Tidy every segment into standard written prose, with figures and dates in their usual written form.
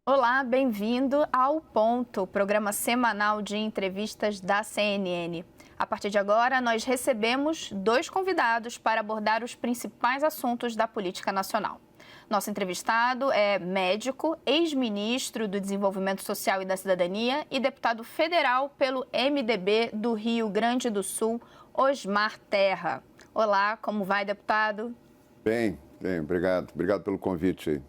Olá, bem-vindo ao Ponto, programa semanal de entrevistas da CNN. A partir de agora, nós recebemos dois convidados para abordar os principais assuntos da política nacional. Nosso entrevistado é médico, ex-ministro do Desenvolvimento Social e da Cidadania e deputado federal pelo MDB do Rio Grande do Sul, Osmar Terra. Olá, como vai, deputado? Bem, obrigado. Obrigado pelo convite aí.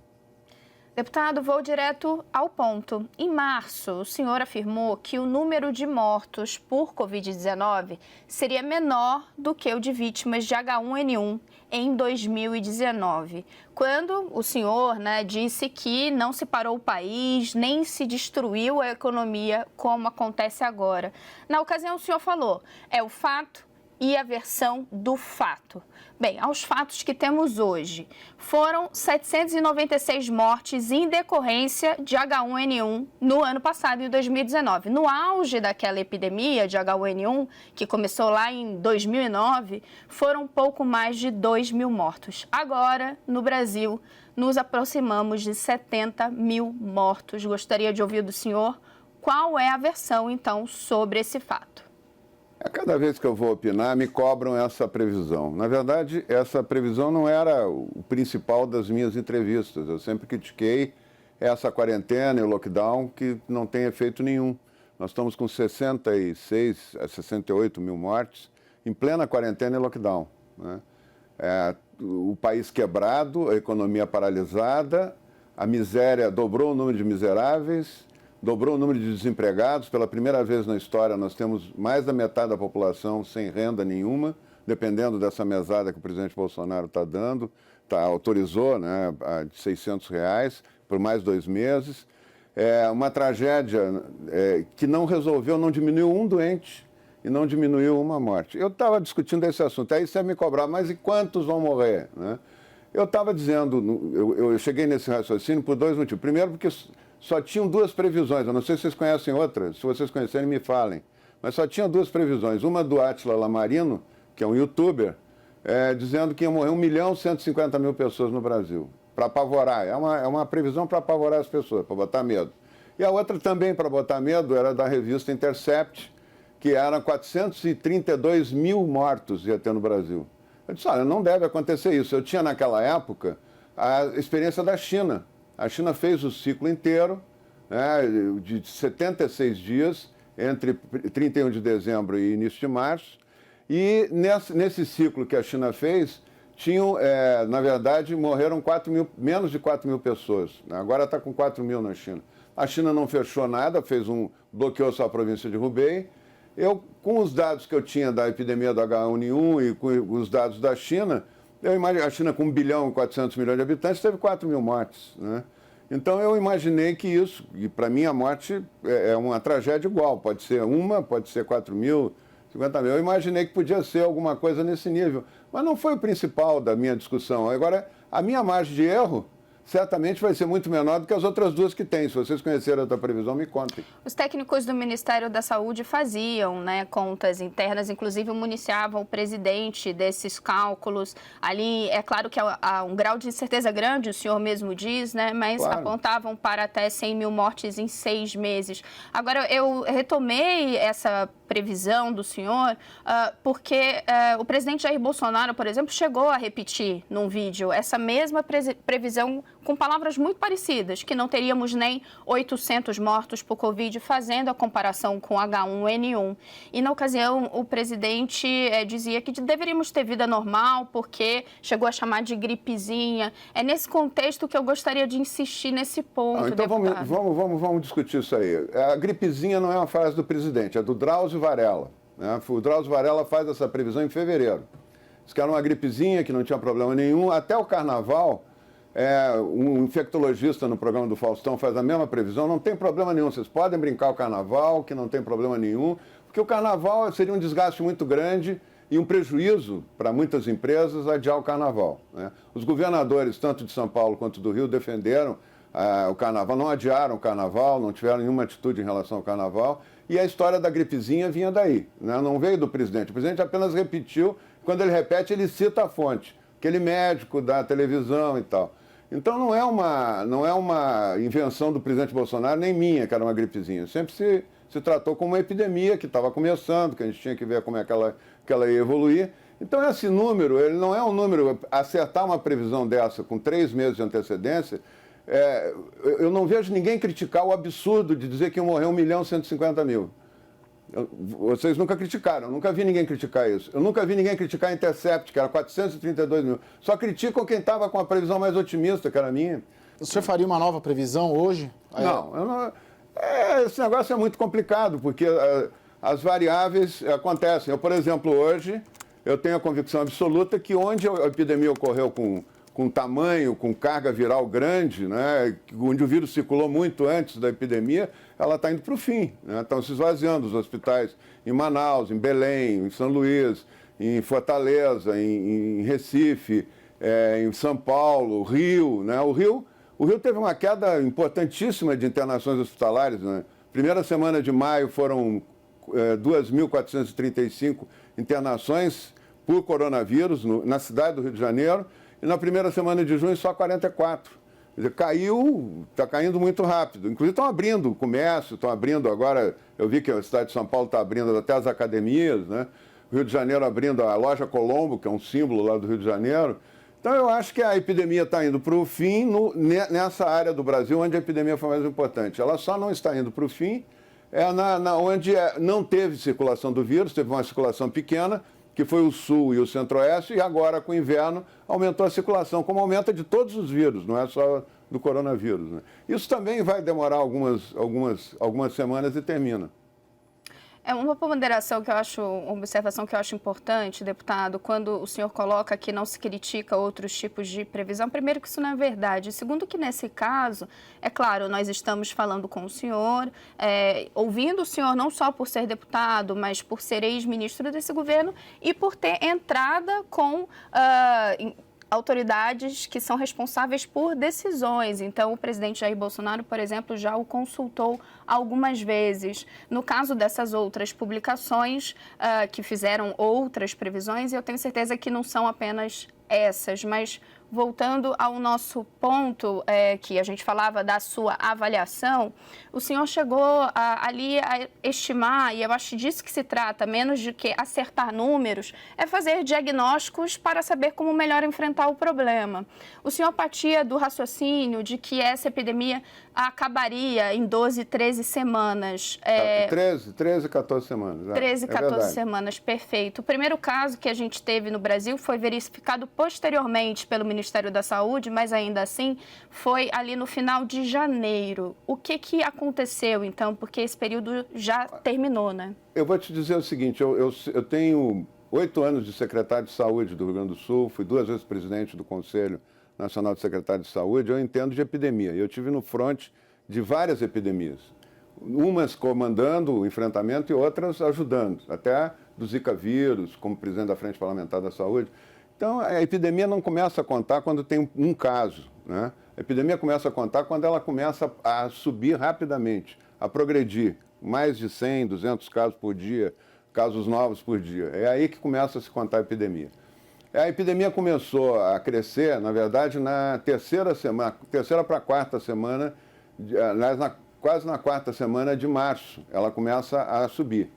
Deputado, vou direto ao ponto. Em março, o senhor afirmou que o número de mortos por Covid-19 seria menor do que o de vítimas de H1N1 em 2019, quando o senhor disse que não se parou o país, nem se destruiu a economia como acontece agora. Na ocasião, o senhor falou, é o fato e a versão do fato. Bem, aos fatos que temos hoje, foram 796 mortes em decorrência de H1N1 no ano passado, em 2019. No auge daquela epidemia de H1N1, que começou lá em 2009, foram pouco mais de 2 mil mortos. Agora, no Brasil, nos aproximamos de 70 mil mortos. Gostaria de ouvir do senhor qual é a versão, então, sobre esse fato. Cada vez que eu vou opinar, me cobram essa previsão. Na verdade, essa previsão não era o principal das minhas entrevistas. Eu sempre critiquei essa quarentena e o lockdown que não tem efeito nenhum. Nós estamos com 66 a 68 mil mortes em plena quarentena e lockdown, né? O país quebrado, a economia paralisada, a miséria, dobrou o número de miseráveis, dobrou o número de desempregados. Pela primeira vez na história, nós temos mais da metade da população sem renda nenhuma, dependendo dessa mesada que o presidente Bolsonaro está dando, autorizou, né, de R$600 por mais 2 meses. É uma tragédia que não resolveu, não diminuiu um doente e não diminuiu uma morte. Eu estava discutindo esse assunto, aí você me cobrar, mas e quantos vão morrer, né? Eu estava dizendo, eu cheguei nesse raciocínio por 2 motivos. Primeiro, porque só tinham 2 previsões, eu não sei se vocês conhecem outras, se vocês conhecerem me falem, mas só tinham 2 previsões, uma do Átila Lamarino, que é um youtuber, dizendo que ia morrer 1.150.000 pessoas no Brasil, para apavorar, é uma previsão para apavorar as pessoas, para botar medo. E a outra também para botar medo era da revista Intercept, que era 432 mil mortos ia ter no Brasil. Eu disse, olha, não deve acontecer isso. Eu tinha naquela época a experiência da China. A China fez o ciclo inteiro, né, de 76 dias, entre 31 de dezembro e início de março, e nesse ciclo que a China fez, na verdade, morreram menos de 4 mil pessoas. Agora está com 4 mil na China. A China não fechou nada, bloqueou só a província de Hubei. Eu, com os dados que eu tinha da epidemia do H1N1 e com os dados da China, eu imagino, a China com 1 bilhão e 400 milhões de habitantes teve 4 mil mortes, né? Então eu imaginei que isso, e para mim a morte é uma tragédia igual, pode ser pode ser 4 mil, 50 mil. Eu imaginei que podia ser alguma coisa nesse nível, mas não foi o principal da minha discussão. Agora, a minha margem de erro certamente vai ser muito menor do que as outras 2 que tem. Se vocês conhecerem a outra previsão, me contem. Os técnicos do Ministério da Saúde faziam, contas internas, inclusive municiavam o presidente desses cálculos. Ali, é claro que há um grau de incerteza grande, o senhor mesmo diz, mas claro, apontavam para até 100 mil mortes em 6 meses. Agora, eu retomei essa previsão do senhor, porque o presidente Jair Bolsonaro, por exemplo, chegou a repetir num vídeo essa mesma previsão com palavras muito parecidas, que não teríamos nem 800 mortos por Covid, fazendo a comparação com H1N1. E, na ocasião, o presidente dizia que deveríamos ter vida normal, porque chegou a chamar de gripezinha. É nesse contexto que eu gostaria de insistir nesse ponto, então vamos discutir isso aí. A gripezinha não é uma frase do presidente, é do Drauzio Varela, né? O Drauzio Varela faz essa previsão em fevereiro. Diz que era uma gripezinha, que não tinha problema nenhum. Até o carnaval, um infectologista no programa do Faustão faz a mesma previsão, não tem problema nenhum, vocês podem brincar o carnaval, que não tem problema nenhum, porque o carnaval seria um desgaste muito grande e um prejuízo para muitas empresas adiar o carnaval, né? Os governadores, tanto de São Paulo quanto do Rio, defenderam o carnaval, não adiaram o carnaval, não tiveram nenhuma atitude em relação ao carnaval, e a história da gripezinha vinha daí, né? Não veio do presidente. O presidente apenas repetiu, quando ele repete, ele cita a fonte, aquele médico da televisão e tal. Então não é uma invenção do presidente Bolsonaro, nem minha, que era uma gripezinha. Sempre se tratou como uma epidemia que estava começando, que a gente tinha que ver como é que ela ia evoluir. Então esse número, ele não é um número, acertar uma previsão dessa com 3 meses de antecedência, eu não vejo ninguém criticar o absurdo de dizer que ia morrer 1.150.000. Vocês nunca criticaram, eu nunca vi ninguém criticar isso. Eu nunca vi ninguém criticar a Intercept, que era 432 mil. Só criticam quem estava com a previsão mais otimista, que era a minha. O senhor faria uma nova previsão hoje? Não, eu não. Esse negócio é muito complicado, porque as variáveis acontecem. Eu, por exemplo, hoje, eu tenho a convicção absoluta que onde a epidemia ocorreu com tamanho, com carga viral grande, né, onde o vírus circulou muito antes da epidemia, ela está indo para o fim. Né? Estão se esvaziando os hospitais em Manaus, em Belém, em São Luís, em Fortaleza, em Recife, em São Paulo, Rio. Né? O Rio teve uma queda importantíssima de internações hospitalares. Né? Primeira semana de maio foram 2.435 internações por coronavírus na cidade do Rio de Janeiro, e na primeira semana de junho só 44. Quer dizer, está caindo muito rápido. Inclusive estão abrindo o comércio, estão abrindo agora, eu vi que a cidade de São Paulo está abrindo até as academias, né? O Rio de Janeiro abrindo a loja Colombo, que é um símbolo lá do Rio de Janeiro. Então eu acho que a epidemia está indo para o fim nessa área do Brasil onde a epidemia foi mais importante. Ela só não está indo para o fim onde não teve circulação do vírus, teve uma circulação pequena, que foi o Sul e o Centro-Oeste, e agora, com o inverno, aumentou a circulação, como aumenta de todos os vírus, não é só do coronavírus. Né? Isso também vai demorar algumas semanas e termina. É uma ponderação que eu acho, uma observação que eu acho importante, deputado, quando o senhor coloca que não se critica outros tipos de previsão. Primeiro, que isso não é verdade. Segundo, que nesse caso, é claro, nós estamos falando com o senhor, ouvindo o senhor não só por ser deputado, mas por ser ex-ministro desse governo e por ter entrada com autoridades que são responsáveis por decisões. Então, o presidente Jair Bolsonaro, por exemplo, já o consultou algumas vezes. No caso dessas outras publicações que fizeram outras previsões, eu tenho certeza que não são apenas essas, mas voltando ao nosso ponto, que a gente falava da sua avaliação, o senhor chegou ali a estimar, e eu acho disso que se trata, menos de que acertar números, é fazer diagnósticos para saber como melhor enfrentar o problema. O senhor partia do raciocínio de que essa epidemia acabaria em 12, 13 semanas. 13, 14 semanas. 13, 14 semanas, perfeito. O primeiro caso que a gente teve no Brasil foi verificado posteriormente pelo Ministério da Saúde, mas ainda assim foi ali no final de janeiro. O que aconteceu, então? Porque esse período já terminou, né? Eu vou te dizer o seguinte, eu tenho 8 anos de secretário de Saúde do Rio Grande do Sul, fui 2 vezes presidente do Conselho Nacional de Secretários de Saúde, eu entendo de epidemia. Eu tive no fronte de várias epidemias, umas comandando o enfrentamento e outras ajudando, até do Zika vírus, como presidente da Frente Parlamentar da Saúde. Então, a epidemia não começa a contar quando tem um caso, né? A epidemia começa a contar quando ela começa a subir rapidamente, a progredir, mais de 100, 200 casos por dia, casos novos por dia. É aí que começa a se contar a epidemia. A epidemia começou a crescer, na verdade, na terceira para a quarta semana, quase na quarta semana de março, ela começa a subir.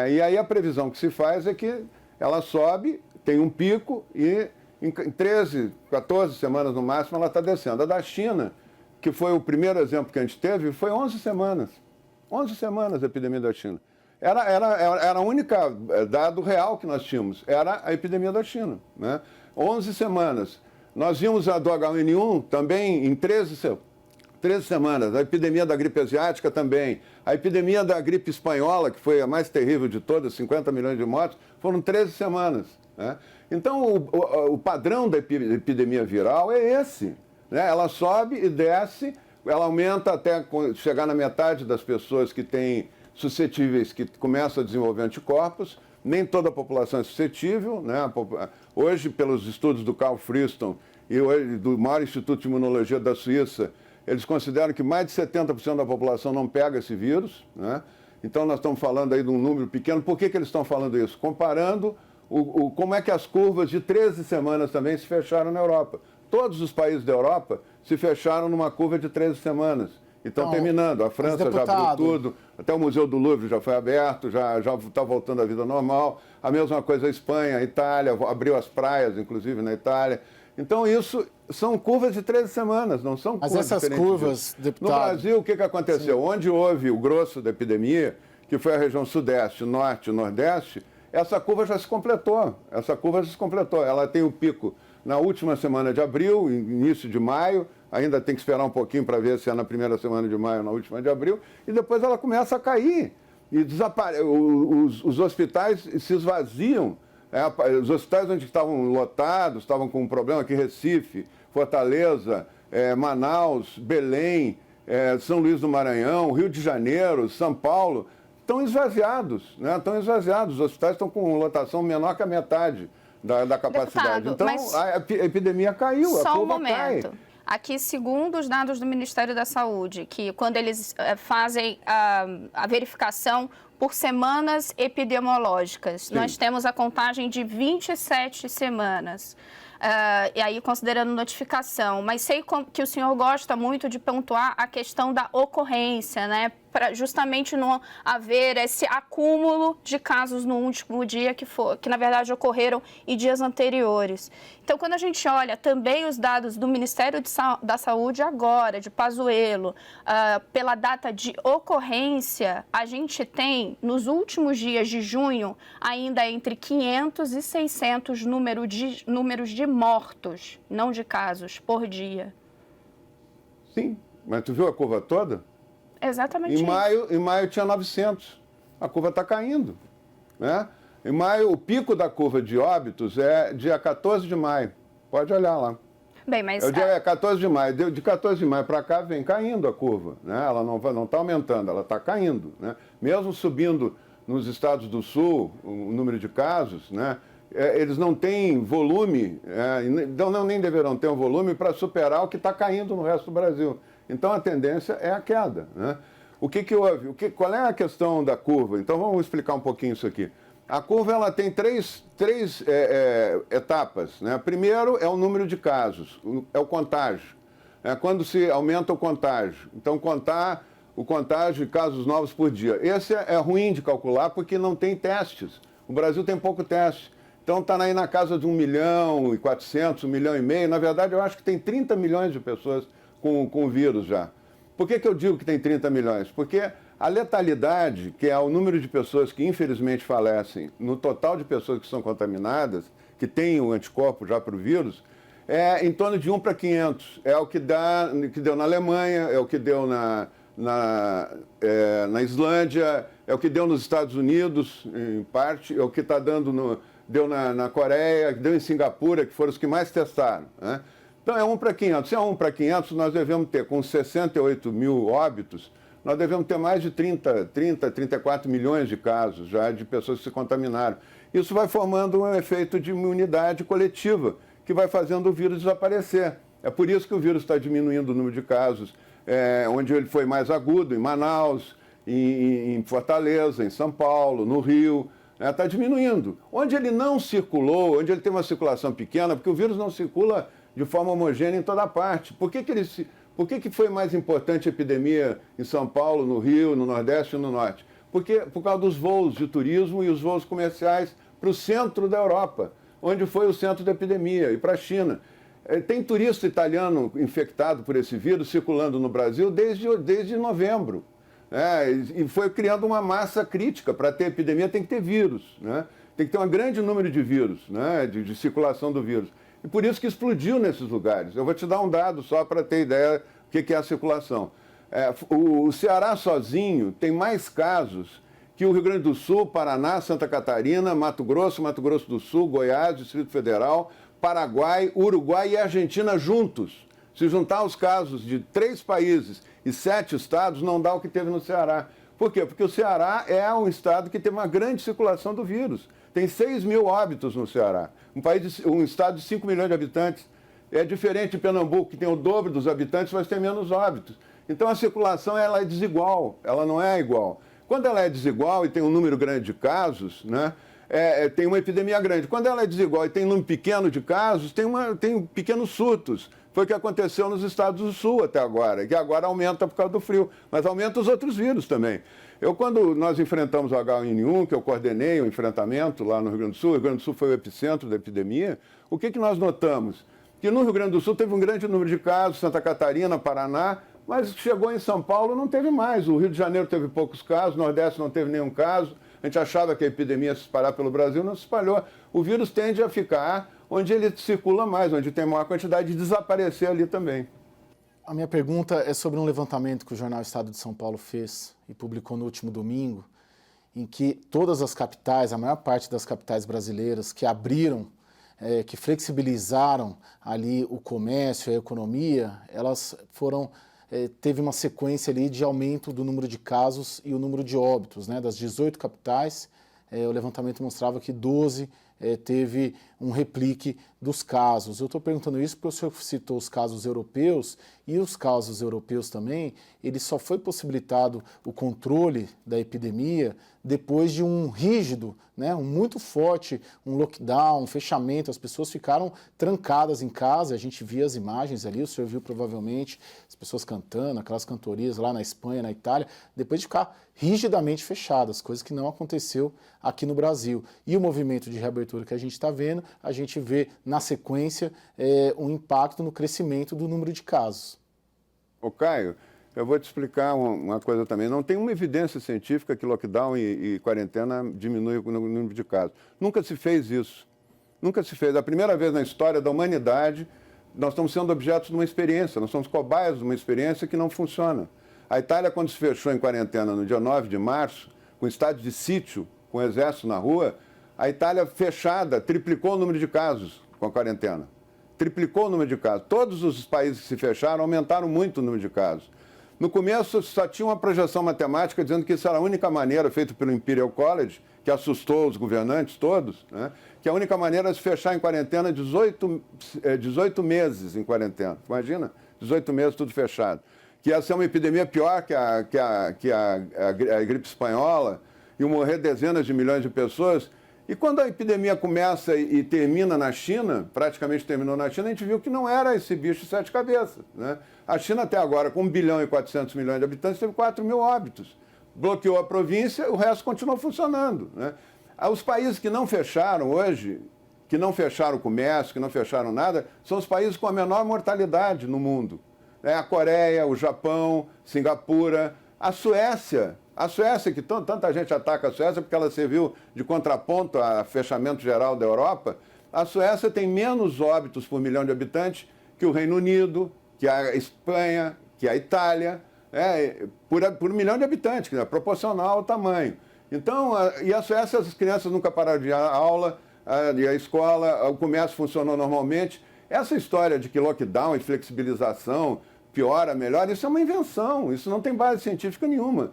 E aí a previsão que se faz é que ela sobe, tem um pico e em 13, 14 semanas no máximo ela está descendo. A da China, que foi o primeiro exemplo que a gente teve, foi 11 semanas. 11 semanas a epidemia da China. Era a única dado real que nós tínhamos, era a epidemia da China. Né? 11 semanas. Nós vimos a do H1N1 também em 13 semanas, a epidemia da gripe asiática também, a epidemia da gripe espanhola, que foi a mais terrível de todas, 50 milhões de mortos, foram 13 semanas. Né? Então, o padrão da epidemia viral é esse. Né? Ela sobe e desce, ela aumenta até chegar na metade das pessoas que têm suscetíveis, que começam a desenvolver anticorpos. Nem toda a população é suscetível. Né? Hoje, pelos estudos do Carl Friston e do maior Instituto de Imunologia da Suíça, eles consideram que mais de 70% da população não pega esse vírus. Né? Então, nós estamos falando aí de um número pequeno. Por que eles estão falando isso? Comparando como é que as curvas de 13 semanas também se fecharam na Europa. todos os países da Europa se fecharam numa curva de 13 semanas. E estão terminando. A França já abriu tudo, até o Museu do Louvre já foi aberto, já está voltando à vida normal. A mesma coisa a Espanha, a Itália, abriu as praias, inclusive na Itália. Então, isso são curvas de 13 semanas, não são curvas diferentes. Mas essas curvas, deputado... No Brasil, o que aconteceu? Sim. Onde houve o grosso da epidemia, que foi a região sudeste, norte e nordeste, essa curva já se completou. Ela tem o pico na última semana de abril, início de maio, ainda tem que esperar um pouquinho para ver se é na primeira semana de maio ou na última de abril, e depois ela começa a cair. E os hospitais se esvaziam. Os hospitais onde estavam lotados, estavam com um problema aqui, Recife, Fortaleza, Manaus, Belém, São Luís do Maranhão, Rio de Janeiro, São Paulo, estão esvaziados, né? Estão esvaziados. Os hospitais estão com lotação menor que a metade da capacidade. Deputado, então, a epidemia caiu, a curva cai. Aqui, segundo os dados do Ministério da Saúde, que quando eles fazem a verificação por semanas epidemiológicas, sim, nós temos a contagem de 27 semanas. E aí, considerando notificação. Mas sei que o senhor gosta muito de pontuar a questão da ocorrência, né? Para justamente não haver esse acúmulo de casos no último dia que na verdade ocorreram em dias anteriores. Então, quando a gente olha também os dados do Ministério da Saúde agora, de Pazuello, pela data de ocorrência, a gente tem, nos últimos dias de junho, ainda entre 500 e 600 números de mortos, não de casos, por dia. Sim, mas tu viu a curva toda? Exatamente Em maio tinha 900. A curva está caindo, né? Em maio, o pico da curva de óbitos é dia 14 de maio. Pode olhar lá. Bem, mas... É o dia 14 de maio. De 14 de maio para cá vem caindo a curva, né? Ela não está aumentando, ela está caindo, né? Mesmo subindo nos estados do Sul, o número de casos, né? Eles não têm volume, nem deverão ter um volume para superar o que está caindo no resto do Brasil. Então, a tendência é a queda, né? O que houve? Qual é a questão da curva? Então, vamos explicar um pouquinho isso aqui. A curva ela tem três etapas, né? Primeiro é o número de casos, é o contágio. Quando se aumenta o contágio. Então, contar o contágio de casos novos por dia. Esse é ruim de calcular porque não tem testes. O Brasil tem pouco teste. Então, está aí na casa de 1.400.000, 1,5 milhão. Na verdade, eu acho que tem 30 milhões de pessoas com o vírus já. Por que eu digo que tem 30 milhões? Porque a letalidade, que é o número de pessoas que infelizmente falecem, no total de pessoas que são contaminadas, que têm o anticorpo já para o vírus, é em torno de 1 para 500. É o que deu na Alemanha, é o que deu na Islândia, é o que deu nos Estados Unidos, em parte, é o que está deu na Coreia, deu em Singapura, que foram os que mais testaram, né? Então, é 1 para 500. Se é 1 para 500, nós devemos ter, com 68 mil óbitos, nós devemos ter mais de 34 milhões de casos já de pessoas que se contaminaram. Isso vai formando um efeito de imunidade coletiva, que vai fazendo o vírus desaparecer. É por isso que o vírus está diminuindo o número de casos, onde ele foi mais agudo, em Manaus, em Fortaleza, em São Paulo, no Rio, está diminuindo. Onde ele não circulou, onde ele tem uma circulação pequena, porque o vírus não circula de forma homogênea em toda parte. Por que foi mais importante a epidemia em São Paulo, no Rio, no Nordeste e no Norte? Por causa dos voos de turismo e os voos comerciais para o centro da Europa, onde foi o centro da epidemia, e para a China. Tem turista italiano infectado por esse vírus circulando no Brasil desde novembro. E foi criando uma massa crítica. Para ter epidemia tem que ter vírus, né? Tem que ter um grande número de vírus, né? de circulação do vírus. E por isso que explodiu nesses lugares. Eu vou te dar um dado só para ter ideia do que é a circulação. O Ceará sozinho tem mais casos que o Rio Grande do Sul, Paraná, Santa Catarina, Mato Grosso do Sul, Goiás, Distrito Federal, Paraguai, Uruguai e Argentina juntos. Se juntar os casos de 3 países e 7 estados, não dá o que teve no Ceará. Por quê? Porque o Ceará é um estado que tem uma grande circulação do vírus. Tem 6 mil óbitos no Ceará. Um estado de 5 milhões de habitantes. É diferente de Pernambuco, que tem o dobro dos habitantes, mas tem menos óbitos. Então a circulação ela é desigual, ela não é igual. Quando ela é desigual e tem um número grande de casos, né, tem uma epidemia grande. Quando ela é desigual e tem um número pequeno de casos, tem pequenos surtos. Foi o que aconteceu nos estados do Sul até agora, que agora aumenta por causa do frio, mas aumenta os outros vírus também. Quando nós enfrentamos o H1N1, que eu coordenei o enfrentamento lá no Rio Grande do Sul, o Rio Grande do Sul foi o epicentro da epidemia, o que nós notamos? Que no Rio Grande do Sul teve um grande número de casos, Santa Catarina, Paraná, mas chegou em São Paulo não teve mais. O Rio de Janeiro teve poucos casos, o Nordeste não teve nenhum caso. A gente achava que a epidemia ia se espalhar pelo Brasil, não se espalhou. O vírus tende a ficar onde ele circula mais, onde tem maior quantidade, de desaparecer ali também. A minha pergunta é sobre um levantamento que o jornal Estado de São Paulo fez e publicou no último domingo, em que todas as capitais, a maior parte das capitais brasileiras que abriram, que flexibilizaram ali o comércio, a economia, elas teve uma sequência ali de aumento do número de casos e o número de óbitos, né? Das 18 capitais, o levantamento mostrava que 12 teve um replique dos casos. Eu estou perguntando isso porque o senhor citou os casos europeus, e os casos europeus também, ele só foi possibilitado o controle da epidemia depois de um rígido, né, um muito forte, um lockdown, um fechamento. As pessoas ficaram trancadas em casa, a gente via as imagens ali, o senhor viu provavelmente as pessoas cantando, aquelas cantorias lá na Espanha, na Itália, depois de ficar rigidamente fechadas, coisa que não aconteceu aqui no Brasil. E o movimento de reabertura que a gente está vendo, a gente vê na sequência um impacto no crescimento do número de casos. Ô Caio, eu vou te explicar uma coisa também. Não tem uma evidência científica que lockdown e quarentena diminui o número de casos. Nunca se fez isso. Nunca se fez. É a primeira vez na história da humanidade, nós estamos sendo objetos de uma experiência, nós somos cobaias de uma experiência que não funciona. A Itália, quando se fechou em quarentena no dia 9 de março, com estado de sítio, com o exército na rua, a Itália fechada triplicou o número de casos com a quarentena. Triplicou o número de casos. Todos os países que se fecharam aumentaram muito o número de casos. No começo, só tinha uma projeção matemática dizendo que isso era a única maneira, feita pelo Imperial College, que assustou os governantes todos, né? Que a única maneira era se fechar em quarentena 18 meses em quarentena. Imagina, 18 meses tudo fechado. Que ia ser uma epidemia pior que a gripe espanhola, iam morrer dezenas de milhões de pessoas. E quando a epidemia começa e termina na China, praticamente terminou na China, a gente viu que não era esse bicho de 7 cabeças, né? A China até agora, com 1 bilhão e 400 milhões de habitantes, teve 4 mil óbitos. Bloqueou a província, o resto continuou funcionando, né? Os países que não fecharam hoje, que não fecharam o comércio, que não fecharam nada, são os países com a menor mortalidade no mundo. A Coreia, o Japão, Singapura, a Suécia, que tanta gente ataca a Suécia porque ela serviu de contraponto ao fechamento geral da Europa. A Suécia tem menos óbitos por milhão de habitantes que o Reino Unido, que a Espanha, que a Itália, por milhão de habitantes, que é proporcional ao tamanho. Então, e a Suécia, as crianças nunca pararam de ir à aula, e a escola, o comércio funcionou normalmente. Essa história de que lockdown e flexibilização piora, melhora, isso é uma invenção, isso não tem base científica nenhuma.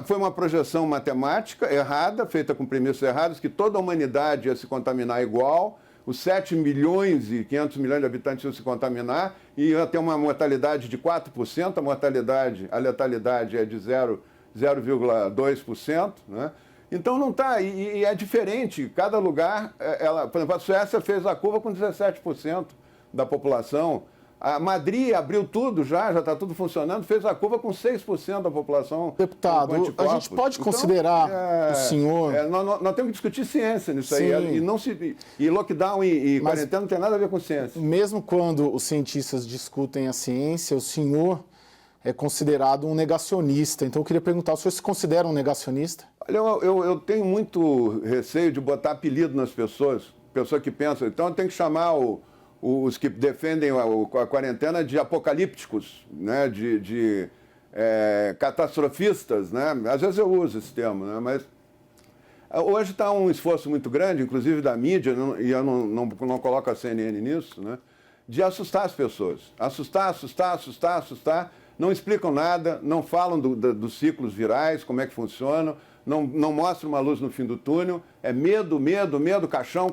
Foi uma projeção matemática errada, feita com premissas erradas, que toda a humanidade ia se contaminar igual, os 7 milhões e 500 milhões de habitantes iam se contaminar e ia ter uma mortalidade de 4%, a letalidade é de 0,2%, né? Então não está, e é diferente, cada lugar, por exemplo, a Suécia fez a curva com 17% da população. A Madrid abriu tudo já está tudo funcionando, fez a curva com 6% da população. Deputado, a gente pode considerar o senhor... Nós temos que discutir ciência nisso. Sim. Aí. E lockdown e quarentena não tem nada a ver com ciência. Mesmo quando os cientistas discutem a ciência, o senhor é considerado um negacionista. Então eu queria perguntar, o senhor se considera um negacionista? Olha, eu tenho muito receio de botar apelido nas pessoas que pensam, então eu tenho que chamar os que defendem a quarentena de apocalípticos, né? de catastrofistas, né? Às vezes eu uso esse termo, né? Mas hoje está um esforço muito grande, inclusive da mídia, e eu não coloco a CNN nisso, né? De assustar as pessoas. Assustar, não explicam nada, não falam dos ciclos virais, como é que funcionam, não mostram uma luz no fim do túnel, é medo, caixão,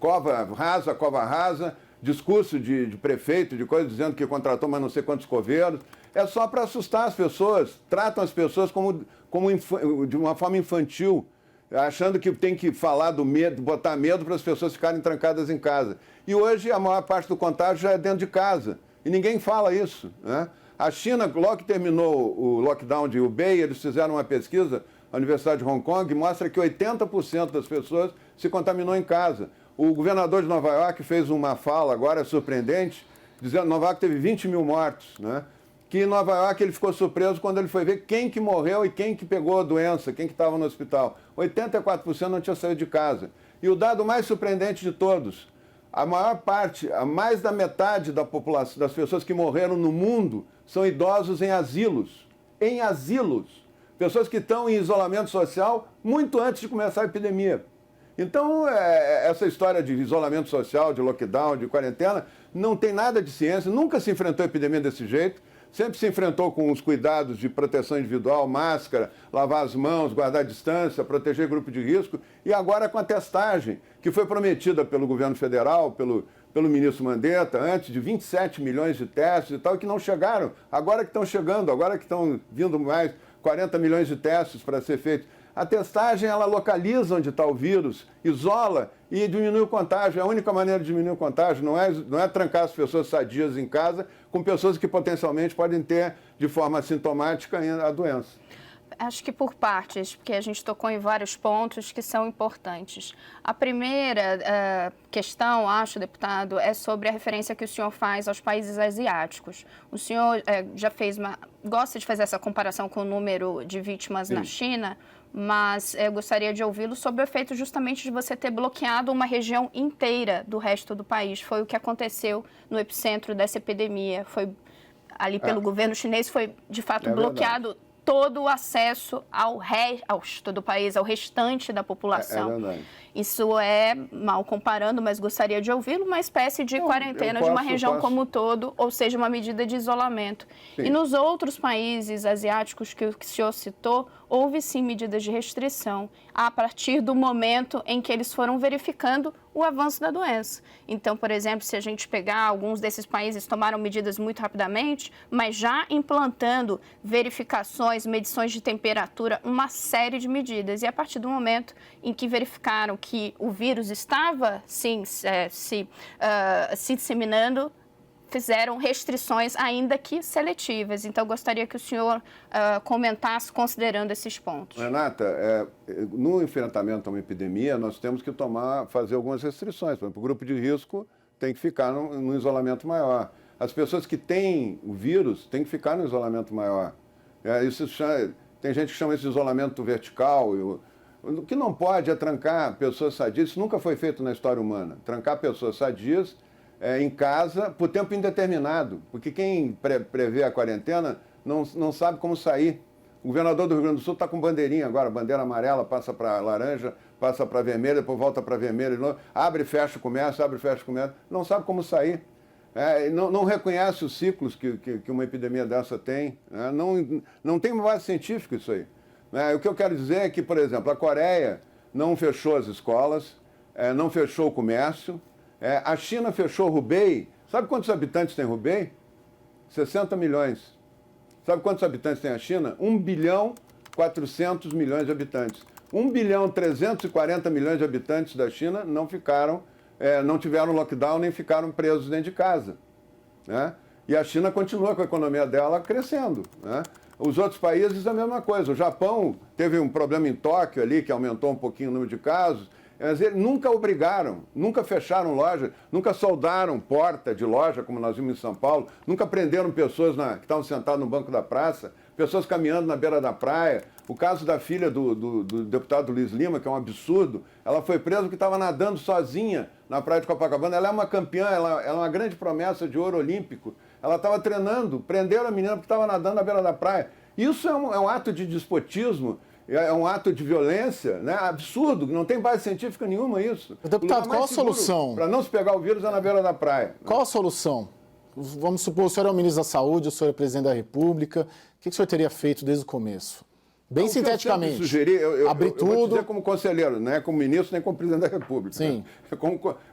cova rasa, discurso de prefeito, de coisa dizendo que contratou mas não sei quantos coveiros. É só para assustar as pessoas, tratam as pessoas de uma forma infantil. achando que tem que falar do medo, botar medo para as pessoas ficarem trancadas em casa. E hoje a maior parte do contágio já é dentro de casa. E ninguém fala isso, né? A China, logo que terminou o lockdown de Hubei, eles fizeram uma pesquisa, a Universidade de Hong Kong, mostra que 80% das pessoas se contaminou em casa. O governador de Nova York fez uma fala agora surpreendente, dizendo que Nova York teve 20 mil mortos, né? Que em Nova York ele ficou surpreso quando ele foi ver quem que morreu e quem que pegou a doença, quem que estava no hospital. 84% não tinha saído de casa. E o dado mais surpreendente de todos, a maior parte, a mais da metade da população, das pessoas que morreram no mundo são idosos em asilos. Em asilos. Pessoas que estão em isolamento social muito antes de começar a epidemia. Então, essa história de isolamento social, de lockdown, de quarentena, não tem nada de ciência, nunca se enfrentou a epidemia desse jeito, sempre se enfrentou com os cuidados de proteção individual, máscara, lavar as mãos, guardar a distância, proteger grupo de risco, e agora com a testagem, que foi prometida pelo governo federal, pelo ministro Mandetta, antes de 27 milhões de testes e tal, que não chegaram, agora que estão chegando, agora que estão vindo mais 40 milhões de testes para ser feitos. A testagem, ela localiza onde está o vírus, isola e diminui o contágio. É a única maneira de diminuir o contágio, não é trancar as pessoas sadias em casa com pessoas que potencialmente podem ter, de forma assintomática, a doença. Acho que por partes, porque a gente tocou em vários pontos que são importantes. A primeira questão, acho, deputado, é sobre a referência que o senhor faz aos países asiáticos. O senhor gosta de fazer essa comparação com o número de vítimas na China, mas eu gostaria de ouvi-lo sobre o efeito justamente de você ter bloqueado uma região inteira do resto do país. Foi o que aconteceu no epicentro dessa epidemia. Foi ali pelo governo chinês, foi de fato bloqueado verdade. Todo o acesso ao resto do país, ao restante da população. É verdade. Isso é, mal comparando, mas gostaria de ouvi-lo, uma espécie de quarentena de uma região como um todo, ou seja, uma medida de isolamento. Sim. E nos outros países asiáticos que o senhor citou, houve sim medidas de restrição, a partir do momento em que eles foram verificando o avanço da doença. Então, por exemplo, se a gente pegar, alguns desses países tomaram medidas muito rapidamente, mas já implantando verificações, medições de temperatura, uma série de medidas. E a partir do momento em que verificaram que o vírus estava, sim, se disseminando, fizeram restrições, ainda que seletivas. Então, gostaria que o senhor comentasse, considerando esses pontos. Renata, no enfrentamento a uma epidemia, nós temos que fazer algumas restrições. Por exemplo, o grupo de risco tem que ficar no isolamento maior. As pessoas que têm o vírus têm que ficar no isolamento maior. Tem gente que chama isso de isolamento vertical. O que não pode é trancar pessoas sadias. Isso nunca foi feito na história humana. Trancar pessoas sadias em casa por tempo indeterminado, porque quem prevê a quarentena não sabe como sair. O governador do Rio Grande do Sul está com bandeirinha agora, bandeira amarela, passa para laranja, passa para vermelha, depois volta para vermelha, abre e fecha o comércio, abre e fecha o comércio, não sabe como sair. Não reconhece os ciclos que uma epidemia dessa tem, não tem base científica isso aí. O que eu quero dizer é que, por exemplo, a Coreia não fechou as escolas, não fechou o comércio. A China fechou Hubei. Sabe quantos habitantes tem Hubei? 60 milhões. Sabe quantos habitantes tem a China? 1 bilhão 400 milhões de habitantes. 1 bilhão 340 milhões de habitantes da China não tiveram lockdown nem ficaram presos dentro de casa. Né? E a China continua com a economia dela crescendo. Né? Os outros países a mesma coisa. O Japão teve um problema em Tóquio ali, que aumentou um pouquinho o número de casos. Mas eles nunca obrigaram, nunca fecharam loja, nunca soldaram porta de loja, como nós vimos em São Paulo, nunca prenderam pessoas que estavam sentadas no banco da praça, pessoas caminhando na beira da praia. O caso da filha do deputado Luiz Lima, que é um absurdo, ela foi presa porque estava nadando sozinha na praia de Copacabana. Ela é uma campeã, ela é uma grande promessa de ouro olímpico. Ela estava treinando, prenderam a menina porque estava nadando na beira da praia. Isso é um ato de despotismo. É um ato de violência, né? Absurdo, não tem base científica nenhuma isso. Deputado, qual a solução? Para não se pegar o vírus é na beira da praia. Qual a solução? Vamos supor, o senhor é o ministro da Saúde, o senhor é o presidente da República. O que o senhor teria feito desde o começo? Bem sinteticamente. Abrir tudo. Eu vou dizer como conselheiro, não é como ministro nem como presidente da República. Sim. Né?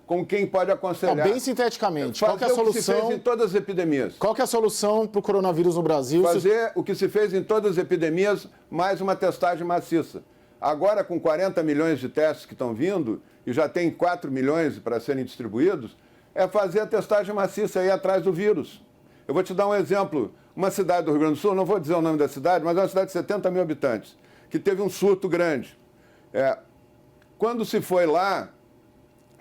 Como quem pode aconselhar. Não, bem sinteticamente. Qual que é a solução? O que se fez em todas as epidemias. Qual que é a solução para o coronavírus no Brasil? Fazer o que se fez em todas as epidemias, mais uma testagem maciça. Agora, com 40 milhões de testes que estão vindo, e já tem 4 milhões para serem distribuídos, é fazer a testagem maciça aí atrás do vírus. Eu vou te dar um exemplo. Uma cidade do Rio Grande do Sul, não vou dizer o nome da cidade, mas é uma cidade de 70 mil habitantes, que teve um surto grande. Quando se foi lá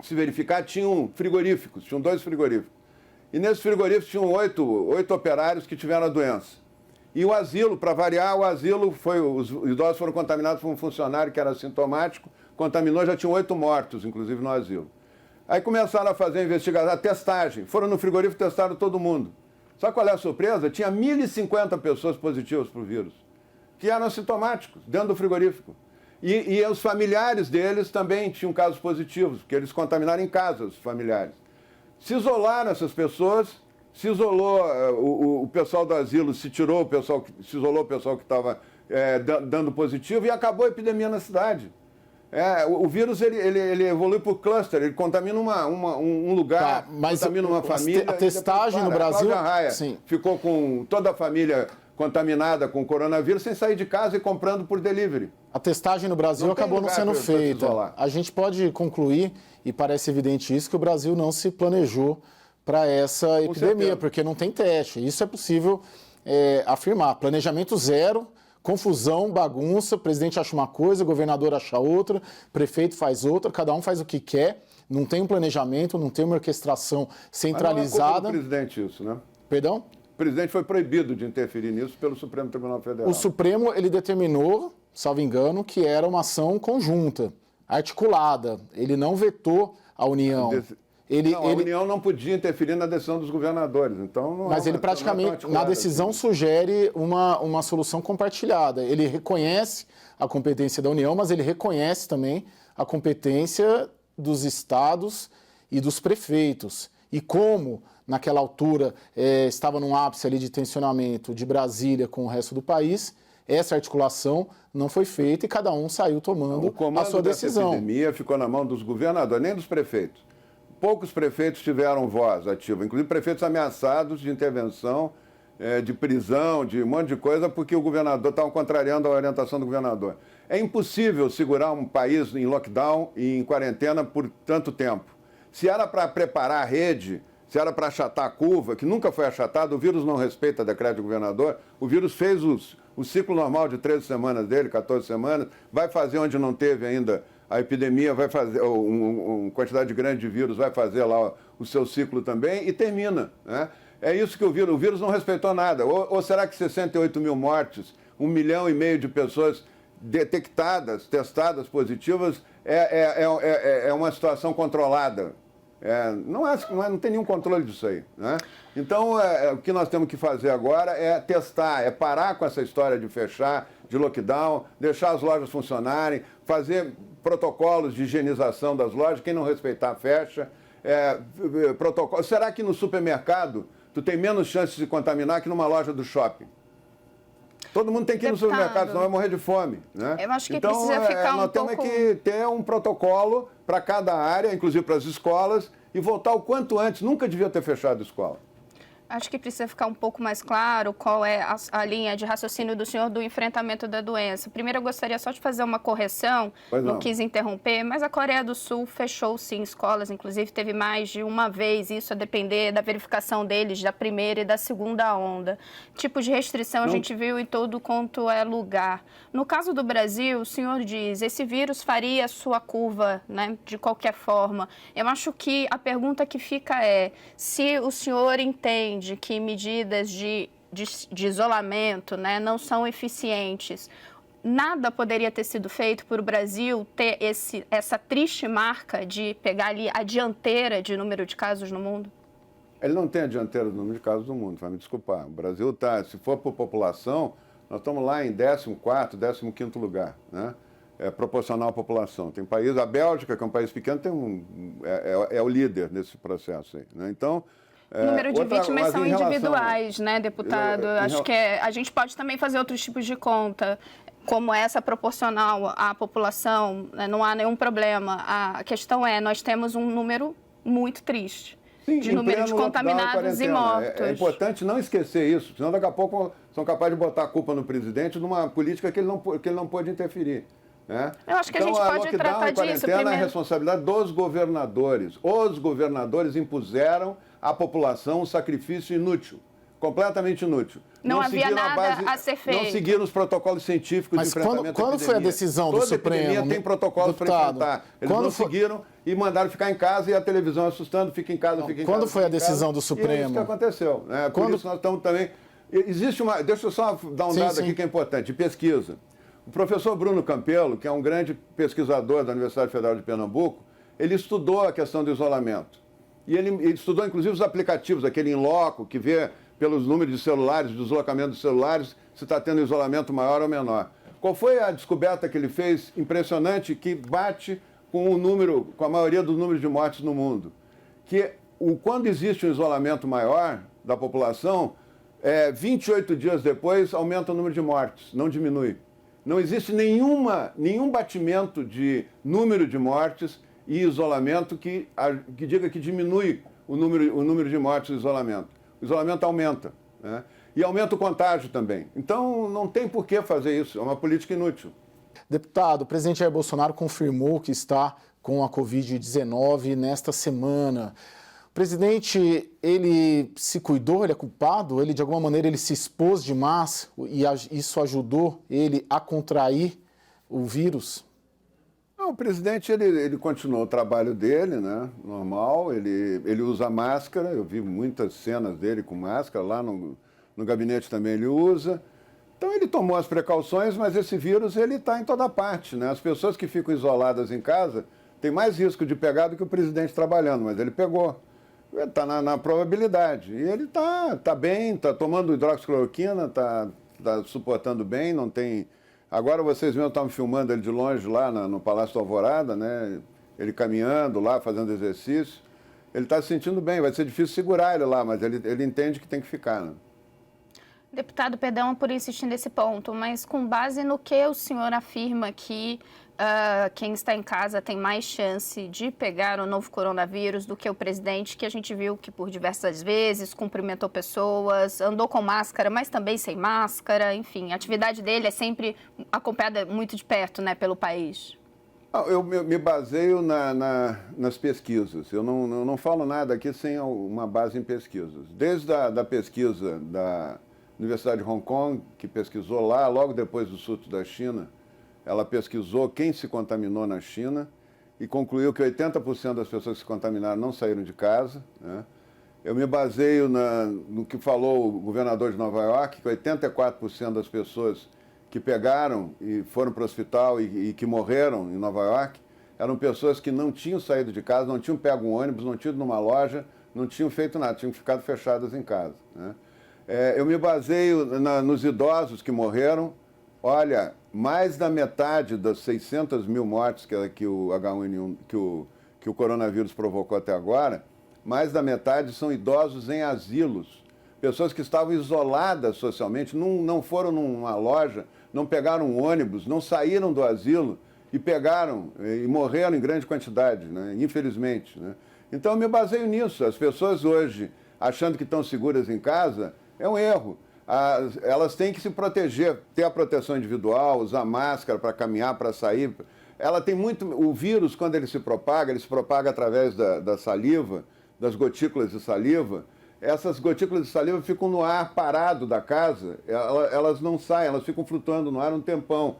se verificar, tinham frigoríficos, tinham 2 frigoríficos. E nesses frigoríficos tinham 8 operários que tiveram a doença. E o asilo, para variar, os idosos foram contaminados por um funcionário que era assintomático, contaminou, já tinham 8 mortos, inclusive, no asilo. Aí começaram a fazer a investigação, a testagem. Foram no frigorífico e testaram todo mundo. Sabe qual é a surpresa? Tinha 1.050 pessoas positivas para o vírus, que eram assintomáticos, dentro do frigorífico. E os familiares deles também tinham casos positivos, porque eles contaminaram em casa, os familiares. Se isolaram essas pessoas, se isolou o pessoal do asilo, se isolou o pessoal que estava dando positivo e acabou a epidemia na cidade. O vírus ele evolui por cluster, ele contamina um lugar, contamina uma família. A testagem no Brasil... A Cláudia Raia sim, ficou com toda a família contaminada com coronavírus sem sair de casa e comprando por delivery. A testagem no Brasil acabou não sendo feita. A gente pode concluir, e parece evidente isso, que o Brasil não se planejou para essa epidemia, porque não tem teste. Isso é possível afirmar. Planejamento zero, confusão, bagunça, o presidente acha uma coisa, o governador acha outra, o prefeito faz outra, cada um faz o que quer, não tem um planejamento, não tem uma orquestração centralizada. Mas não é culpa do presidente isso, né? Perdão? O presidente foi proibido de interferir nisso pelo Supremo Tribunal Federal. O Supremo, ele determinou, salvo engano, que era uma ação conjunta, articulada. Ele não vetou a União. A União não podia interferir na decisão dos governadores. Então mas ele praticamente, na decisão, sugere uma solução compartilhada. Ele reconhece a competência da União, mas ele reconhece também a competência dos estados e dos prefeitos. E como, naquela altura, estava num ápice ali de tensionamento de Brasília com o resto do país, essa articulação não foi feita e cada um saiu tomando a sua decisão. A epidemia ficou na mão dos governadores, nem dos prefeitos. Poucos prefeitos tiveram voz ativa, inclusive prefeitos ameaçados de intervenção, de prisão, de um monte de coisa, porque o governador estava contrariando a orientação do governador. É impossível segurar um país em lockdown e em quarentena por tanto tempo. Se era para preparar a rede, se era para achatar a curva, que nunca foi achatada, o vírus não respeita decreto do governador, o vírus fez o ciclo normal de 13 semanas dele, 14 semanas, vai fazer onde não teve ainda a epidemia, vai fazer, uma quantidade grande de vírus vai fazer lá o seu ciclo também e termina, né? É isso que o vírus não respeitou nada. Ou será que 68 mil mortes, 1,5 milhão de pessoas detectadas, testadas positivas, é uma situação controlada? Não tem nenhum controle disso aí, né? Então, o que nós temos que fazer agora é testar, é parar com essa história de fechar, de lockdown, deixar as lojas funcionarem, fazer protocolos de higienização das lojas, quem não respeitar, fecha. Protocolo. Será que no supermercado tu tem menos chance de se contaminar que numa loja do shopping? Todo mundo tem que ir no supermercado, senão vai morrer de fome, né? Eu acho que precisa ficar nós temos que ter um protocolo para cada área, inclusive para as escolas, e voltar o quanto antes. Nunca devia ter fechado a escola. Acho que precisa ficar um pouco mais claro qual é a linha de raciocínio do senhor do enfrentamento da doença. Primeiro, eu gostaria só de fazer uma correção, não quis interromper, mas a Coreia do Sul fechou, sim, escolas, inclusive teve mais de uma vez, isso a depender da verificação deles, da primeira e da segunda onda. Tipo de restrição a gente viu em todo quanto é lugar. No caso do Brasil, o senhor diz, esse vírus faria a sua curva, né, de qualquer forma. Eu acho que a pergunta que fica é, se o senhor entende que medidas de isolamento, né, não são eficientes, nada poderia ter sido feito por o Brasil ter essa triste marca de pegar ali a dianteira de número de casos no mundo? Ele não tem a dianteira do número de casos do mundo, vai me desculpar. O Brasil está, se for por população, nós estamos lá em 14º, 15º lugar, né? É proporcional à população. Tem país, a Bélgica, que é um país pequeno, é o líder nesse processo aí, né? Então, o número de vítimas são individuais, né, deputado? Acho que a gente pode também fazer outros tipos de conta, como essa proporcional à população, né, não há nenhum problema. A questão é, nós temos um número muito triste. Sim, de número de contaminados e mortos. É importante não esquecer isso, senão daqui a pouco são capazes de botar a culpa no presidente numa política que ele não pôde interferir. Né? Eu acho que a gente pode tratar disso quarentena é a primeiro. responsabilidade dos governadores. Os governadores impuseram à população um sacrifício inútil, completamente inútil. Não havia seguiram nada a ser feito. Não seguiram os protocolos científicos Mas de enfrentamento quando foi a decisão do Supremo? Toda epidemia tem protocolos para enfrentar. Eles não seguiram e mandaram ficar em casa e a televisão assustando, fica em casa, fica em casa. Quando foi a decisão do Supremo? E é isso que aconteceu. Né? Por isso nós estamos também... Existe uma... Deixa eu só dar um dado aqui que é importante, de pesquisa. O professor Bruno Campelo, que é um grande pesquisador da Universidade Federal de Pernambuco, ele estudou a questão do isolamento. E ele estudou, inclusive, os aplicativos, aquele in loco, que vê pelos números de celulares, deslocamento dos celulares, se está tendo isolamento maior ou menor. Qual foi a descoberta que ele fez, impressionante, que bate com com a maioria dos números de mortes no mundo? Que quando existe um isolamento maior da população, 28 dias depois aumenta o número de mortes, não diminui. Não existe nenhum batimento de número de mortes e isolamento que diga que diminui o número de mortes do isolamento. O isolamento aumenta, né? E aumenta o contágio também. Então, não tem por que fazer isso, é uma política inútil. Deputado, o presidente Jair Bolsonaro confirmou que está com a Covid-19 nesta semana. O presidente, ele se cuidou, ele é culpado? Ele, de alguma maneira, ele se expôs demais e isso ajudou ele a contrair o vírus? Não, o presidente, ele continuou o trabalho dele, né? Normal, ele usa máscara, eu vi muitas cenas dele com máscara, lá no gabinete também ele usa. Então ele tomou as precauções, mas esse vírus ele está em toda parte, né? As pessoas que ficam isoladas em casa têm mais risco de pegar do que o presidente trabalhando, mas ele pegou. Ele está na probabilidade. E ele está bem, está tomando hidroxicloroquina, está suportando bem, não tem... Agora vocês mesmo estavam filmando ele de longe lá no Palácio do Alvorada, né? Ele caminhando lá, fazendo exercício. Ele está se sentindo bem, vai ser difícil segurar ele lá, mas ele entende que tem que ficar, né? Deputado, perdão por insistir nesse ponto, mas com base no que o senhor afirma que quem está em casa tem mais chance de pegar o novo coronavírus do que o presidente, que a gente viu que por diversas vezes cumprimentou pessoas, andou com máscara, mas também sem máscara, enfim, a atividade dele é sempre acompanhada muito de perto, né, pelo país. Eu me baseio nas pesquisas. Eu não falo nada aqui sem uma base em pesquisas. Desde a pesquisa da Universidade de Hong Kong, que pesquisou lá, logo depois do surto da China, ela pesquisou quem se contaminou na China e concluiu que 80% das pessoas que se contaminaram não saíram de casa, né? Eu me baseio no que falou o governador de Nova York, que 84% das pessoas que pegaram e foram para o hospital e que morreram em Nova York eram pessoas que não tinham saído de casa, não tinham pego um ônibus, não tinham ido numa loja, não tinham feito nada, tinham ficado fechadas em casa, né? Eu me baseio nos idosos que morreram. Olha, mais da metade das 600 mil mortes que o H1N1, que o coronavírus provocou até agora, mais da metade são idosos em asilos. Pessoas que estavam isoladas socialmente, não foram numa loja, não pegaram um ônibus, não saíram do asilo e pegaram e morreram em grande quantidade, né? Infelizmente, né? Então eu me baseio nisso. As pessoas hoje, achando que estão seguras em casa, é um erro. Elas têm que se proteger, ter a proteção individual, usar máscara para caminhar, para sair. Ela tem muito... O vírus, quando ele se propaga através da saliva, das gotículas de saliva. Essas gotículas de saliva ficam no ar parado da casa, elas não saem, elas ficam flutuando no ar um tempão.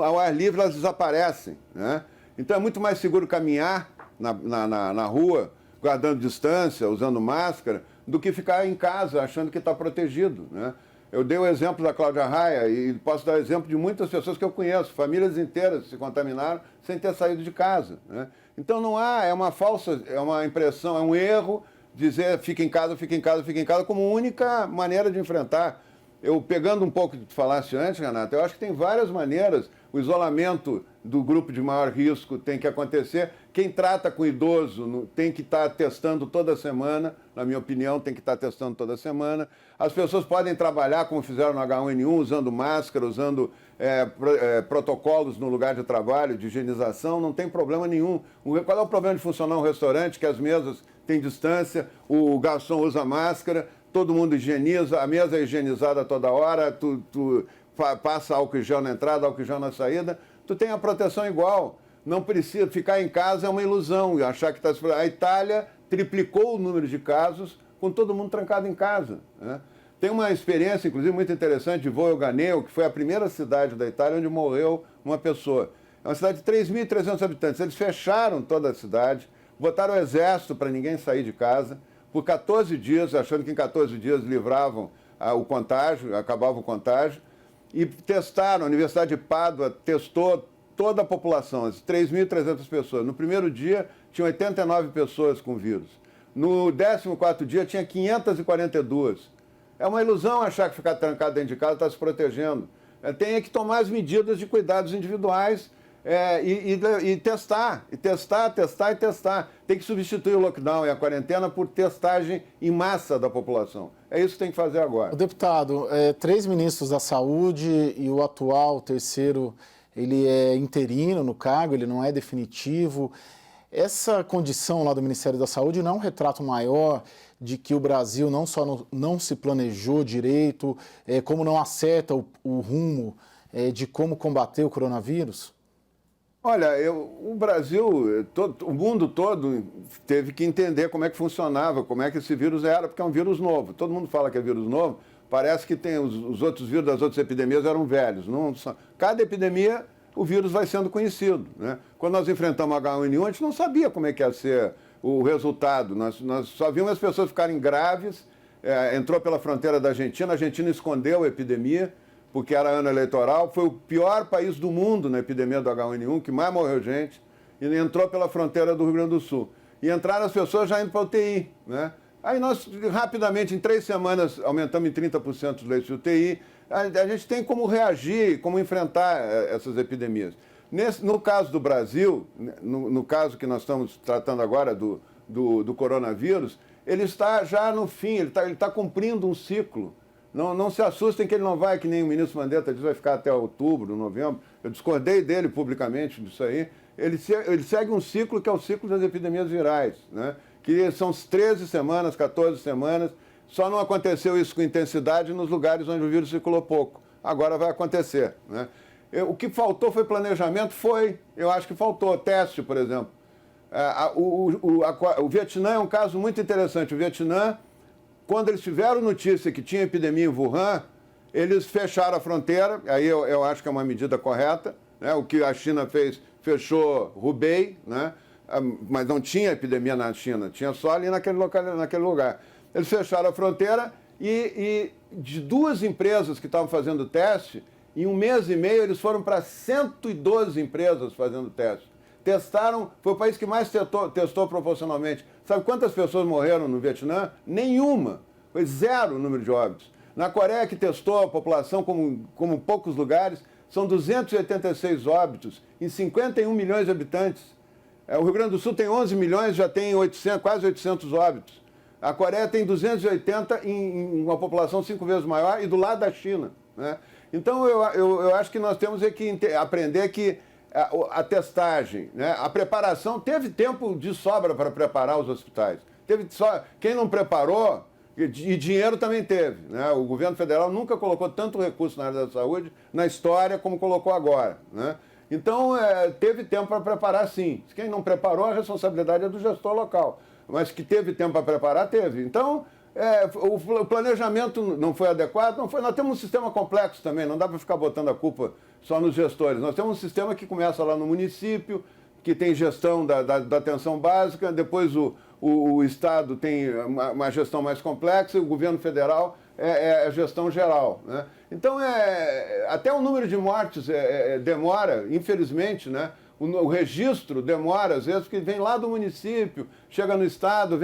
Ao ar livre elas desaparecem, né? Então é muito mais seguro caminhar na rua, guardando distância, usando máscara, do que ficar em casa achando que está protegido, né? Eu dei o exemplo da Cláudia Raia e posso dar o exemplo de muitas pessoas que eu conheço, famílias inteiras se contaminaram sem ter saído de casa, né? Então não há, é uma falsa, é uma impressão, é um erro dizer fica em casa, fica em casa, fica em casa como única maneira de enfrentar. Eu, pegando um pouco do que tu falaste antes, Renato, eu acho que tem várias maneiras. O isolamento do grupo de maior risco tem que acontecer. Quem trata com idoso tem que estar testando toda semana, na minha opinião, tem que estar testando toda semana. As pessoas podem trabalhar, como fizeram no H1N1, usando máscara, usando protocolos no lugar de trabalho, de higienização, não tem problema nenhum. Qual é o problema de funcionar um restaurante que as mesas têm distância, o garçom usa máscara, todo mundo higieniza, a mesa é higienizada toda hora, tu passa álcool em gel na entrada, álcool em gel na saída, tu tem a proteção igual. Não precisa ficar em casa, é uma ilusão. Achar que está... A Itália triplicou o número de casos com todo mundo trancado em casa, né? Tem uma experiência, inclusive, muito interessante de Voelganeo, que foi a primeira cidade da Itália onde morreu uma pessoa. É uma cidade de 3.300 habitantes. Eles fecharam toda a cidade, botaram o exército para ninguém sair de casa, por 14 dias, achando que em 14 dias livravam o contágio, acabava o contágio, e testaram, a Universidade de Pádua testou toda a população, as 3.300 pessoas. No primeiro dia, tinha 89 pessoas com vírus. No 14º dia, tinha 542. É uma ilusão achar que ficar trancado dentro de casa está se protegendo. Tem que tomar as medidas de cuidados individuais e testar. Tem que substituir o lockdown e a quarentena por testagem em massa da população. É isso que tem que fazer agora. Deputado, 3 ministros da Saúde e o atual, o terceiro, ele é interino no cargo, ele não é definitivo. Essa condição lá do Ministério da Saúde não é um retrato maior de que o Brasil não só não se planejou direito, como não acerta o rumo de como combater o coronavírus? Olha, o Brasil, o mundo todo teve que entender como é que funcionava, como é que esse vírus era, porque é um vírus novo. Todo mundo fala que é vírus novo, parece que tem os outros vírus das outras epidemias eram velhos. Cada epidemia, o vírus vai sendo conhecido, né? Quando nós enfrentamos o H1N1, a gente não sabia como é que ia ser o resultado. Nós só vimos as pessoas ficarem graves, entrou pela fronteira da Argentina, a Argentina escondeu a epidemia, porque era ano eleitoral, foi o pior país do mundo na epidemia do H1N1, que mais morreu gente, e entrou pela fronteira do Rio Grande do Sul. E entraram as pessoas já indo para a UTI, né? Aí nós, rapidamente, em 3 semanas, aumentamos em 30% os leitos de UTI. A gente tem como reagir, como enfrentar essas epidemias. No caso do Brasil, no caso que nós estamos tratando agora do coronavírus, ele está já no fim, ele está cumprindo um ciclo. Não se assustem que ele não vai, que nem o ministro Mandetta diz, vai ficar até outubro, novembro. Eu discordei dele publicamente disso aí. Ele segue um ciclo que é o ciclo das epidemias virais, né? Que são 13 semanas, 14 semanas. Só não aconteceu isso com intensidade nos lugares onde o vírus circulou pouco. Agora vai acontecer, né? O que faltou foi planejamento? Eu acho que faltou. Teste, por exemplo. O Vietnã é um caso muito interessante. O Vietnã, quando eles tiveram notícia que tinha epidemia em Wuhan, eles fecharam a fronteira, aí eu acho que é uma medida correta, né? O que a China fez, fechou Hubei, né? Mas não tinha epidemia na China, tinha só ali naquele lugar. Eles fecharam a fronteira e de 2 empresas que estavam fazendo teste, em 1 mês e meio eles foram para 112 empresas fazendo teste. Testaram, foi o país que mais testou proporcionalmente. Sabe quantas pessoas morreram no Vietnã? Nenhuma. Foi 0 o número de óbitos. Na Coreia, que testou a população como poucos lugares, são 286 óbitos em 51 milhões de habitantes. O Rio Grande do Sul tem 11 milhões, já tem quase 800 óbitos. A Coreia tem 280 em uma população 5 vezes maior e do lado da China, né? Então, eu acho que nós temos que aprender que a testagem, né, a preparação, teve tempo de sobra para preparar os hospitais. Quem não preparou, e dinheiro também teve, né? O governo federal nunca colocou tanto recurso na área da saúde na história como colocou agora, né? Então, teve tempo para preparar, sim. Quem não preparou, a responsabilidade é do gestor local. Mas que teve tempo para preparar, teve. Então, o planejamento não foi adequado, não foi. Nós temos um sistema complexo também, não dá para ficar botando a culpa só nos gestores. Nós temos um sistema que começa lá no município, que tem gestão da atenção básica, depois o Estado tem uma gestão mais complexa e o governo federal é a gestão geral, né? Então, até o número de mortes demora, infelizmente, né? O registro demora, às vezes, porque vem lá do município, chega no Estado,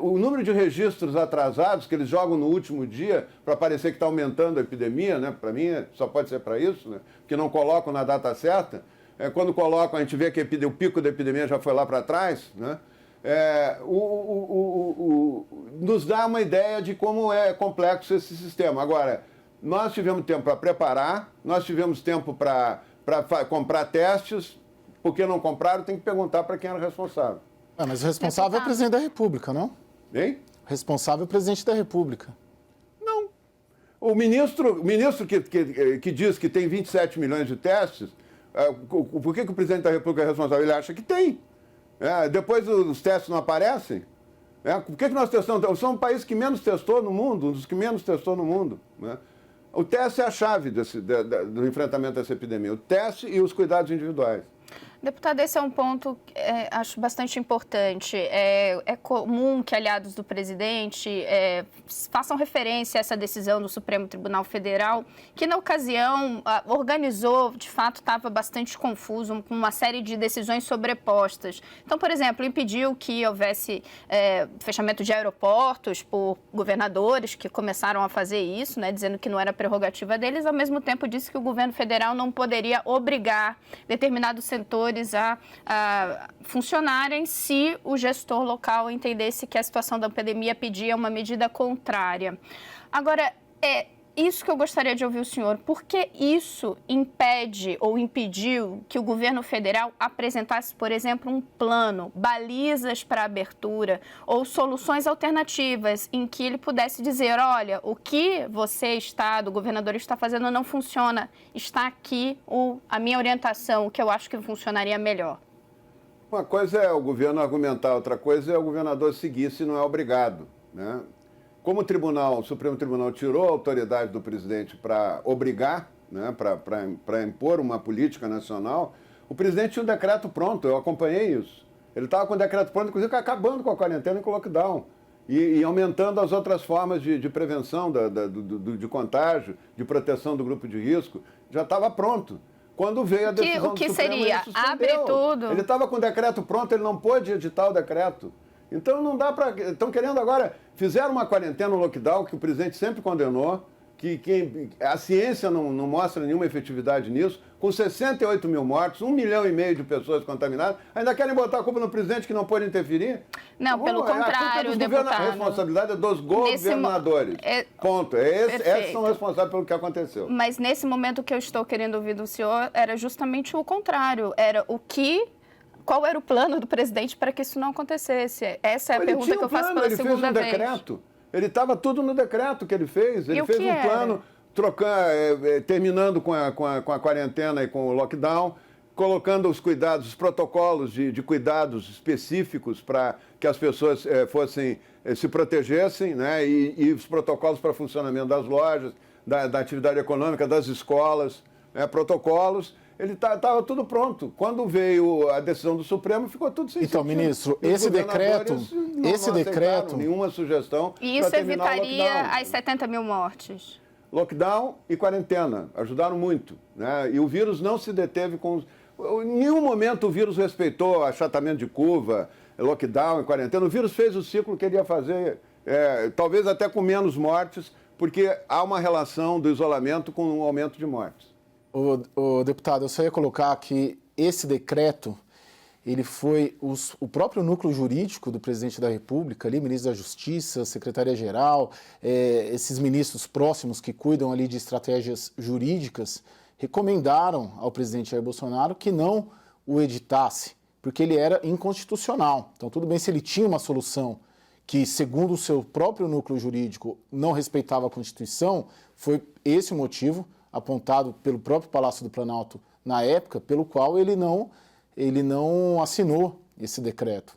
o número de registros atrasados que eles jogam no último dia para parecer que está aumentando a epidemia, né? Para mim, só pode ser para isso, né? Porque não colocam na data certa. Quando colocam, a gente vê que o pico da epidemia já foi lá para trás, né? Nos dá uma ideia de como é complexo esse sistema. Agora, nós tivemos tempo para preparar, nós tivemos tempo para comprar testes. Porque não compraram, tem que perguntar para quem era responsável. Mas o responsável é o presidente da República, não? Hein? O responsável é o presidente da República. Não. O ministro que diz que tem 27 milhões de testes, Por que o presidente da República é responsável? Ele acha que tem. Depois os testes não aparecem. Por que nós testamos? Somos um país que menos testou no mundo, um dos que menos testou no mundo. Né? O teste é a chave do enfrentamento dessa epidemia. O teste e os cuidados individuais. Deputado, esse é um ponto que acho bastante importante. É comum que aliados do presidente façam referência a essa decisão do Supremo Tribunal Federal, que na ocasião organizou, de fato, estava bastante confuso, com uma série de decisões sobrepostas. Então, por exemplo, impediu que houvesse fechamento de aeroportos por governadores que começaram a fazer isso, né, dizendo que não era prerrogativa deles, ao mesmo tempo disse que o governo federal não poderia obrigar determinados setores a funcionarem se o gestor local entendesse que a situação da pandemia pedia uma medida contrária. Agora, isso que eu gostaria de ouvir o senhor. Por que isso impede ou impediu que o governo federal apresentasse, por exemplo, um plano, balizas para abertura ou soluções alternativas em que ele pudesse dizer, olha, o que você, Estado, o governador está fazendo não funciona, está aqui a minha orientação, o que eu acho que funcionaria melhor? Uma coisa é o governo argumentar, outra coisa é o governador seguir se não é obrigado, né? Como o Supremo Tribunal tirou a autoridade do presidente para obrigar, né, para impor uma política nacional, o presidente tinha um decreto pronto, eu acompanhei isso. Ele estava com o decreto pronto, inclusive acabando com a quarentena e com o lockdown. E aumentando as outras formas de prevenção de contágio, de proteção do grupo de risco, já estava pronto. Quando veio a decisão do Supremo, seria? Abre tudo? Ele estava com o decreto pronto, ele não pôde editar o decreto. Então não dá para... Estão querendo agora... Fizeram uma quarentena, um lockdown, que o presidente sempre condenou, que a ciência não mostra nenhuma efetividade nisso, com 68 mil mortos, 1,5 milhão de pessoas contaminadas, ainda querem botar a culpa no presidente que não pode interferir? Não, pelo contrário, deputado. A responsabilidade é dos governadores. Ponto. Esses são responsáveis pelo que aconteceu. Mas nesse momento que eu estou querendo ouvir do senhor, era justamente o contrário. Era qual era o plano do presidente para que isso não acontecesse? Essa é a pergunta que eu faço pela segunda vez. Ele fez um decreto. Ele estava tudo no decreto que ele fez. Ele fez um plano terminando com a quarentena e com o lockdown, colocando os cuidados, os protocolos de cuidados específicos para que as pessoas se protegessem, né? E os protocolos para funcionamento das lojas, da atividade econômica, das escolas, protocolos. Ele estava tudo pronto. Quando veio a decisão do Supremo, ficou tudo sem sentido. Então, ministro, esse decreto... Nenhuma sugestão. E isso evitaria as 70 mil mortes. Lockdown e quarentena ajudaram muito, né? E o vírus não se deteve com... Em nenhum momento o vírus respeitou achatamento de curva, lockdown e quarentena. O vírus fez o ciclo que ele ia fazer, talvez até com menos mortes, porque há uma relação do isolamento com um aumento de mortes. O deputado, eu só ia colocar que esse decreto, ele foi o próprio núcleo jurídico do presidente da República, ali, ministro da Justiça, secretaria-geral, esses ministros próximos que cuidam ali de estratégias jurídicas, recomendaram ao presidente Jair Bolsonaro que não o editasse, porque ele era inconstitucional. Então, tudo bem se ele tinha uma solução que, segundo o seu próprio núcleo jurídico, não respeitava a Constituição, foi esse o motivo apontado pelo próprio Palácio do Planalto na época, pelo qual ele não assinou esse decreto.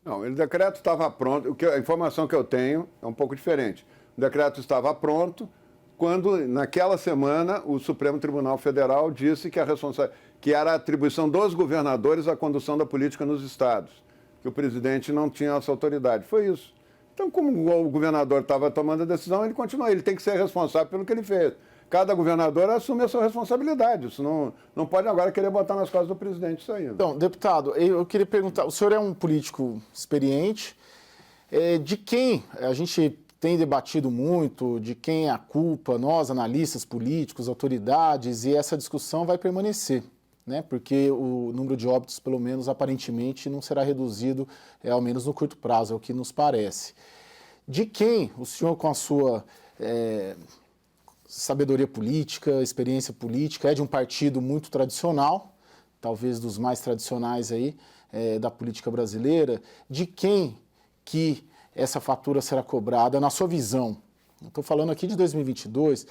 Não, o decreto estava pronto. A informação que eu tenho é um pouco diferente. O decreto estava pronto quando, naquela semana, o Supremo Tribunal Federal disse que era a atribuição dos governadores a condução da política nos estados, que o presidente não tinha essa autoridade. Foi isso. Então, como o governador estava tomando a decisão, ele continuou. Ele tem que ser responsável pelo que ele fez. Cada governador assume a sua responsabilidade. Isso não pode agora querer botar nas costas do presidente isso aí. Então, deputado, eu queria perguntar, o senhor é um político experiente, de quem a gente tem debatido muito, de quem é a culpa, nós, analistas políticos, autoridades, e essa discussão vai permanecer, né? Porque o número de óbitos, pelo menos aparentemente, não será reduzido, ao menos no curto prazo, é o que nos parece. De quem o senhor, com a sua... sabedoria política, experiência política, é de um partido muito tradicional, talvez dos mais tradicionais aí da política brasileira, de quem que essa fatura será cobrada, na sua visão, Estou falando aqui de 2022,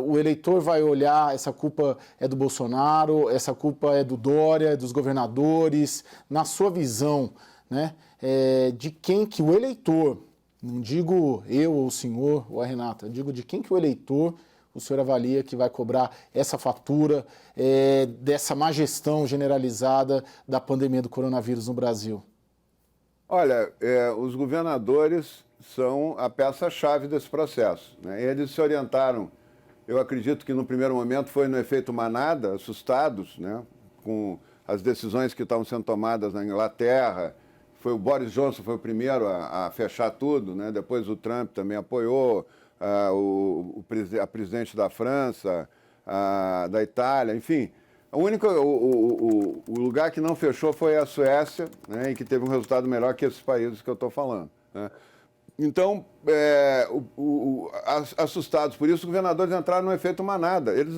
o eleitor vai olhar, essa culpa é do Bolsonaro, essa culpa é do Dória, é dos governadores. Na sua visão, né, de quem que o eleitor, não digo eu ou o senhor ou a Renata, eu digo de quem que o eleitor, o senhor avalia que vai cobrar essa fatura dessa má gestão generalizada da pandemia do coronavírus no Brasil? Olha, os governadores são a peça-chave desse processo, né? Eles se orientaram, eu acredito que no primeiro momento foi no efeito manada, assustados, né, com as decisões que estavam sendo tomadas na Inglaterra. Foi o Boris Johnson foi o primeiro a fechar tudo, né? Depois o Trump também apoiou, a presidente da França, da Itália, enfim. O lugar que não fechou foi a Suécia, né, e que teve um resultado melhor que esses países que eu estou falando, né? Então, assustados por isso, os governadores entraram no efeito manada. Eles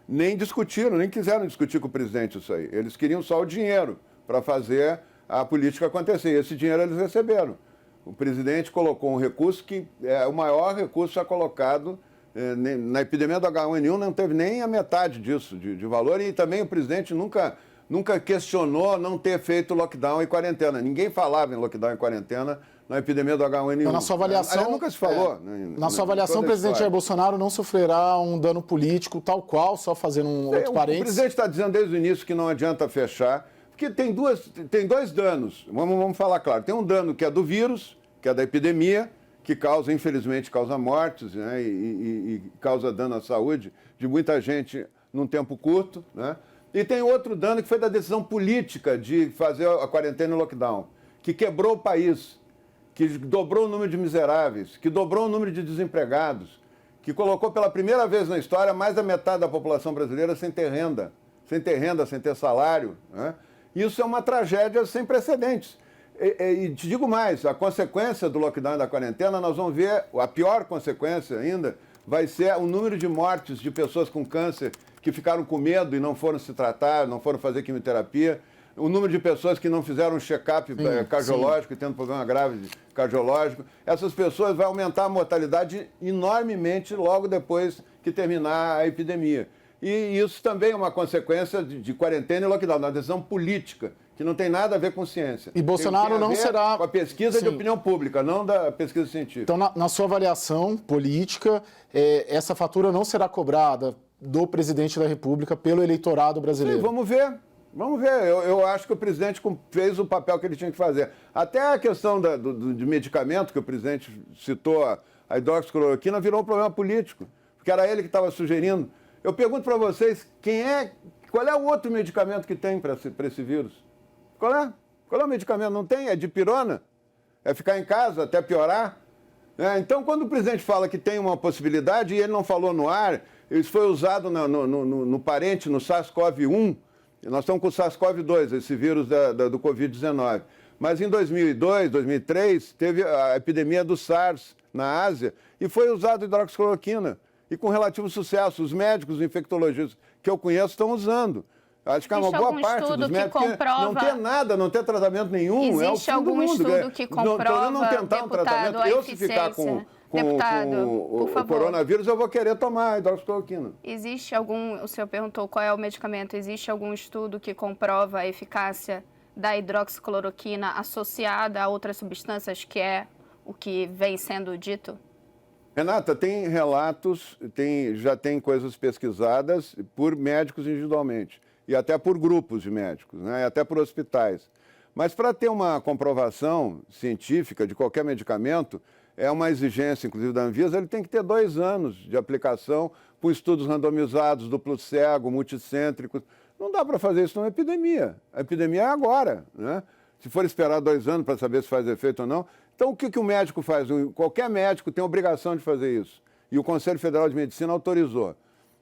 nem discutiram, nem quiseram discutir com o presidente isso aí. Eles queriam só o dinheiro para fazer a política acontecer. E esse dinheiro eles receberam. O presidente colocou um recurso que é o maior recurso já colocado na epidemia do H1N1, não teve nem a metade disso, de valor. E também o presidente nunca questionou não ter feito lockdown e quarentena. Ninguém falava em lockdown e quarentena na epidemia do H1N1. Então, na sua avaliação, nunca se falou. Na sua avaliação, o presidente Jair Bolsonaro não sofrerá um dano político tal qual, só fazendo outro parênteses? O presidente está dizendo desde o início que não adianta fechar, porque tem dois danos. Vamos falar claro. Tem um dano que é do vírus, que é da epidemia, que infelizmente, causa mortes, né, e causa dano à saúde de muita gente num tempo curto, né? E tem outro dano que foi da decisão política de fazer a quarentena e o lockdown, que quebrou o país, que dobrou o número de miseráveis, que dobrou o número de desempregados, que colocou pela primeira vez na história mais da metade da população brasileira sem ter renda, sem ter salário, né? Isso é uma tragédia sem precedentes. E te digo mais, a consequência do lockdown e da quarentena, nós vamos ver, a pior consequência ainda, vai ser o número de mortes de pessoas com câncer que ficaram com medo e não foram se tratar, não foram fazer quimioterapia, o número de pessoas que não fizeram um check-up cardiológico e tendo problema grave cardiológico. Essas pessoas vão aumentar a mortalidade enormemente logo depois que terminar a epidemia. E isso também é uma consequência de quarentena e lockdown, uma decisão política, que não tem nada a ver com ciência. E Bolsonaro não será... com a pesquisa de opinião pública, não da pesquisa científica. Então, na sua avaliação política, essa fatura não será cobrada do presidente da República pelo eleitorado brasileiro? Sim, vamos ver. Vamos ver. Eu acho que o presidente fez o papel que ele tinha que fazer. Até a questão de medicamento, que o presidente citou, a hidroxicloroquina, virou um problema político, porque era ele que estava sugerindo. Eu pergunto para vocês, qual é o outro medicamento que tem para esse vírus? Qual é? Qual é o medicamento? Não tem? É dipirona? É ficar em casa até piorar? Então, quando o presidente fala que tem uma possibilidade, e ele não falou no ar, isso foi usado no parente, no SARS-CoV-1, nós estamos com o SARS-CoV-2, esse vírus do Covid-19. Mas em 2002, 2003, teve a epidemia do SARS na Ásia e foi usado hidroxicloroquina. E com relativo sucesso. Os médicos, os infectologistas que eu conheço estão usando. Acho que uma boa parte dos médicos não tem nada, não tem tratamento nenhum. Existe algum estudo que comprova, não tentar um tratamento. Eu, se ficar com o coronavírus, eu vou querer tomar hidroxicloroquina. Existe algum, o senhor perguntou qual é o medicamento, existe algum estudo que comprova a eficácia da hidroxicloroquina associada a outras substâncias, que é o que vem sendo dito? Renata, tem relatos, já tem coisas pesquisadas por médicos individualmente, e até por grupos de médicos, né, e até por hospitais. Mas para ter uma comprovação científica de qualquer medicamento, é uma exigência, inclusive da Anvisa, ele tem que ter 2 anos de aplicação com estudos randomizados, duplo cego, multicêntricos. Não dá para fazer isso numa epidemia. A epidemia é agora, né? Se for esperar 2 anos para saber se faz efeito ou não. Então, o que o médico faz? Qualquer médico tem a obrigação de fazer isso. E o Conselho Federal de Medicina autorizou.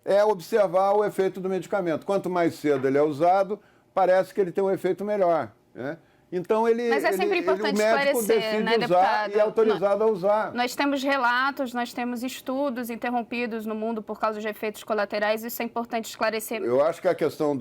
É observar o efeito do medicamento. Quanto mais cedo ele é usado, parece que ele tem um efeito melhor, né? Então, Mas é sempre importante o médico esclarecer, decide né, usar deputado? e é autorizado a usar. Nós temos relatos, nós temos estudos interrompidos no mundo por causa de efeitos colaterais. Isso é importante esclarecer. Eu acho que a questão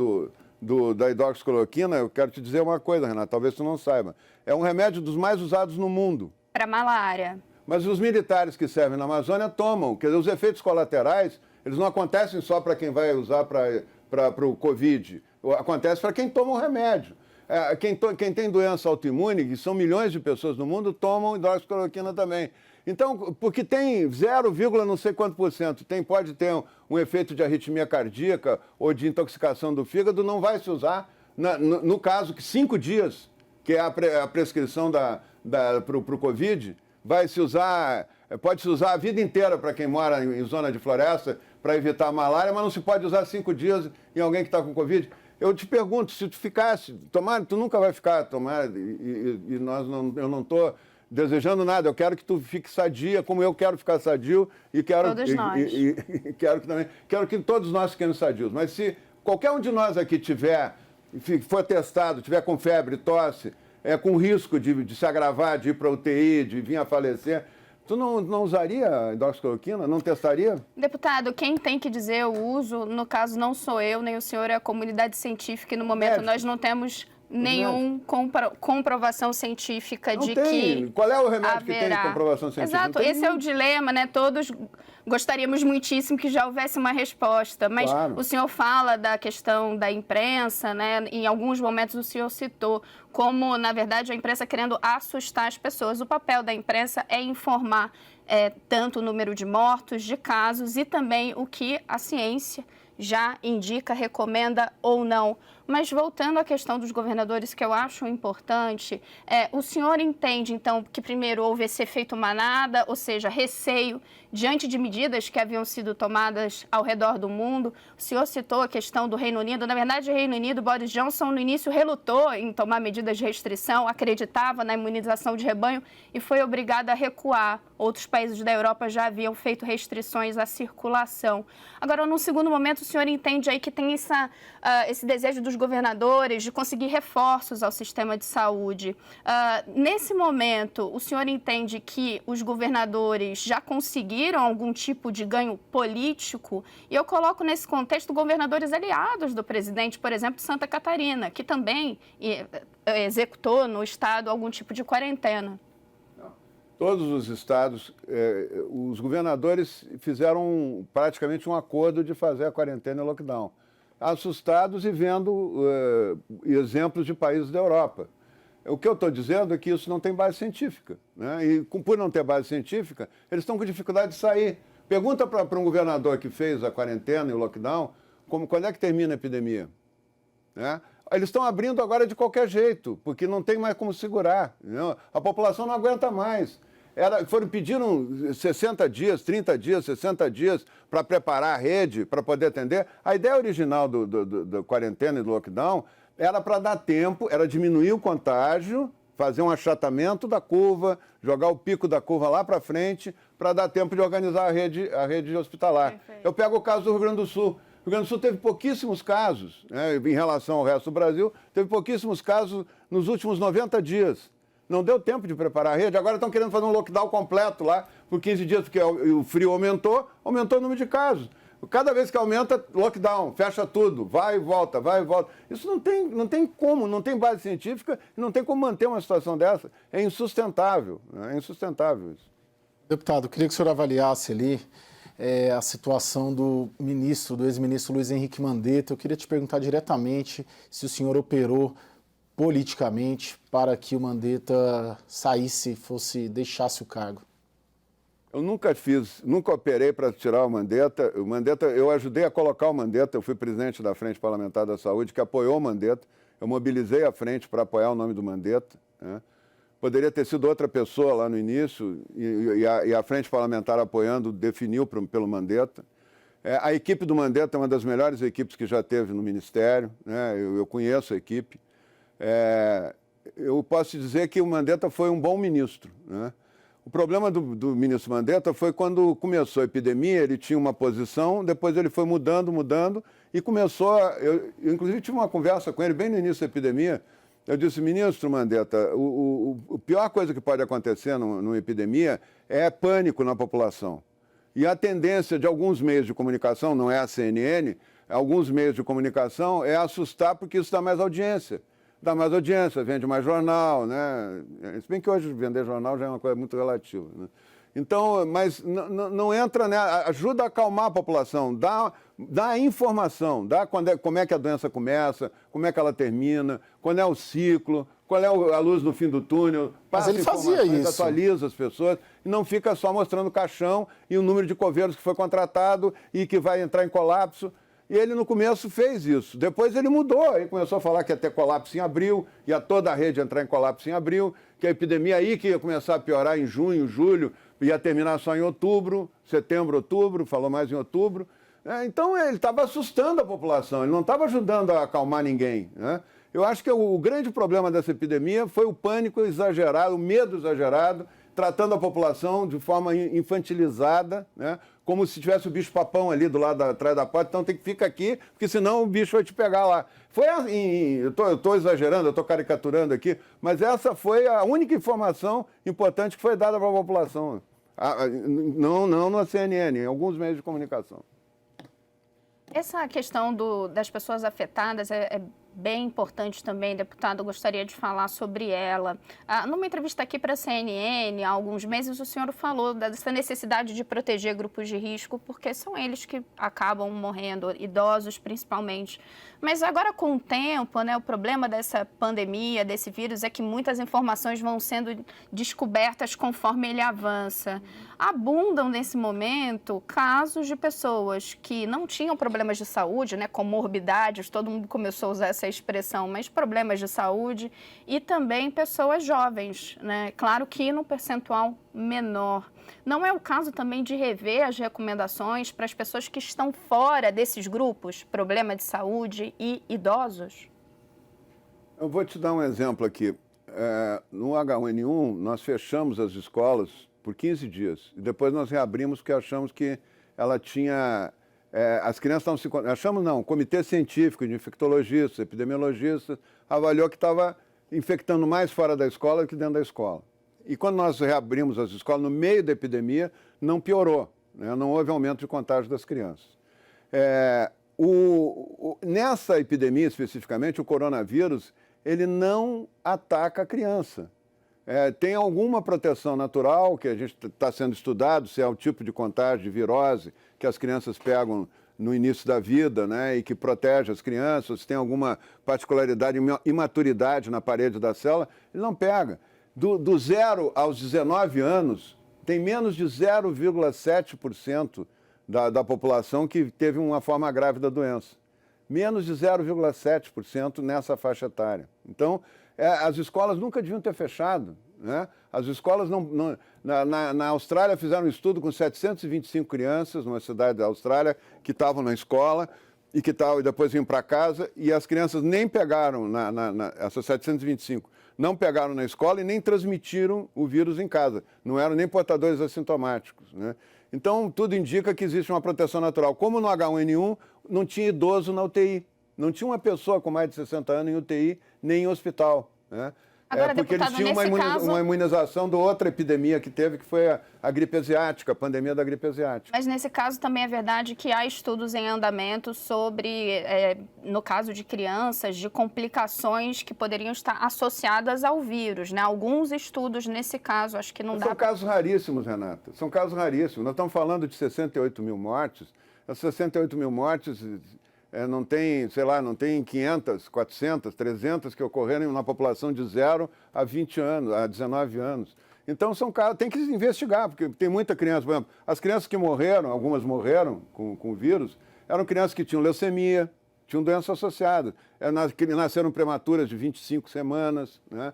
da hidroxicloroquina, eu quero te dizer uma coisa, Renata, talvez tu não saiba. É um remédio dos mais usados no mundo. Para malária. Mas os militares que servem na Amazônia tomam. Quer dizer, os efeitos colaterais, eles não acontecem só para quem vai usar para o Covid. Acontece para quem toma o remédio. Quem tem doença autoimune, que são milhões de pessoas no mundo, tomam hidroxicloroquina também. Então, porque tem 0, não sei quanto por cento, pode ter um efeito de arritmia cardíaca ou de intoxicação do fígado, não vai se usar. No caso que 5 dias, que é a prescrição para o Covid, pode se usar a vida inteira para quem mora em zona de floresta para evitar a malária, mas não se pode usar 5 dias em alguém que está com Covid. Eu te pergunto, se tu ficasse, tomara, tu nunca vai ficar, tomara, eu não estou desejando nada, eu quero que tu fique sadia, como eu quero ficar sadio e quero... Todos nós. Quero que todos nós fiquemos sadios. Mas se qualquer um de nós aqui for testado, tiver com febre, tosse, com risco de se agravar, de ir para a UTI, de vir a falecer... Tu não usaria hidroxicloroquina? Não testaria? Deputado, quem tem que dizer o uso, no caso, não sou eu, nem o senhor, é a comunidade científica, e no momento nós não temos nenhuma comprovação científica de que Qual é o remédio que tem comprovação científica? Exato, esse é o dilema, né? Todos gostaríamos muitíssimo que já houvesse uma resposta, mas o senhor fala da questão da imprensa, né? Em alguns momentos o senhor citou como, na verdade, a imprensa querendo assustar as pessoas. O papel da imprensa é informar tanto o número de mortos, de casos e também o que a ciência já indica, recomenda ou não. Mas voltando à questão dos governadores, que eu acho importante, o senhor entende, então, que primeiro houve esse efeito manada, ou seja, receio diante de medidas que haviam sido tomadas ao redor do mundo? O senhor citou a questão do Reino Unido. Na verdade, o Reino Unido, Boris Johnson, no início, relutou em tomar medidas de restrição, acreditava na imunização de rebanho e foi obrigado a recuar. Outros países da Europa já haviam feito restrições à circulação. Agora, num segundo momento, o senhor entende aí que tem esse desejo dos governadores de conseguir reforços ao sistema de saúde. Nesse momento, o senhor entende que os governadores já conseguiram algum tipo de ganho político? E eu coloco nesse contexto governadores aliados do presidente, por exemplo, de Santa Catarina, que também executou no estado algum tipo de quarentena. Todos os estados, os governadores fizeram praticamente um acordo de fazer a quarentena e lockdown, assustados e vendo exemplos de países da Europa. O que eu estou dizendo é que isso não tem base científica, né? E por não ter base científica, eles estão com dificuldade de sair. Pergunta para um governador que fez a quarentena e o lockdown, quando é que termina a epidemia? Né? Eles estão abrindo agora de qualquer jeito, porque não tem mais como segurar. Não? A população não aguenta mais. Pediram 60 dias, 30 dias, 60 dias para preparar a rede, para poder atender. A ideia original do quarentena e do lockdown era para dar tempo, era diminuir o contágio, fazer um achatamento da curva, jogar o pico da curva lá para frente, para dar tempo de organizar a rede hospitalar. Perfeito. Eu pego o caso do Rio Grande do Sul. O Rio Grande do Sul teve pouquíssimos casos, né, em relação ao resto do Brasil, teve pouquíssimos casos nos últimos 90 dias. Não deu tempo de preparar a rede, agora estão querendo fazer um lockdown completo lá por 15 dias, porque o frio aumentou o número de casos. Cada vez que aumenta, lockdown, fecha tudo, vai e volta, vai e volta. Isso não tem como, não tem base científica, não tem como manter uma situação dessa. É insustentável, né? É insustentável isso. Deputado, queria que o senhor avaliasse ali a situação do ex-ministro Luiz Henrique Mandetta. Eu queria te perguntar diretamente se o senhor operou politicamente para que o Mandetta deixasse o cargo. Eu nunca operei para tirar o Mandetta. Eu ajudei a colocar o Mandetta, eu fui presidente da Frente Parlamentar da Saúde, que apoiou o Mandetta. Eu mobilizei a frente para apoiar o nome do Mandetta, né? Poderia ter sido outra pessoa lá no início, e a Frente Parlamentar apoiando definiu pelo Mandetta. A equipe do Mandetta é uma das melhores equipes que já teve no Ministério, né? Eu conheço a equipe. Eu posso dizer que o Mandetta foi um bom ministro, né? O problema do ministro Mandetta foi quando começou a epidemia, ele tinha uma posição, depois ele foi mudando, e começou eu inclusive tive uma conversa com ele bem no início da epidemia. Eu disse, ministro Mandetta, a pior coisa que pode acontecer numa epidemia é pânico na população. E a tendência de alguns meios de comunicação, não é a CNN, alguns meios de comunicação é assustar porque isso dá mais audiência. Dá mais audiência, vende mais jornal, né? Se bem que hoje vender jornal já é uma coisa muito relativa, né? Então, mas não entra, né? Ajuda a acalmar a população, dá informação, como é que a doença começa, como é que ela termina, quando é o ciclo, qual é a luz no fim do túnel. Mas ele fazia isso. Atualiza as pessoas e não fica só mostrando o caixão e o número de coveiros que foi contratado e que vai entrar em colapso. E ele, no começo, fez isso. Depois ele mudou, aí começou a falar que ia ter colapso em abril, ia toda a rede entrar em colapso em abril, que a epidemia aí que ia começar a piorar em junho, julho, ia terminar só em outubro, setembro, outubro, falou mais em outubro. Então ele estava assustando a população, ele não estava ajudando a acalmar ninguém, né? Eu acho que o grande problema dessa epidemia foi o pânico exagerado, o medo exagerado, tratando a população de forma infantilizada, né? Como se tivesse o bicho-papão ali do lado atrás da porta, então tem que ficar aqui, porque senão o bicho vai te pegar lá. Foi assim, eu estou exagerando, eu estou caricaturando aqui, mas essa foi a única informação importante que foi dada para a população. Não na CNN, em alguns meios de comunicação. Essa questão das pessoas afetadas é bem importante também, deputado, eu gostaria de falar sobre ela. Numa entrevista aqui para a CNN, há alguns meses, o senhor falou dessa necessidade de proteger grupos de risco, porque são eles que acabam morrendo, idosos principalmente. Mas agora, com o tempo, né, o problema dessa pandemia, desse vírus, é que muitas informações vão sendo descobertas conforme ele avança. Abundam, nesse momento, casos de pessoas que não tinham problemas de saúde, né, comorbidades, todo mundo começou a usar essa expressão, mas problemas de saúde, e também pessoas jovens, né? Claro que no percentual menor. Não é o caso também de rever as recomendações para as pessoas que estão fora desses grupos, problema de saúde e idosos? Eu vou te dar um exemplo aqui. No H1N1, nós fechamos as escolas por 15 dias. E depois nós reabrimos porque achamos que ela tinha... as crianças estavam se... Achamos não, o comitê científico de infectologistas, epidemiologistas, avaliou que estava infectando mais fora da escola do que dentro da escola. E quando nós reabrimos as escolas, no meio da epidemia, não piorou, né? Não houve aumento de contágio das crianças. Nessa epidemia, especificamente, o coronavírus, ele não ataca a criança. Tem alguma proteção natural que a gente está sendo estudado, se é o tipo de contágio de virose que as crianças pegam no início da vida, né, e que protege as crianças, se tem alguma particularidade, imaturidade na parede da célula, ele não pega. Do 0 aos 19 anos, tem menos de 0,7% da população que teve uma forma grave da doença. Menos de 0,7% nessa faixa etária. Então, as escolas nunca deviam ter fechado, né? As escolas na Austrália fizeram um estudo com 725 crianças, numa cidade da Austrália, que estavam na escola e depois vinham para casa, e as crianças nem pegaram, essas 725, não pegaram na escola e nem transmitiram o vírus em casa. Não eram nem portadores assintomáticos, né? Então, tudo indica que existe uma proteção natural. Como no H1N1, não tinha idoso na UTI. Não tinha uma pessoa com mais de 60 anos em UTI, nem em hospital, né? Agora, porque deputado, eles tinham caso... uma imunização da outra epidemia que teve, que foi a gripe asiática, a pandemia da gripe asiática. Mas nesse caso também é verdade que há estudos em andamento sobre, no caso de crianças, de complicações que poderiam estar associadas ao vírus, né? Alguns estudos nesse caso, acho que não dá... São casos raríssimos, Renata, são casos raríssimos. Nós estamos falando de 68 mil mortes. As 68 mil mortes... não tem, sei lá, não tem 500, 400, 300 que ocorreram na população de 0 a 20 anos, a 19 anos. Então, são casos, tem que investigar, porque tem muita criança, por exemplo, as crianças que morreram, algumas morreram com o vírus, eram crianças que tinham leucemia, tinham doença associada, que nasceram prematuras de 25 semanas, né?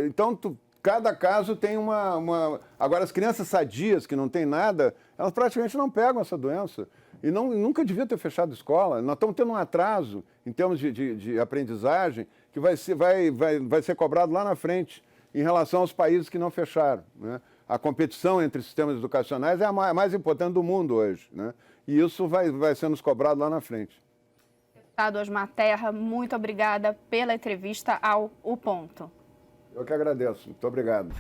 Então, cada caso tem uma... Agora, as crianças sadias, que não têm nada, elas praticamente não pegam essa doença. E nunca devia ter fechado a escola. Nós estamos tendo um atraso em termos de aprendizagem que vai ser cobrado lá na frente em relação aos países que não fecharam, né? A competição entre sistemas educacionais é a mais importante do mundo hoje, né? E isso vai ser nos cobrado lá na frente. Deputado Osmar Terra, muito obrigada pela entrevista ao O Ponto. Eu que agradeço. Muito obrigado.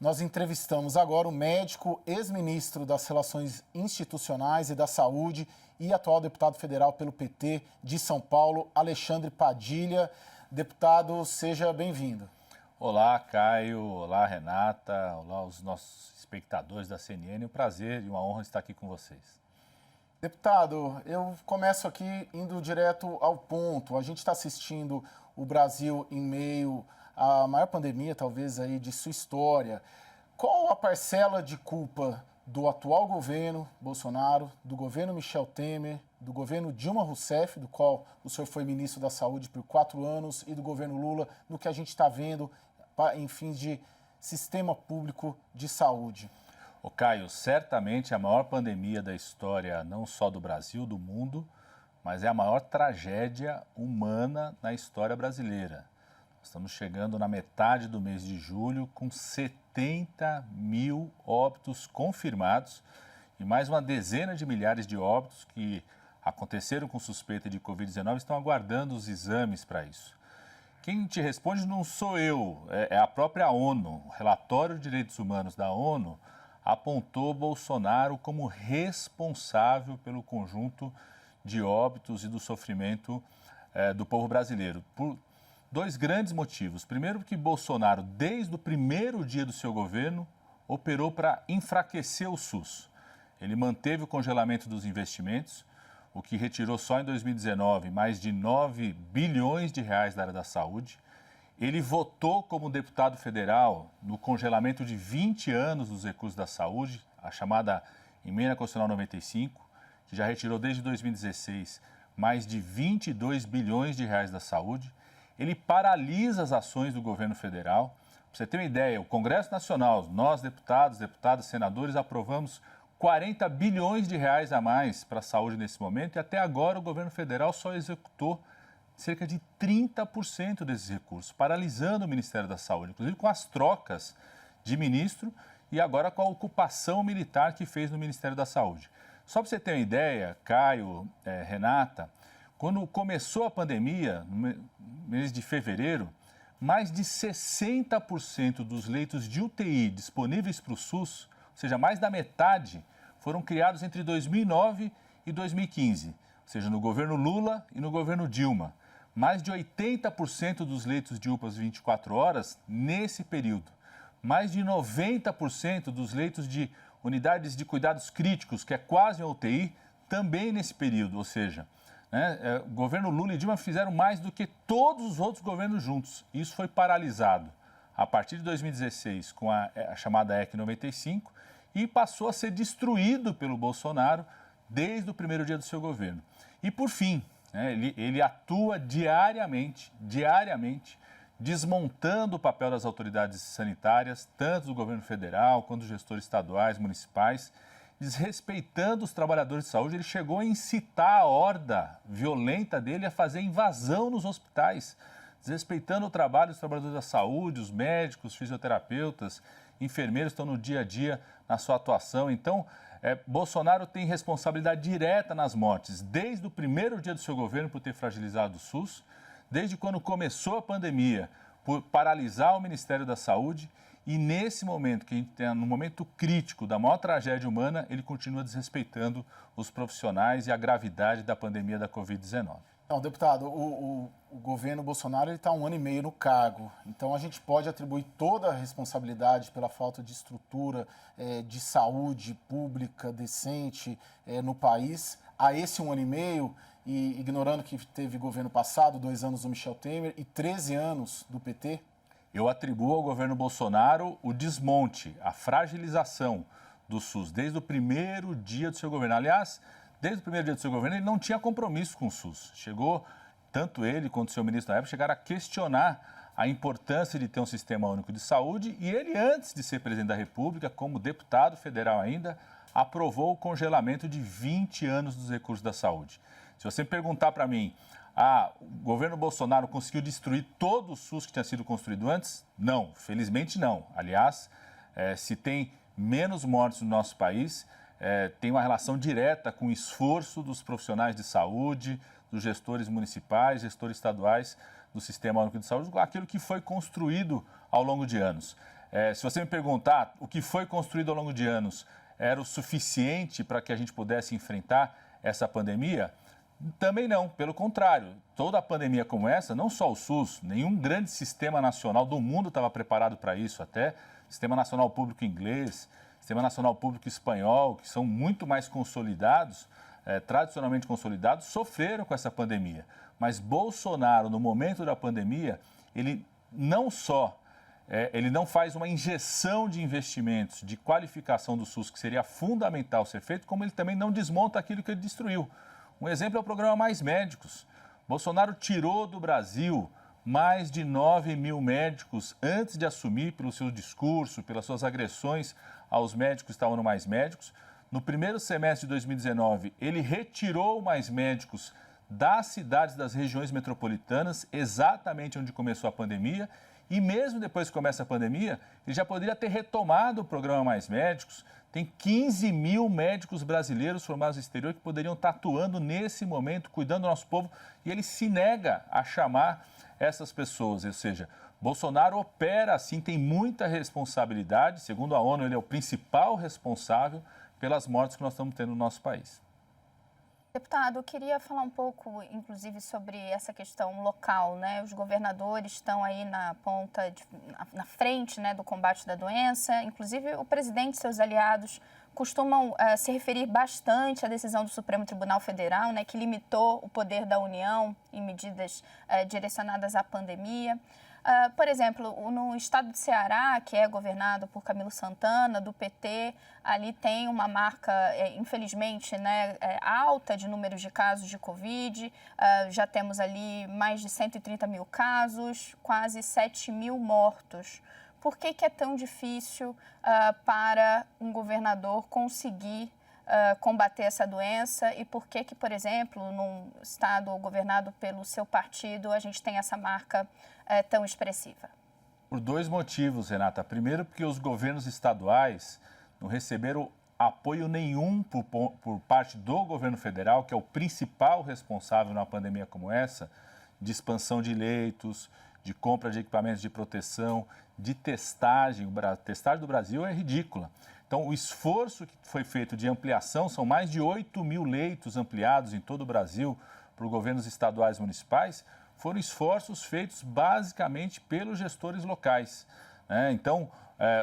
Nós entrevistamos agora o médico, ex-ministro das Relações Institucionais e da Saúde e atual deputado federal pelo PT de São Paulo, Alexandre Padilha. Deputado, seja bem-vindo. Olá, Caio. Olá, Renata. Olá, os nossos espectadores da CNN. Um prazer e uma honra estar aqui com vocês. Deputado, eu começo aqui indo direto ao ponto. A gente está assistindo o Brasil em meio à maior pandemia, talvez, aí de sua história. Qual a parcela de culpa do atual governo Bolsonaro, do governo Michel Temer, do governo Dilma Rousseff, do qual o senhor foi ministro da Saúde por 4 anos, e do governo Lula, no que a gente está vendo em fins de sistema público de saúde? Ô Caio, certamente a maior pandemia da história, não só do Brasil, do mundo, mas é a maior tragédia humana na história brasileira. Estamos chegando na metade do mês de julho com 70 mil óbitos confirmados e mais uma dezena de milhares de óbitos que aconteceram com suspeita de Covid-19 estão aguardando os exames para isso. Quem te responde não sou eu, é a própria ONU. O relatório de direitos humanos da ONU apontou Bolsonaro como responsável pelo conjunto de óbitos e do sofrimento do povo brasileiro, por 2 grandes motivos. Primeiro, porque Bolsonaro, desde o primeiro dia do seu governo, operou para enfraquecer o SUS. Ele manteve o congelamento dos investimentos, o que retirou só em 2019 mais de 9 bilhões de reais da área da saúde. Ele votou como deputado federal no congelamento de 20 anos dos recursos da saúde, a chamada Emenda Constitucional 95, que já retirou desde 2016 mais de 22 bilhões de reais da saúde. Ele paralisa as ações do governo federal. Para você ter uma ideia, o Congresso Nacional, nós deputados, deputadas, senadores, aprovamos 40 bilhões de reais a mais para a saúde nesse momento e até agora o governo federal só executou cerca de 30% desses recursos, paralisando o Ministério da Saúde, inclusive com as trocas de ministro e agora com a ocupação militar que fez no Ministério da Saúde. Só para você ter uma ideia, Caio, Renata, quando começou a pandemia, no mês de fevereiro, mais de 60% dos leitos de UTI disponíveis para o SUS, ou seja, mais da metade, foram criados entre 2009 e 2015, ou seja, no governo Lula e no governo Dilma. Mais de 80% dos leitos de UPAs 24 horas nesse período. Mais de 90% dos leitos de unidades de cuidados críticos, que é quase uma UTI, também nesse período. Ou seja, o governo Lula e Dilma fizeram mais do que todos os outros governos juntos. Isso foi paralisado a partir de 2016 com a chamada EC 95 e passou a ser destruído pelo Bolsonaro desde o primeiro dia do seu governo. E, por fim, ele atua diariamente, desmontando o papel das autoridades sanitárias, tanto do governo federal quanto dos gestores estaduais, municipais, desrespeitando os trabalhadores de saúde. Ele chegou a incitar a horda violenta dele a fazer invasão nos hospitais, desrespeitando o trabalho dos trabalhadores da saúde, os médicos, fisioterapeutas, enfermeiros estão no dia a dia na sua atuação. Então, Bolsonaro tem responsabilidade direta nas mortes, desde o primeiro dia do seu governo por ter fragilizado o SUS, desde quando começou a pandemia, por paralisar o Ministério da Saúde, e nesse momento, que a gente tem no momento crítico da maior tragédia humana, ele continua desrespeitando os profissionais e a gravidade da pandemia da Covid-19. Então, deputado, o governo Bolsonaro está 1 ano e meio no cargo, então a gente pode atribuir toda a responsabilidade pela falta de estrutura de saúde pública decente no país a esse 1 ano e meio, e ignorando que teve governo passado, 2 anos do Michel Temer e 13 anos do PT? Eu atribuo ao governo Bolsonaro o desmonte, a fragilização do SUS desde o primeiro dia do seu governo. Aliás, desde o primeiro dia do seu governo, ele não tinha compromisso com o SUS. Chegou, tanto ele quanto o seu ministro na época, chegaram a questionar a importância de ter um sistema único de saúde e ele, antes de ser presidente da República, como deputado federal ainda, aprovou o congelamento de 20 anos dos recursos da saúde. Se você perguntar para mim, o governo Bolsonaro conseguiu destruir todo o SUS que tinha sido construído antes? Não, felizmente não. Aliás, se tem menos mortes no nosso país, tem uma relação direta com o esforço dos profissionais de saúde, dos gestores municipais, gestores estaduais do Sistema Único de Saúde, aquilo que foi construído ao longo de anos. Se você me perguntar o que foi construído ao longo de anos era o suficiente para que a gente pudesse enfrentar essa pandemia, Também não, pelo contrário. Toda pandemia como essa, não só o SUS, nenhum grande sistema nacional do mundo estava preparado para isso, até Sistema Nacional Público Inglês, Sistema Nacional Público Espanhol, que são muito mais consolidados, tradicionalmente consolidados, sofreram com essa pandemia. Mas Bolsonaro, no momento da pandemia, ele não só ele não faz uma injeção de investimentos, de qualificação do SUS, que seria fundamental ser feito, como ele também não desmonta aquilo que ele destruiu. Um exemplo é o programa Mais Médicos. Bolsonaro tirou do Brasil mais de 9 mil médicos antes de assumir, pelo seu discurso, pelas suas agressões aos médicos que estavam no Mais Médicos. No primeiro semestre de 2019, ele retirou Mais Médicos das cidades, das regiões metropolitanas, exatamente onde começou a pandemia. E mesmo depois que começa a pandemia, ele já poderia ter retomado o programa Mais Médicos. Tem 15 mil médicos brasileiros formados no exterior que poderiam estar atuando nesse momento, cuidando do nosso povo, e ele se nega a chamar essas pessoas. Ou seja, Bolsonaro opera assim, tem muita responsabilidade. Segundo a ONU, ele é o principal responsável pelas mortes que nós estamos tendo no nosso país. Deputado, eu queria falar um pouco, inclusive, sobre essa questão local, né? Os governadores estão aí na ponta, na frente, né, do combate da doença. Inclusive, o presidente e seus aliados costumam se referir bastante à decisão do Supremo Tribunal Federal, né, que limitou o poder da União em medidas direcionadas à pandemia. Por exemplo, no estado de Ceará, que é governado por Camilo Santana, do PT, ali tem uma marca, infelizmente, né, alta de números de casos de Covid. Já temos ali mais de 130 mil casos, quase 7 mil mortos. Por que é tão difícil para um governador conseguir combater essa doença e por que, por exemplo, num estado governado pelo seu partido, a gente tem essa marca tão expressiva? Por dois motivos, Renata. Primeiro, porque os governos estaduais não receberam apoio nenhum por parte do governo federal, que é o principal responsável numa pandemia como essa, de expansão de leitos, de compra de equipamentos de proteção, de testagem. A testagem do Brasil é ridícula. Então, o esforço que foi feito de ampliação, são mais de 8 mil leitos ampliados em todo o Brasil por governos estaduais e municipais, foram esforços feitos basicamente pelos gestores locais. Então,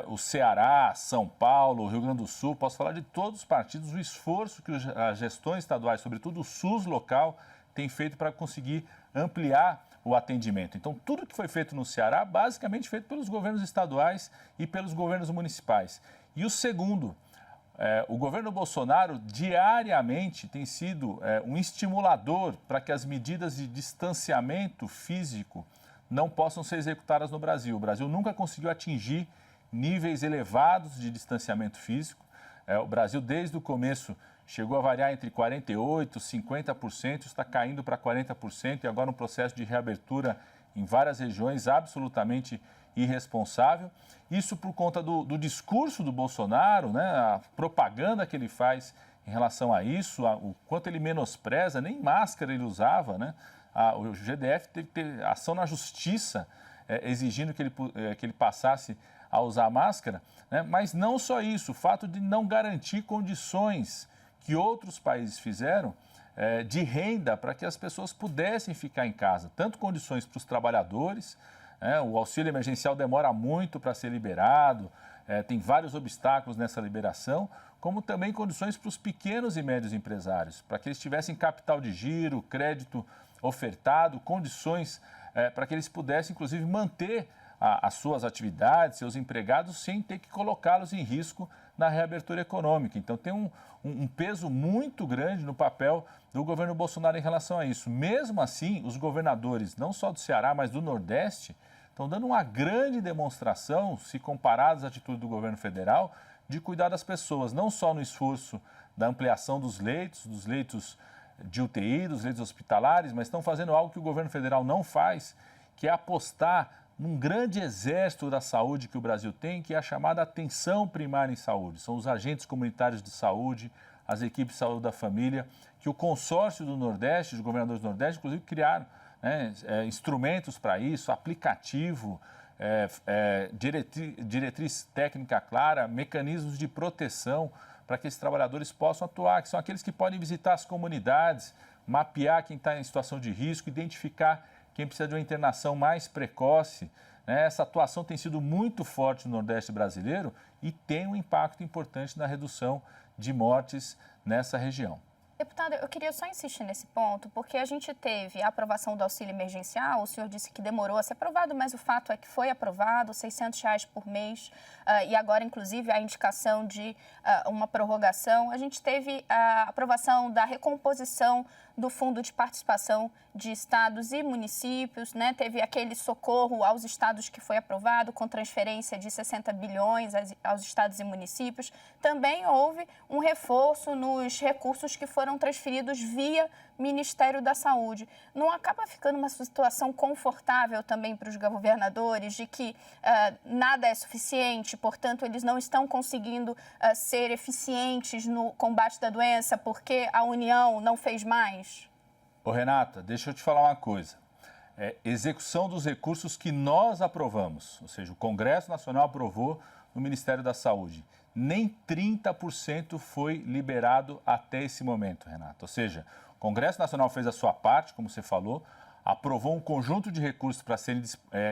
o Ceará, São Paulo, o Rio Grande do Sul, posso falar de todos os partidos, o esforço que as gestões estaduais, sobretudo o SUS local, tem feito para conseguir ampliar o atendimento. Então, tudo que foi feito no Ceará, basicamente feito pelos governos estaduais e pelos governos municipais. E o segundo, o governo Bolsonaro diariamente tem sido um estimulador para que as medidas de distanciamento físico não possam ser executadas no Brasil. O Brasil nunca conseguiu atingir níveis elevados de distanciamento físico. O Brasil, desde o começo, chegou a variar entre 48% e 50%, está caindo para 40% e agora um processo de reabertura em várias regiões absolutamente irresponsável. Isso por conta do discurso do Bolsonaro, né, a propaganda que ele faz em relação a isso, o quanto ele menospreza, nem máscara ele usava, né? O GDF teve que ter ação na justiça exigindo que ele passasse a usar máscara, né? Mas não só isso, o fato de não garantir condições que outros países fizeram de renda para que as pessoas pudessem ficar em casa, tanto condições para os trabalhadores. O auxílio emergencial demora muito para ser liberado, tem vários obstáculos nessa liberação, como também condições para os pequenos e médios empresários, para que eles tivessem capital de giro, crédito ofertado, condições para que eles pudessem, inclusive, manter as suas atividades, seus empregados, sem ter que colocá-los em risco na reabertura econômica. Então, tem um peso muito grande no papel do governo Bolsonaro em relação a isso. Mesmo assim, os governadores, não só do Ceará, mas do Nordeste, estão dando uma grande demonstração, se comparados à atitude do governo federal, de cuidar das pessoas, não só no esforço da ampliação dos leitos de UTI, dos leitos hospitalares, mas estão fazendo algo que o governo federal não faz, que é apostar num grande exército da saúde que o Brasil tem, que é a chamada atenção primária em saúde. São os agentes comunitários de saúde, as equipes de saúde da família, que o consórcio do Nordeste, os governadores do Nordeste, inclusive, criaram instrumentos para isso, aplicativo, diretriz técnica clara, mecanismos de proteção para que esses trabalhadores possam atuar, que são aqueles que podem visitar as comunidades, mapear quem está em situação de risco, identificar quem precisa de uma internação mais precoce. Né? Essa atuação tem sido muito forte no Nordeste brasileiro e tem um impacto importante na redução de mortes nessa região. Deputada, eu queria só insistir nesse ponto, porque a gente teve a aprovação do auxílio emergencial, o senhor disse que demorou a ser aprovado, mas o fato é que foi aprovado, R$600 por mês, e agora, inclusive, a indicação de uma prorrogação. A gente teve a aprovação da recomposição do Fundo de Participação de Estados e Municípios, né? Teve aquele socorro aos estados que foi aprovado, com transferência de 60 bilhões aos estados e municípios. Também houve um reforço nos recursos que foram transferidos via Ministério da Saúde. Não acaba ficando uma situação confortável também para os governadores de que nada é suficiente, portanto, eles não estão conseguindo ser eficientes no combate da doença porque a União não fez mais? Ô Renata, deixa eu te falar uma coisa. Execução dos recursos que nós aprovamos, ou seja, o Congresso Nacional aprovou no Ministério da Saúde. Nem 30% foi liberado até esse momento, Renata. Ou seja, o Congresso Nacional fez a sua parte, como você falou, aprovou um conjunto de recursos para serem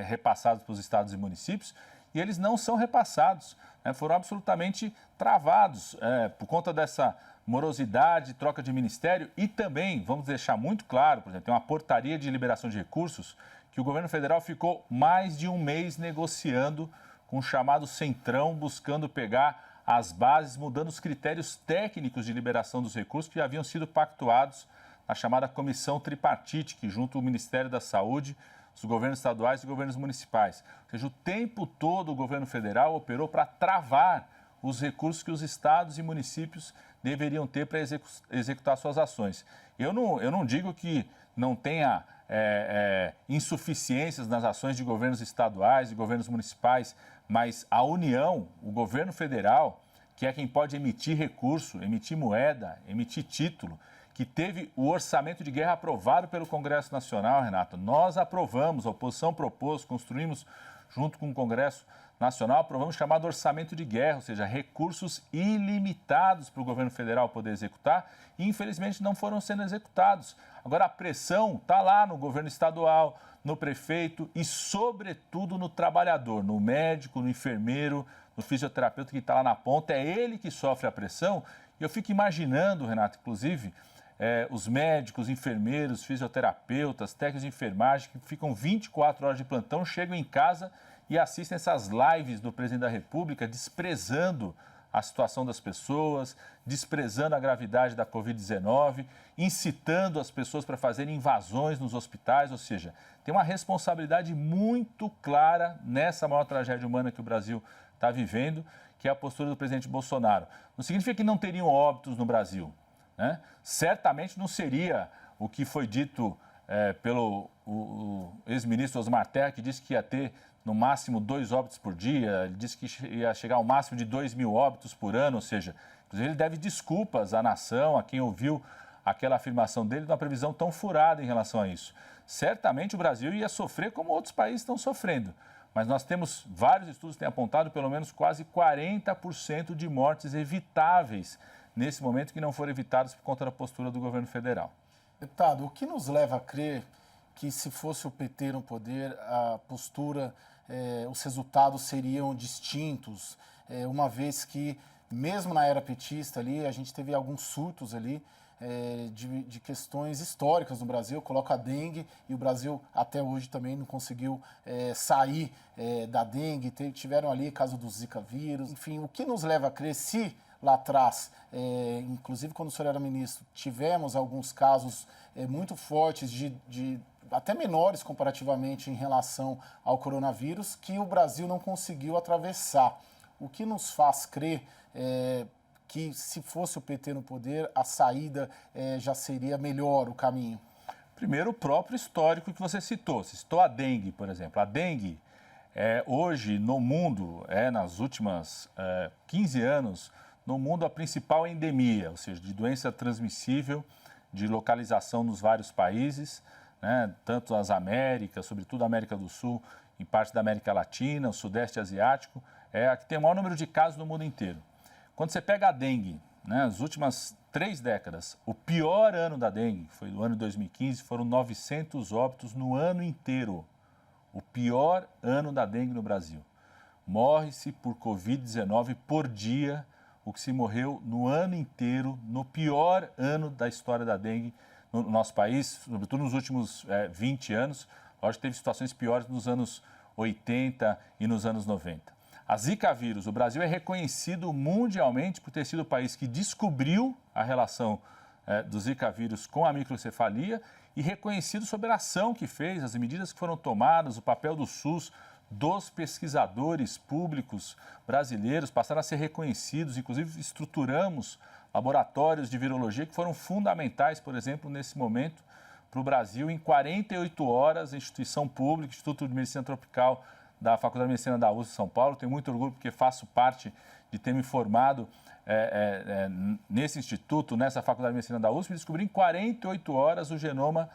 repassados para os estados e municípios e eles não são repassados, né? Foram absolutamente travados por conta dessa morosidade, troca de ministério e também, vamos deixar muito claro, por exemplo, tem uma portaria de liberação de recursos que o governo federal ficou mais de um mês negociando com o chamado Centrão, buscando pegar as bases, mudando os critérios técnicos de liberação dos recursos que haviam sido pactuados na chamada Comissão Tripartite, que junto ao Ministério da Saúde, os governos estaduais e governos municipais. Ou seja, o tempo todo o governo federal operou para travar os recursos que os estados e municípios deveriam ter para executar suas ações. Eu não digo que não tenha insuficiências nas ações de governos estaduais e governos municipais, mas a União, o governo federal, que é quem pode emitir recurso, emitir moeda, emitir título, que teve o orçamento de guerra aprovado pelo Congresso Nacional, Renato. Nós aprovamos, a oposição propôs, construímos junto com o Congresso Nacional, aprovamos o chamado orçamento de guerra, ou seja, recursos ilimitados para o governo federal poder executar e, infelizmente, não foram sendo executados. Agora, a pressão está lá no governo estadual, no prefeito e, sobretudo, no trabalhador, no médico, no enfermeiro, no fisioterapeuta que está lá na ponta. É ele que sofre a pressão. E eu fico imaginando, Renato, inclusive, os médicos, enfermeiros, fisioterapeutas, técnicos de enfermagem que ficam 24 horas de plantão, chegam em casa e assistem essas lives do presidente da República desprezando a situação das pessoas, desprezando a gravidade da Covid-19, incitando as pessoas para fazerem invasões nos hospitais, ou seja, tem uma responsabilidade muito clara nessa maior tragédia humana que o Brasil está vivendo, que é a postura do presidente Bolsonaro. Não significa que não teriam óbitos no Brasil, né? Certamente não seria o que foi dito pelo ex-ministro Osmar Terra, que disse que ia ter no máximo 2 óbitos por dia, ele disse que ia chegar ao máximo de 2.000 óbitos por ano, ou seja, inclusive ele deve desculpas à nação, a quem ouviu aquela afirmação dele, de uma previsão tão furada em relação a isso. Certamente o Brasil ia sofrer como outros países estão sofrendo, mas nós temos, vários estudos têm apontado pelo menos quase 40% de mortes evitáveis nesse momento que não foram evitadas por conta da postura do governo federal. Deputado, o que nos leva a crer que se fosse o PT no poder, a postura, os resultados seriam distintos, uma vez que, mesmo na era petista ali, a gente teve alguns surtos ali de questões históricas no Brasil, coloca a dengue, e o Brasil até hoje também não conseguiu sair da dengue, tiveram ali caso do Zika vírus, enfim, o que nos leva a crer se lá atrás, inclusive quando o senhor era ministro, tivemos alguns casos muito fortes de até menores comparativamente em relação ao coronavírus, que o Brasil não conseguiu atravessar. O que nos faz crer que, se fosse o PT no poder, a saída já seria melhor, o caminho? Primeiro, o próprio histórico que você citou. Você citou a dengue, por exemplo. A dengue, hoje, no mundo, nas últimas 15 anos, no mundo, a principal endemia, ou seja, de doença transmissível, de localização nos vários países, né, tanto as Américas, sobretudo a América do Sul, em parte da América Latina, o Sudeste Asiático, é a que tem o maior número de casos no mundo inteiro. Quando você pega a dengue, né, as últimas 3 décadas, o pior ano da dengue, foi o ano de 2015, foram 900 óbitos no ano inteiro. O pior ano da dengue no Brasil. Morre-se por Covid-19 por dia, o que se morreu no ano inteiro, no pior ano da história da dengue no nosso país, sobretudo nos últimos 20 anos. Lógico que teve situações piores nos anos 80 e nos anos 90. A Zika vírus, o Brasil é reconhecido mundialmente por ter sido o país que descobriu a relação do Zika vírus com a microcefalia e reconhecido sobre a ação que fez, as medidas que foram tomadas, o papel do SUS, dos pesquisadores públicos brasileiros passaram a ser reconhecidos, inclusive estruturamos laboratórios de virologia que foram fundamentais, por exemplo, nesse momento, para o Brasil. Em 48 horas, a instituição pública, Instituto de Medicina Tropical da Faculdade de Medicina da USP de São Paulo, tenho muito orgulho porque faço parte de ter me formado nesse instituto, nessa Faculdade de Medicina da USP, e descobri em 48 horas o genoma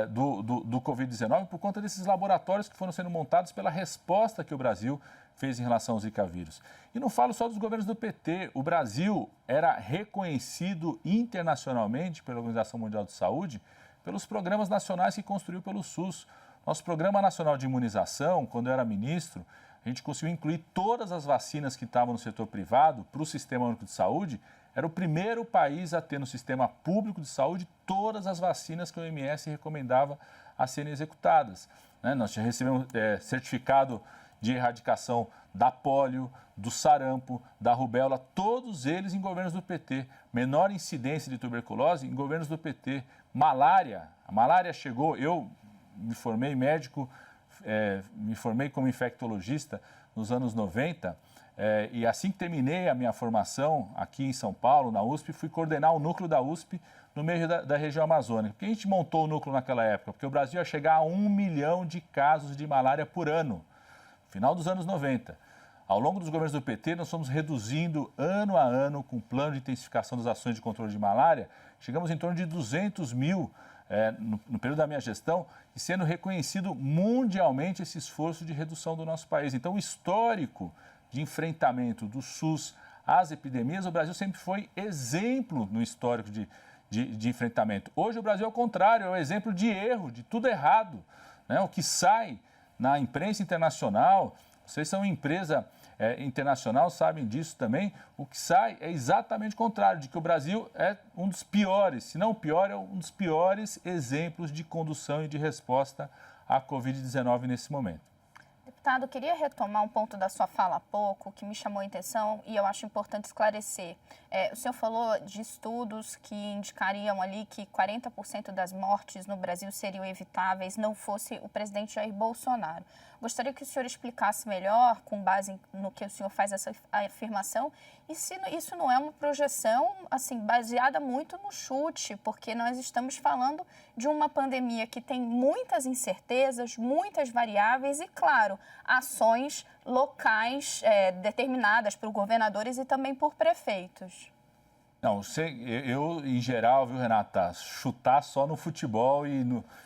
do Covid-19 por conta desses laboratórios que foram sendo montados pela resposta que o Brasil fez em relação ao Zika vírus. E não falo só dos governos do PT, o Brasil era reconhecido internacionalmente pela Organização Mundial de Saúde pelos programas nacionais que construiu pelo SUS. Nosso Programa Nacional de Imunização, quando eu era ministro, a gente conseguiu incluir todas as vacinas que estavam no setor privado para o Sistema Único de Saúde. Era o primeiro país a ter no sistema público de saúde todas as vacinas que a OMS recomendava a serem executadas. Nós já recebemos certificado de erradicação da polio, do sarampo, da rubéola, todos eles em governos do PT. Menor incidência de tuberculose em governos do PT. Malária, a malária chegou, eu me formei médico, me formei como infectologista nos anos 90, e assim que terminei a minha formação aqui em São Paulo, na USP, fui coordenar o núcleo da USP no meio da região amazônica. Por que a gente montou o núcleo naquela época? Porque o Brasil ia chegar a 1 milhão de casos de malária por ano, final dos anos 90. Ao longo dos governos do PT, nós fomos reduzindo ano a ano, com o plano de intensificação das ações de controle de malária, chegamos em torno de 200 mil no período da minha gestão, e sendo reconhecido mundialmente esse esforço de redução do nosso país. Então, o histórico de enfrentamento do SUS às epidemias, o Brasil sempre foi exemplo no histórico de enfrentamento. Hoje, o Brasil, ao contrário, é o exemplo de erro, de tudo errado. O que sai na imprensa internacional, vocês são empresa internacional, sabem disso também, o que sai é exatamente o contrário, de que o Brasil é um dos piores, se não o pior, é um dos piores exemplos de condução e de resposta à Covid-19 nesse momento. Deputado, eu queria retomar um ponto da sua fala há pouco, que me chamou a atenção e eu acho importante esclarecer. O senhor falou de estudos que indicariam ali que 40% das mortes no Brasil seriam evitáveis não fosse o presidente Jair Bolsonaro. Gostaria que o senhor explicasse melhor, com base no que o senhor faz essa afirmação, e se isso não é uma projeção assim, baseada muito no chute, porque nós estamos falando de uma pandemia que tem muitas incertezas, muitas variáveis e, claro, ações locais determinadas por governadores e também por prefeitos. Não, eu em geral, viu, Renata, chutar só no futebol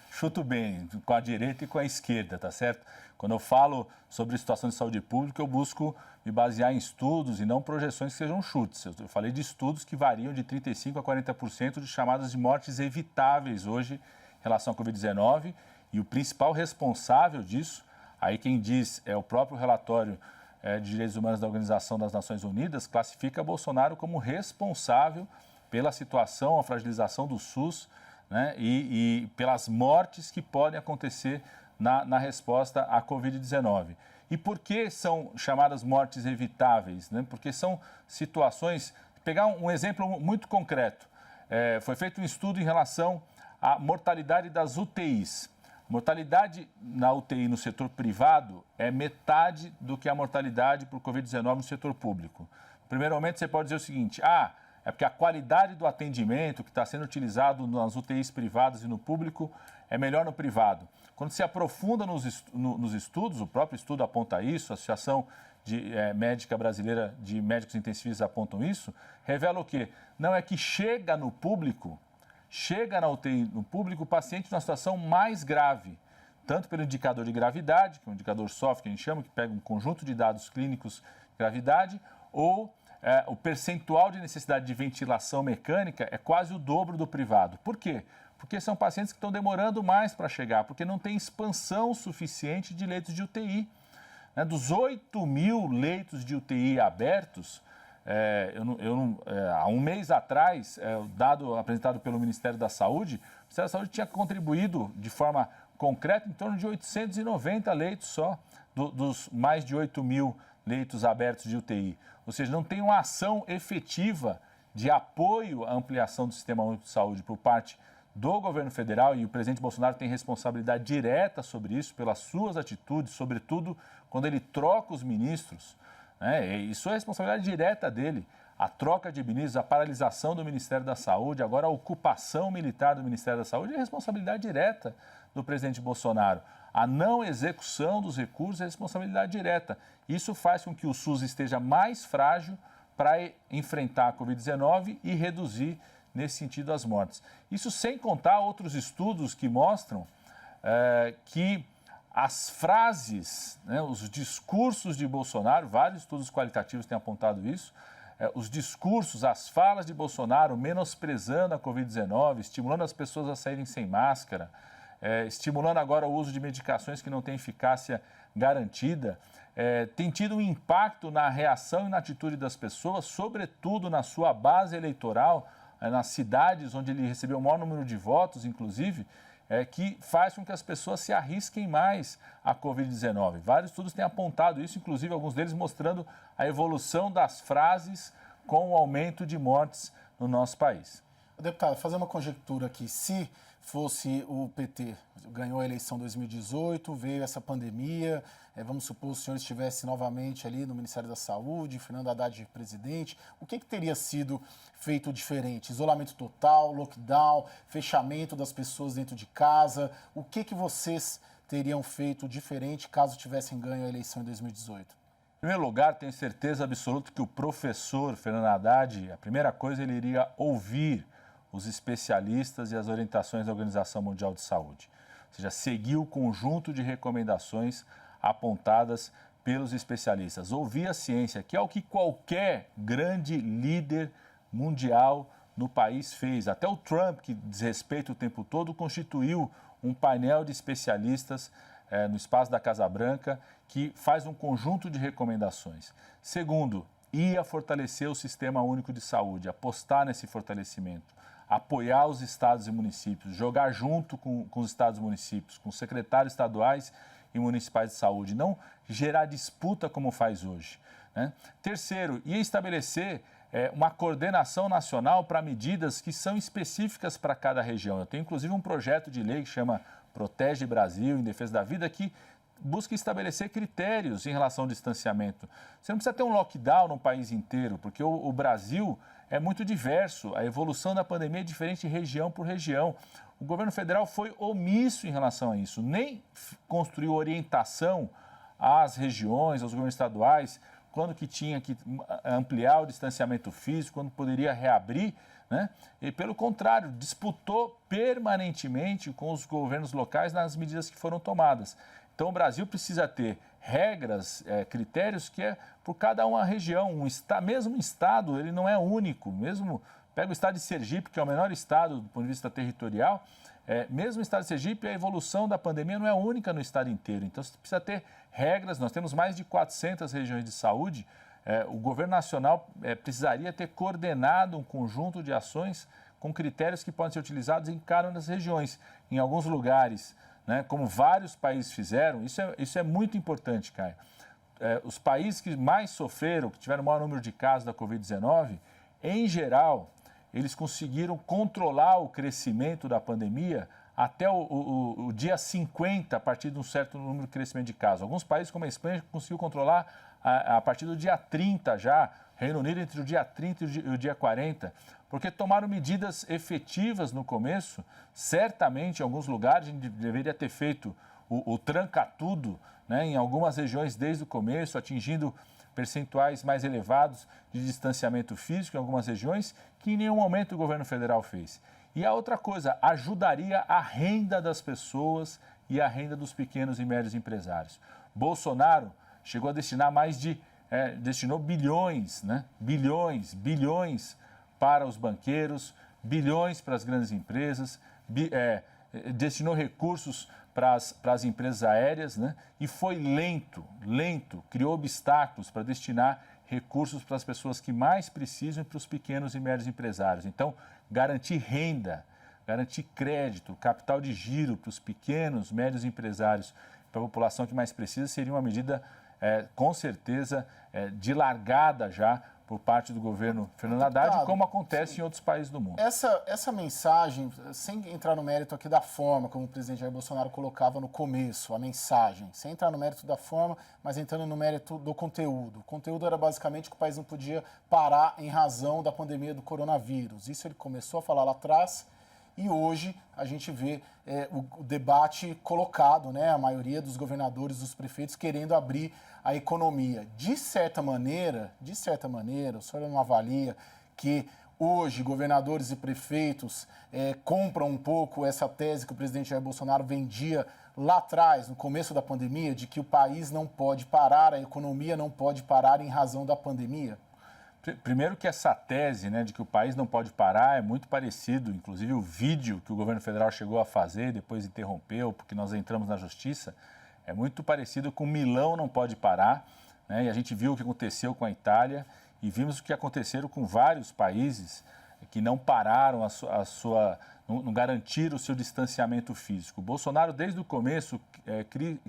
chuto bem, com a direita e com a esquerda, tá certo? Quando eu falo sobre situação de saúde pública, eu busco me basear em estudos e não projeções que sejam chutes. Eu falei de estudos que variam de 35% a 40% de chamadas de mortes evitáveis hoje em relação à Covid-19, e o principal responsável disso, aí quem diz é o próprio relatório de Direitos Humanos da Organização das Nações Unidas, classifica Bolsonaro como responsável pela situação, a fragilização do SUS, né, e pelas mortes que podem acontecer na resposta à Covid-19. E por que são chamadas mortes evitáveis? Né? Porque são situações... Pegar um exemplo muito concreto. Foi feito um estudo em relação à mortalidade das UTIs. Mortalidade na UTI no setor privado é metade do que a mortalidade por Covid-19 no setor público. No primeiro momento, você pode dizer o seguinte, é porque a qualidade do atendimento que está sendo utilizado nas UTIs privadas e no público é melhor no privado. Quando se aprofunda nos estudos, o próprio estudo aponta isso, a Associação Médica Brasileira de Médicos Intensivistas apontam isso, revela o quê? Não é que chega no público, chega na UTI no público o paciente numa situação mais grave, tanto pelo indicador de gravidade, que é um indicador SOF que a gente chama, que pega um conjunto de dados clínicos de gravidade, ou o percentual de necessidade de ventilação mecânica é quase o dobro do privado. Por quê? Porque são pacientes que estão demorando mais para chegar, porque não tem expansão suficiente de leitos de UTI. Dos 8 mil leitos de UTI abertos, há um mês atrás, o dado apresentado pelo Ministério da Saúde, o Ministério da Saúde tinha contribuído de forma concreta em torno de 890 leitos só, dos mais de 8 mil leitos abertos de UTI. Ou seja, não tem uma ação efetiva de apoio à ampliação do Sistema Único de Saúde por parte do governo federal, e o presidente Bolsonaro tem responsabilidade direta sobre isso, pelas suas atitudes, sobretudo quando ele troca os ministros. Isso é responsabilidade direta dele. A troca de ministros, a paralisação do Ministério da Saúde, agora a ocupação militar do Ministério da Saúde é responsabilidade direta do presidente Bolsonaro. A não execução dos recursos é responsabilidade direta. Isso faz com que o SUS esteja mais frágil para enfrentar a Covid-19 e reduzir, nesse sentido, as mortes. Isso sem contar outros estudos que mostram que as frases, os discursos de Bolsonaro, vários estudos qualitativos têm apontado isso, os discursos, as falas de Bolsonaro menosprezando a Covid-19, estimulando as pessoas a saírem sem máscara, estimulando agora o uso de medicações que não têm eficácia garantida, tem tido um impacto na reação e na atitude das pessoas, sobretudo na sua base eleitoral, nas cidades onde ele recebeu o maior número de votos, inclusive, que faz com que as pessoas se arrisquem mais à Covid-19. Vários estudos têm apontado isso, inclusive alguns deles mostrando a evolução das frases com o aumento de mortes no nosso país. Deputado, fazer uma conjectura aqui. Se fosse o PT, ganhou a eleição em 2018, veio essa pandemia, vamos supor que o senhor estivesse novamente ali no Ministério da Saúde, Fernando Haddad presidente, o que teria sido feito diferente? Isolamento total, lockdown, fechamento das pessoas dentro de casa, o que vocês teriam feito diferente caso tivessem ganho a eleição em 2018? Em primeiro lugar, tenho certeza absoluta que o professor Fernando Haddad, a primeira coisa, ele iria ouvir os especialistas e as orientações da Organização Mundial de Saúde. Ou seja, seguir o conjunto de recomendações apontadas pelos especialistas. Ouvir a ciência, que é o que qualquer grande líder mundial no país fez. Até o Trump, que desrespeita o tempo todo, constituiu um painel de especialistas no espaço da Casa Branca que faz um conjunto de recomendações. Segundo, ia fortalecer o Sistema Único de Saúde, apostar nesse fortalecimento, apoiar os estados e municípios, jogar junto com os estados e municípios, com secretários estaduais e municipais de saúde, não gerar disputa como faz hoje. Terceiro, ia estabelecer uma coordenação nacional para medidas que são específicas para cada região. Eu tenho, inclusive, um projeto de lei que chama Protege Brasil, em Defesa da Vida, que busca estabelecer critérios em relação ao distanciamento. Você não precisa ter um lockdown no país inteiro, porque o Brasil é muito diverso. A evolução da pandemia é diferente região por região. O governo federal foi omisso em relação a isso, nem construiu orientação às regiões, aos governos estaduais, quando que tinha que ampliar o distanciamento físico, quando poderia reabrir, E, pelo contrário, disputou permanentemente com os governos locais nas medidas que foram tomadas. Então, o Brasil precisa ter regras, critérios que é por cada uma região. Mesmo um estado, ele não é único. Mesmo pega o estado de Sergipe, que é o menor estado do ponto de vista territorial, mesmo o estado de Sergipe, a evolução da pandemia não é única no estado inteiro. Então, você precisa ter regras. Nós temos mais de 400 regiões de saúde. O governo nacional precisaria ter coordenado um conjunto de ações com critérios que podem ser utilizados em cada uma das regiões. Em alguns lugares, como vários países fizeram, isso é muito importante, Caio. Os países que mais sofreram, que tiveram o maior número de casos da Covid-19, em geral, eles conseguiram controlar o crescimento da pandemia até o dia 50, a partir de um certo número de crescimento de casos. Alguns países, como a Espanha, conseguiu controlar a partir do dia 30 já, Reino Unido entre o dia 30 e o dia 40, porque tomaram medidas efetivas no começo. Certamente, em alguns lugares, a gente deveria ter feito o tranca-tudo, em algumas regiões desde o começo, atingindo percentuais mais elevados de distanciamento físico em algumas regiões, que em nenhum momento o governo federal fez. E a outra coisa, ajudaria a renda das pessoas e a renda dos pequenos e médios empresários. Bolsonaro chegou a destinar mais de destinou bilhões, né? Bilhões para os banqueiros, bilhões para as grandes empresas, destinou recursos para as empresas aéreas, né? E foi lento, criou obstáculos para destinar recursos para as pessoas que mais precisam e para os pequenos e médios empresários. Então, garantir renda, garantir crédito, capital de giro para os pequenos, médios empresários, para a população que mais precisa, seria uma medida, com certeza, de largada já por parte do governo Fernando Haddad, como acontece em outros países do mundo. Essa mensagem, sem entrar no mérito aqui da forma como o presidente Jair Bolsonaro colocava no começo, a mensagem, sem entrar no mérito da forma, mas entrando no mérito do conteúdo. O conteúdo era basicamente que o país não podia parar em razão da pandemia do coronavírus. Isso ele começou a falar lá atrás e hoje a gente vê o debate colocado, né? A maioria dos governadores, dos prefeitos querendo abrir a economia. De certa maneira, o senhor não avalia que hoje governadores e prefeitos compram um pouco essa tese que o presidente Jair Bolsonaro vendia lá atrás, no começo da pandemia, de que o país não pode parar, a economia não pode parar em razão da pandemia? Primeiro que essa tese, né, de que o país não pode parar é muito parecido, inclusive o vídeo que o governo federal chegou a fazer, depois interrompeu, porque nós entramos na justiça, é muito parecido com Milão não pode parar, né? E a gente viu o que aconteceu com a Itália e vimos o que aconteceu com vários países que não pararam não garantiram o seu distanciamento físico. O Bolsonaro, desde o começo,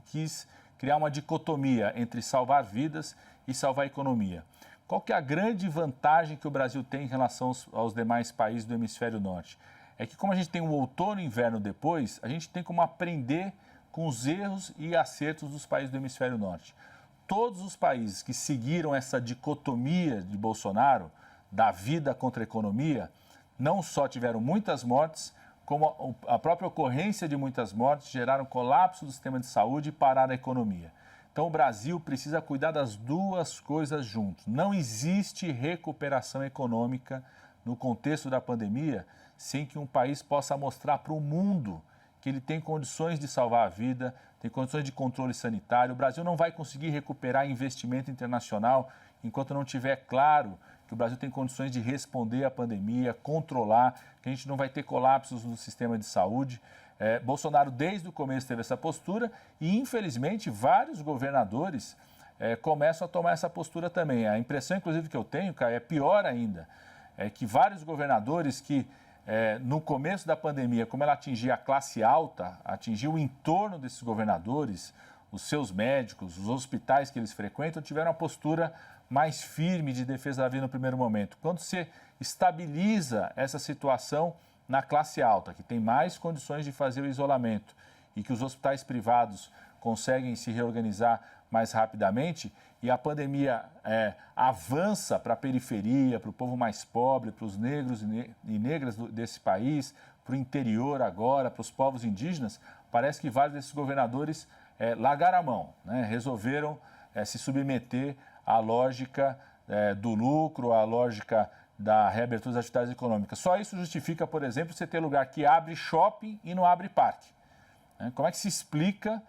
quis criar uma dicotomia entre salvar vidas e salvar a economia. Qual que é a grande vantagem que o Brasil tem em relação aos demais países do hemisfério norte? É que como a gente tem um outono e inverno depois, a gente tem como aprender com os erros e acertos dos países do hemisfério norte. Todos os países que seguiram essa dicotomia de Bolsonaro, da vida contra a economia, não só tiveram muitas mortes, como a própria ocorrência de muitas mortes geraram colapso do sistema de saúde e pararam a economia. Então, o Brasil precisa cuidar das duas coisas juntos. Não existe recuperação econômica no contexto da pandemia sem que um país possa mostrar para o mundo que ele tem condições de salvar a vida, tem condições de controle sanitário. O Brasil não vai conseguir recuperar investimento internacional enquanto não tiver claro que o Brasil tem condições de responder à pandemia, controlar, que a gente não vai ter colapsos no sistema de saúde. Bolsonaro, desde o começo, teve essa postura e, infelizmente, vários governadores começam a tomar essa postura também. A impressão, inclusive, que eu tenho, Caio, é pior ainda, é que vários governadores que, no começo da pandemia, como ela atingia a classe alta, atingiu o entorno desses governadores, os seus médicos, os hospitais que eles frequentam, tiveram uma postura mais firme de defesa da vida no primeiro momento. Quando você estabiliza essa situação na classe alta, que tem mais condições de fazer o isolamento e que os hospitais privados conseguem se reorganizar mais rapidamente e a pandemia avança para a periferia, para o povo mais pobre, para os negros e negras desse país, para o interior agora, para os povos indígenas, parece que vários desses governadores largaram a mão, né? Resolveram se submeter à lógica do lucro, à lógica da reabertura das atividades econômicas. Só isso justifica, por exemplo, você ter lugar que abre shopping e não abre parque. Como é que se explica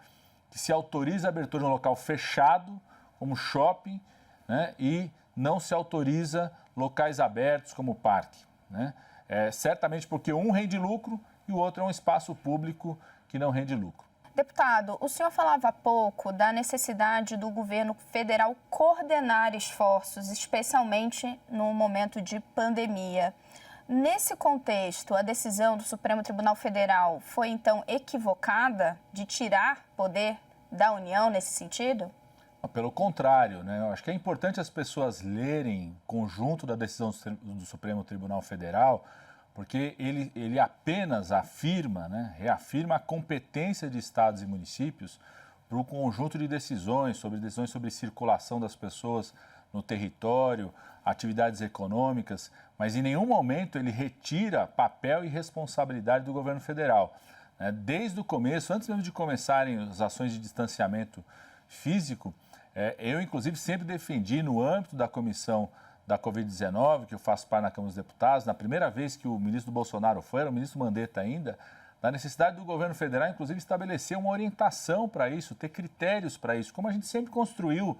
que se autoriza a abertura de um local fechado, como shopping, né, e não se autoriza locais abertos, como parque? Né? Certamente porque um rende lucro e o outro é um espaço público que não rende lucro. Deputado, o senhor falava há pouco da necessidade do governo federal coordenar esforços, especialmente no momento de pandemia. Nesse contexto, a decisão do Supremo Tribunal Federal foi, então, equivocada de tirar poder da União nesse sentido? Pelo contrário, né? Eu acho que é importante as pessoas lerem o conjunto da decisão do Supremo Tribunal Federal, porque ele apenas afirma, né, reafirma a competência de estados e municípios para o conjunto de decisões sobre circulação das pessoas no território, atividades econômicas, mas em nenhum momento ele retira papel e responsabilidade do governo federal. Desde o começo, antes mesmo de começarem as ações de distanciamento físico, eu, inclusive, sempre defendi no âmbito da comissão da Covid-19, que eu faço parte na Câmara dos Deputados, na primeira vez que o ministro Bolsonaro foi, era o ministro Mandetta ainda, da necessidade do governo federal, inclusive, estabelecer uma orientação para isso, ter critérios para isso, como a gente sempre construiu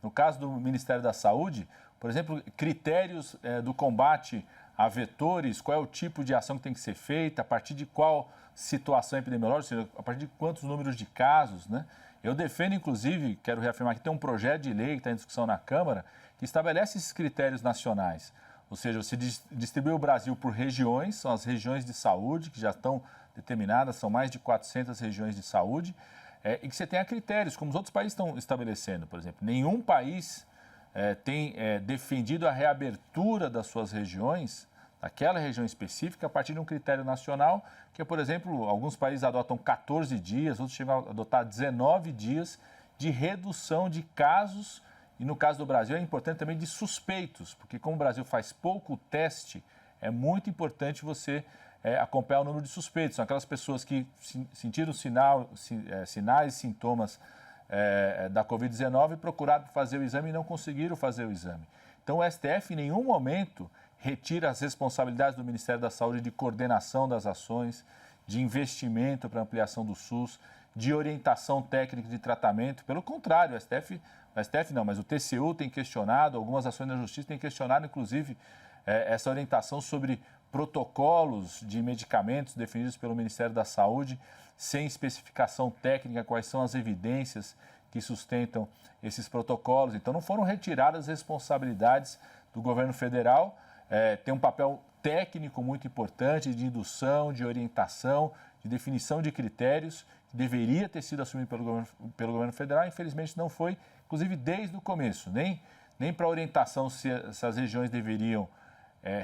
No caso do Ministério da Saúde, por exemplo, critérios do combate a vetores, qual é o tipo de ação que tem que ser feita, a partir de qual situação epidemiológica, a partir de quantos números de casos, né? Eu defendo, inclusive, quero reafirmar que tem um projeto de lei que está em discussão na Câmara que estabelece esses critérios nacionais. Ou seja, você distribui o Brasil por regiões, são as regiões de saúde que já estão determinadas, são mais de 400 regiões de saúde, e que você tenha critérios, como os outros países estão estabelecendo, por exemplo. Nenhum país tem defendido a reabertura das suas regiões, daquela região específica, a partir de um critério nacional, que, por exemplo, alguns países adotam 14 dias, outros chegam a adotar 19 dias de redução de casos, e no caso do Brasil é importante também de suspeitos, porque como o Brasil faz pouco teste, é muito importante você acompanhar o número de suspeitos. São aquelas pessoas que sentiram sinais e sintomas da Covid-19 e procuraram fazer o exame e não conseguiram fazer o exame. Então o STF em nenhum momento retira as responsabilidades do Ministério da Saúde de coordenação das ações, de investimento para ampliação do SUS, de orientação técnica de tratamento. Pelo contrário, mas o TCU tem questionado, algumas ações da Justiça têm questionado, inclusive, essa orientação sobre protocolos de medicamentos definidos pelo Ministério da Saúde, sem especificação técnica, quais são as evidências que sustentam esses protocolos. Então, não foram retiradas as responsabilidades do governo federal. Tem um papel técnico muito importante de indução, de orientação, de definição de critérios, que deveria ter sido assumido pelo governo federal, infelizmente não foi, inclusive desde o começo, nem para orientação se as regiões deveriam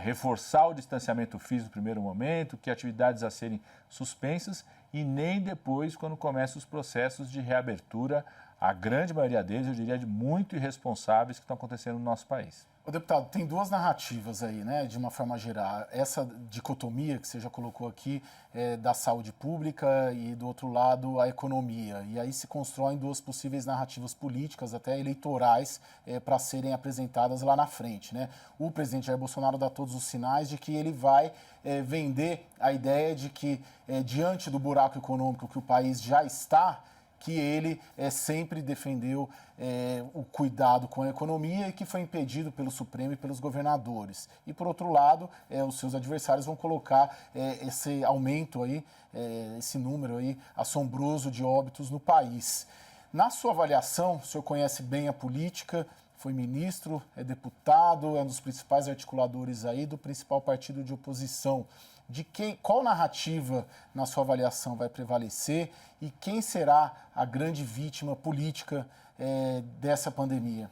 reforçar o distanciamento físico no primeiro momento, que atividades a serem suspensas, e nem depois, quando começam os processos de reabertura, a grande maioria deles, eu diria, de muito irresponsáveis que estão acontecendo no nosso país. Ô, deputado, tem duas narrativas aí, né, de uma forma geral. Essa dicotomia que você já colocou aqui da saúde pública e, do outro lado, a economia. E aí se constroem duas possíveis narrativas políticas, até eleitorais, para serem apresentadas lá na frente, né? O presidente Jair Bolsonaro dá todos os sinais de que ele vai vender a ideia de que, diante do buraco econômico que o país já está, que ele sempre defendeu o cuidado com a economia e que foi impedido pelo Supremo e pelos governadores. E, por outro lado, os seus adversários vão colocar esse aumento aí, esse número aí assombroso de óbitos no país. Na sua avaliação, o senhor conhece bem a política, foi ministro, é deputado, é um dos principais articuladores aí do principal partido de oposição. Qual narrativa, na sua avaliação, vai prevalecer e quem será a grande vítima política dessa pandemia?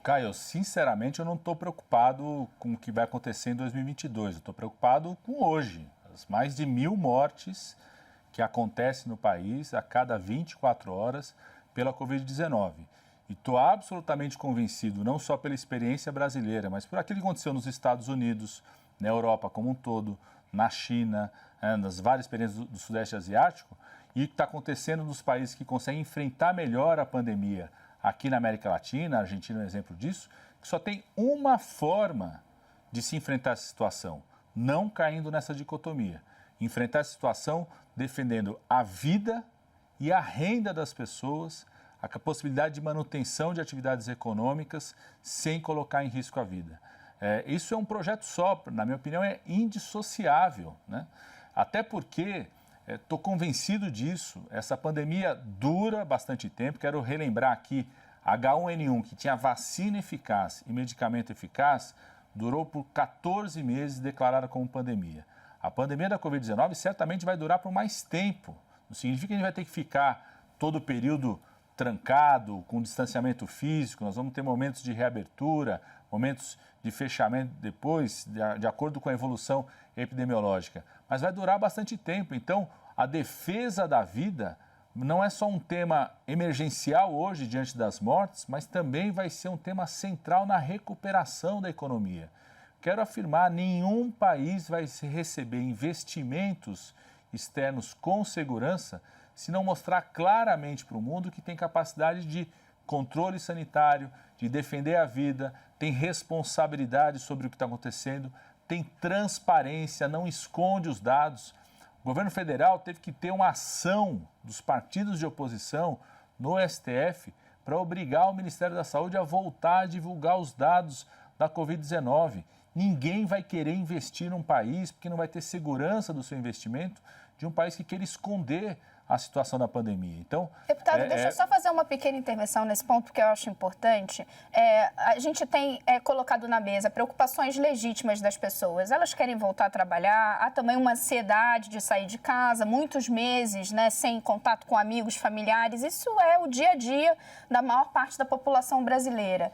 Caio, sinceramente, eu não estou preocupado com o que vai acontecer em 2022. Eu estou preocupado com hoje. As mais de 1.000 mortes que acontecem no país a cada 24 horas pela Covid-19. E estou absolutamente convencido, não só pela experiência brasileira, mas por aquilo que aconteceu nos Estados Unidos, na Europa como um todo, na China, nas várias experiências do Sudeste Asiático, e o que está acontecendo nos países que conseguem enfrentar melhor a pandemia. Aqui na América Latina, a Argentina é um exemplo disso, que só tem uma forma de se enfrentar essa situação, não caindo nessa dicotomia. Enfrentar essa situação defendendo a vida e a renda das pessoas, a possibilidade de manutenção de atividades econômicas sem colocar em risco a vida. Isso é um projeto só, na minha opinião, é indissociável, né? Até porque estou convencido disso, essa pandemia dura bastante tempo. Quero relembrar aqui, H1N1, que tinha vacina eficaz e medicamento eficaz, durou por 14 meses declarada como pandemia. A pandemia da Covid-19 certamente vai durar por mais tempo. Não significa que a gente vai ter que ficar todo o período trancado, com distanciamento físico. Nós vamos ter momentos de reabertura, momentos de fechamento depois, de acordo com a evolução epidemiológica. Mas vai durar bastante tempo. Então, a defesa da vida não é só um tema emergencial hoje diante das mortes, mas também vai ser um tema central na recuperação da economia. Quero afirmar, nenhum país vai receber investimentos externos com segurança se não mostrar claramente para o mundo que tem capacidade de controle sanitário, de defender a vida, tem responsabilidade sobre o que está acontecendo, tem transparência, não esconde os dados. O governo federal teve que ter uma ação dos partidos de oposição no STF para obrigar o Ministério da Saúde a voltar a divulgar os dados da Covid-19. Ninguém vai querer investir num país porque não vai ter segurança do seu investimento de um país que queira esconder a situação da pandemia. Então, deputado, deixa eu só fazer uma pequena intervenção nesse ponto, porque eu acho importante. A gente tem colocado na mesa preocupações legítimas das pessoas. Elas querem voltar a trabalhar, há também uma ansiedade de sair de casa, muitos meses, né, sem contato com amigos, familiares. Isso é o dia a dia da maior parte da população brasileira.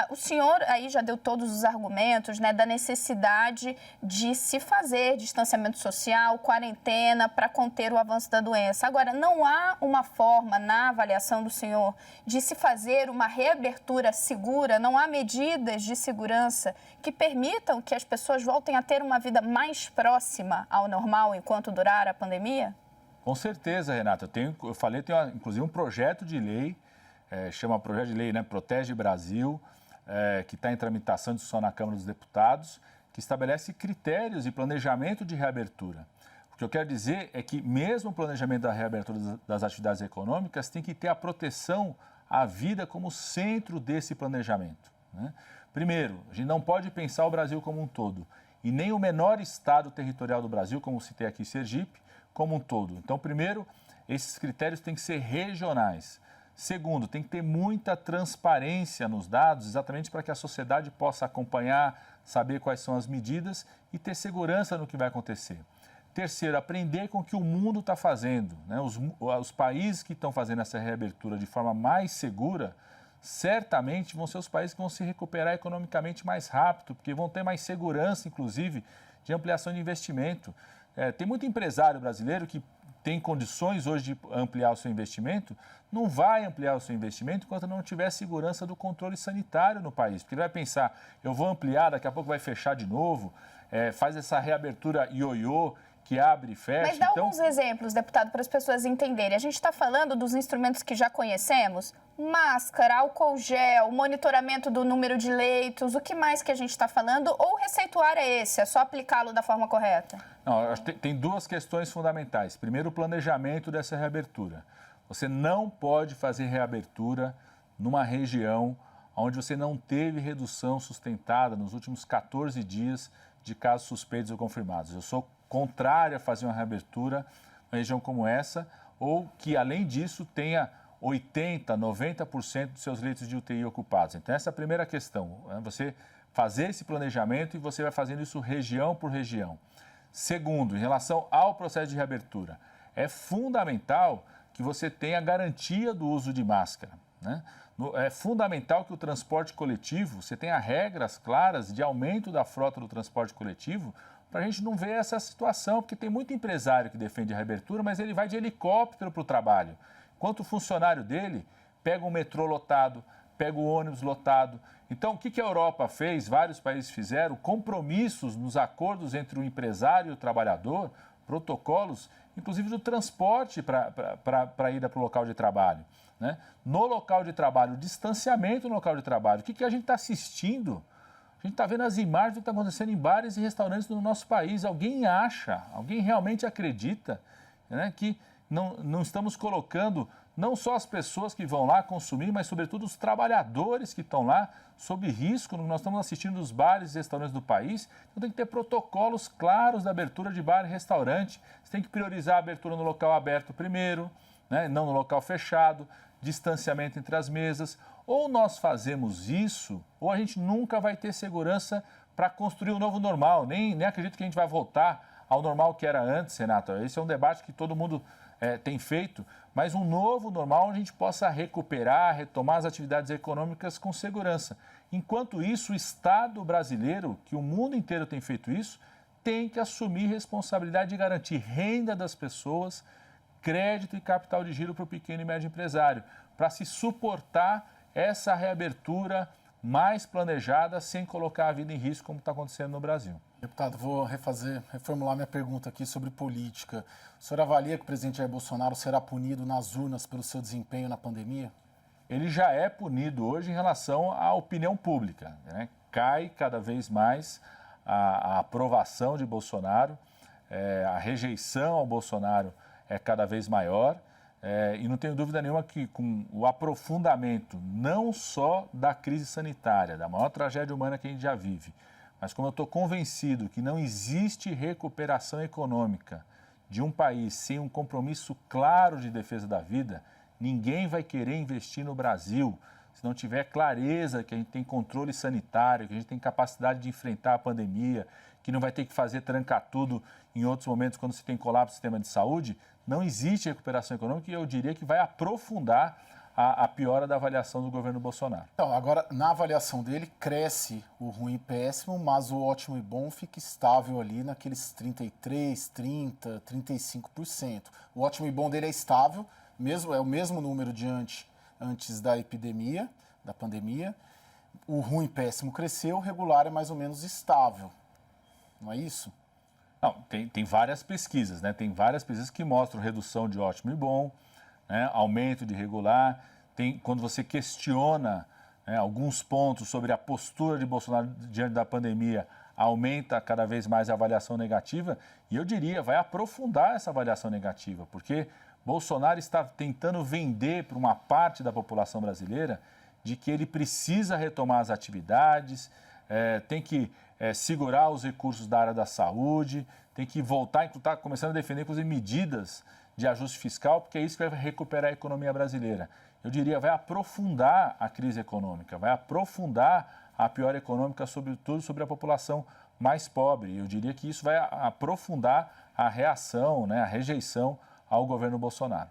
O senhor aí já deu todos os argumentos, né, da necessidade de se fazer distanciamento social, quarentena, para conter o avanço da doença. Agora, não há uma forma, na avaliação do senhor, de se fazer uma reabertura segura? Não há medidas de segurança que permitam que as pessoas voltem a ter uma vida mais próxima ao normal enquanto durar a pandemia? Com certeza, Renata. Eu falei, tem inclusive um projeto de lei, chama Projeto de Lei, né, Protege Brasil, que está em tramitação de discussão na Câmara dos Deputados, que estabelece critérios e planejamento de reabertura. O que eu quero dizer é que mesmo o planejamento da reabertura das atividades econômicas tem que ter a proteção à vida como centro desse planejamento, né? Primeiro, a gente não pode pensar o Brasil como um todo, e nem o menor estado territorial do Brasil, como citei aqui, Sergipe, como um todo. Então, primeiro, esses critérios têm que ser regionais. Segundo, tem que ter muita transparência nos dados, exatamente para que a sociedade possa acompanhar, saber quais são as medidas e ter segurança no que vai acontecer. Terceiro, aprender com o que o mundo está fazendo, né? Os países que estão fazendo essa reabertura de forma mais segura, certamente vão ser os países que vão se recuperar economicamente mais rápido, porque vão ter mais segurança, inclusive, de ampliação de investimento. Tem muito empresário brasileiro que tem condições hoje de ampliar o seu investimento, não vai ampliar o seu investimento enquanto não tiver segurança do controle sanitário no país. Porque ele vai pensar, eu vou ampliar, daqui a pouco vai fechar de novo, faz essa reabertura ioiô, que abre e fecha. Mas dá alguns exemplos, deputado, para as pessoas entenderem. A gente está falando dos instrumentos que já conhecemos, máscara, álcool gel, monitoramento do número de leitos, o que mais que a gente está falando? Ou o receituário é esse, é só aplicá-lo da forma correta? Não, tem duas questões fundamentais. Primeiro, o planejamento dessa reabertura. Você não pode fazer reabertura numa região onde você não teve redução sustentada nos últimos 14 dias de casos suspeitos ou confirmados. Eu sou contrário a fazer uma reabertura numa região como essa, ou que, além disso, tenha 80%, 90% dos seus leitos de UTI ocupados. Então, essa é a primeira questão, né? Você fazer esse planejamento e você vai fazendo isso região por região. Segundo, em relação ao processo de reabertura, é fundamental que você tenha garantia do uso de máscara, né? É fundamental que o transporte coletivo, você tenha regras claras de aumento da frota do transporte coletivo, para a gente não ver essa situação, porque tem muito empresário que defende a reabertura, mas ele vai de helicóptero para o trabalho, enquanto o funcionário dele pega o metrô lotado, pega o ônibus lotado. Então, o que a Europa fez, vários países fizeram, compromissos nos acordos entre o empresário e o trabalhador, protocolos, inclusive do transporte para a ida para o local de trabalho, né? No local de trabalho, o distanciamento no local de trabalho. O que a gente está assistindo? A gente está vendo as imagens do que está acontecendo em bares e restaurantes no nosso país. Alguém realmente acredita, né, que não estamos colocando não só as pessoas que vão lá consumir, mas sobretudo os trabalhadores que estão lá sob risco, no que nós estamos assistindo nos bares e restaurantes do país. Então tem que ter protocolos claros da abertura de bar e restaurante. Você tem que priorizar a abertura no local aberto primeiro, né, não no local fechado, distanciamento entre as mesas. Ou nós fazemos isso, ou a gente nunca vai ter segurança para construir um novo normal. Nem acredito que a gente vai voltar ao normal que era antes, Renato. Esse é um debate que todo mundo tem feito, mas um novo normal onde a gente possa recuperar, retomar as atividades econômicas com segurança. Enquanto isso, o Estado brasileiro, que o mundo inteiro tem feito isso, tem que assumir responsabilidade de garantir renda das pessoas, crédito e capital de giro para o pequeno e médio empresário, para se suportar essa reabertura mais planejada, sem colocar a vida em risco, como está acontecendo no Brasil. Deputado, vou reformular minha pergunta aqui sobre política. O senhor avalia que o presidente Jair Bolsonaro será punido nas urnas pelo seu desempenho na pandemia? Ele já é punido hoje em relação à opinião pública, né? Cai cada vez mais a aprovação de Bolsonaro, a rejeição ao Bolsonaro é cada vez maior. E não tenho dúvida nenhuma que com o aprofundamento não só da crise sanitária, da maior tragédia humana que a gente já vive, mas como eu estou convencido que não existe recuperação econômica de um país sem um compromisso claro de defesa da vida, ninguém vai querer investir no Brasil se não tiver clareza que a gente tem controle sanitário, que a gente tem capacidade de enfrentar a pandemia, que não vai ter que fazer trancar tudo em outros momentos quando se tem colapso do sistema de saúde. Não existe recuperação econômica e eu diria que vai aprofundar a piora da avaliação do governo Bolsonaro. Então, agora, na avaliação dele, cresce o ruim e péssimo, mas o ótimo e bom fica estável ali naqueles 33, 30, 35%. O ótimo e bom dele é estável, é o mesmo número de antes da pandemia. O ruim e péssimo cresceu, o regular é mais ou menos estável. Não é isso? Não, tem várias pesquisas, né? Tem várias pesquisas que mostram redução de ótimo e bom, né? Aumento de regular. Quando você questiona, né, alguns pontos sobre a postura de Bolsonaro diante da pandemia, aumenta cada vez mais a avaliação negativa. E eu diria, vai aprofundar essa avaliação negativa, porque Bolsonaro está tentando vender para uma parte da população brasileira de que ele precisa retomar as atividades, tem que segurar os recursos da área da saúde, tem que voltar, está começando a defender, inclusive, medidas de ajuste fiscal, porque é isso que vai recuperar a economia brasileira. Eu diria, vai aprofundar a crise econômica, vai aprofundar a piora econômica, sobretudo sobre a população mais pobre. Eu diria que isso vai aprofundar a reação, né, a rejeição ao governo Bolsonaro.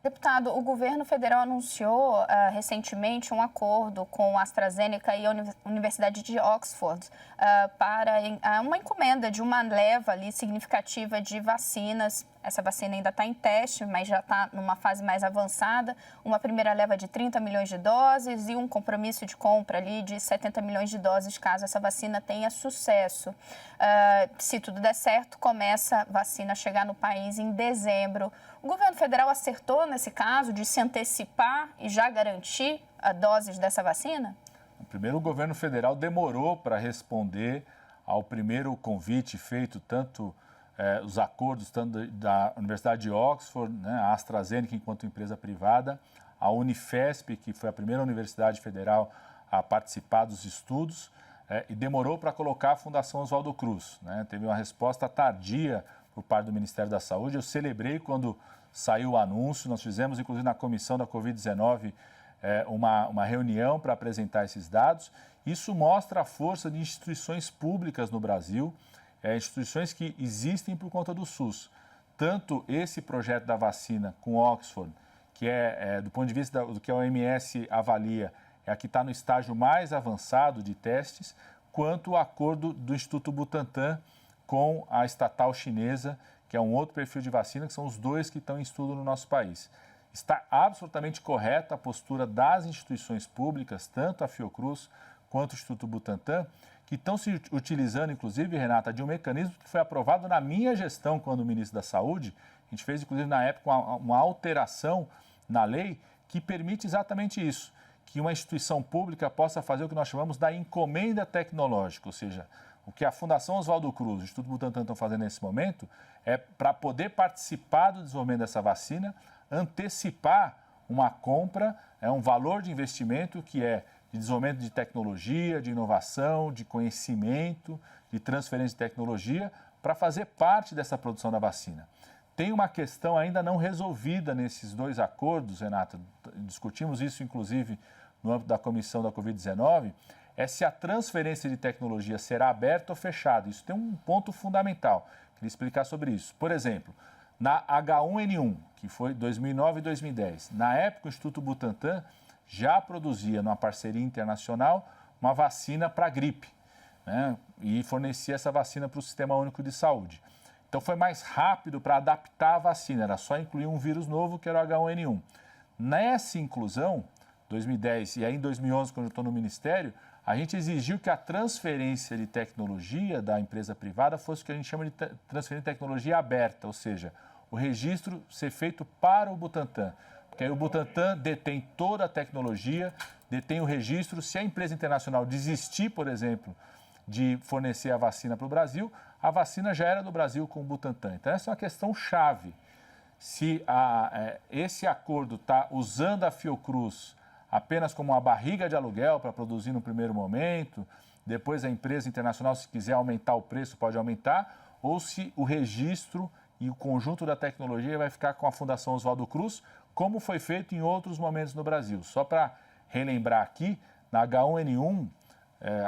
Deputado, o governo federal anunciou recentemente um acordo com a AstraZeneca e a Universidade de Oxford para uma encomenda de uma leva ali significativa de vacinas. Essa vacina ainda está em teste, mas já está numa fase mais avançada. Uma primeira leva de 30 milhões de doses e um compromisso de compra ali de 70 milhões de doses, caso essa vacina tenha sucesso. Se tudo der certo, começa a vacina a chegar no país em dezembro. O governo federal acertou nesse caso de se antecipar e já garantir a doses dessa vacina? Primeiro, o governo federal demorou para responder ao primeiro convite feito, tanto os acordos tanto da Universidade de Oxford, né, a AstraZeneca enquanto empresa privada, a Unifesp, que foi a primeira universidade federal a participar dos estudos, e demorou para colocar a Fundação Oswaldo Cruz, né? Teve uma resposta tardia por parte do Ministério da Saúde. Eu celebrei quando saiu o anúncio, nós fizemos, inclusive, na comissão da Covid-19, uma reunião para apresentar esses dados. Isso mostra a força de instituições públicas no Brasil, instituições que existem por conta do SUS. Tanto esse projeto da vacina com Oxford, que do ponto de vista do que a OMS avalia, é a que está no estágio mais avançado de testes, quanto o acordo do Instituto Butantan com a estatal chinesa, que é um outro perfil de vacina, que são os dois que estão em estudo no nosso país. Está absolutamente correta a postura das instituições públicas, tanto a Fiocruz quanto o Instituto Butantan, que estão se utilizando, inclusive, Renata, de um mecanismo que foi aprovado na minha gestão quando ministro da Saúde. A gente fez, inclusive, na época, uma alteração na lei que permite exatamente isso, que uma instituição pública possa fazer o que nós chamamos da encomenda tecnológica, ou seja, o que a Fundação Oswaldo Cruz e o Instituto Butantan estão fazendo nesse momento é para poder participar do desenvolvimento dessa vacina, antecipar uma compra, um valor de investimento que é de desenvolvimento de tecnologia, de inovação, de conhecimento, de transferência de tecnologia, para fazer parte dessa produção da vacina. Tem uma questão ainda não resolvida nesses dois acordos, Renata, discutimos isso inclusive no âmbito da comissão da Covid-19, é se a transferência de tecnologia será aberta ou fechada. Isso tem um ponto fundamental, queria explicar sobre isso. Por exemplo, na H1N1, que foi 2009 e 2010, na época o Instituto Butantan já produzia, numa parceria internacional, uma vacina para gripe, né? E fornecia essa vacina para o Sistema Único de Saúde. Então foi mais rápido para adaptar a vacina, era só incluir um vírus novo, que era o H1N1. Nessa inclusão, 2010 e aí em 2011, quando eu estou no Ministério, a gente exigiu que a transferência de tecnologia da empresa privada fosse o que a gente chama de transferência de tecnologia aberta, ou seja, o registro ser feito para o Butantan. Porque aí o Butantan detém toda a tecnologia, detém o registro. Se a empresa internacional desistir, por exemplo, de fornecer a vacina para o Brasil, a vacina já era do Brasil com o Butantan. Então, essa é uma questão chave. se esse acordo está usando a Fiocruz apenas como uma barriga de aluguel para produzir no primeiro momento, depois a empresa internacional, se quiser aumentar o preço, pode aumentar, ou se o registro e o conjunto da tecnologia vai ficar com a Fundação Oswaldo Cruz, como foi feito em outros momentos no Brasil. Só para relembrar aqui, na H1N1,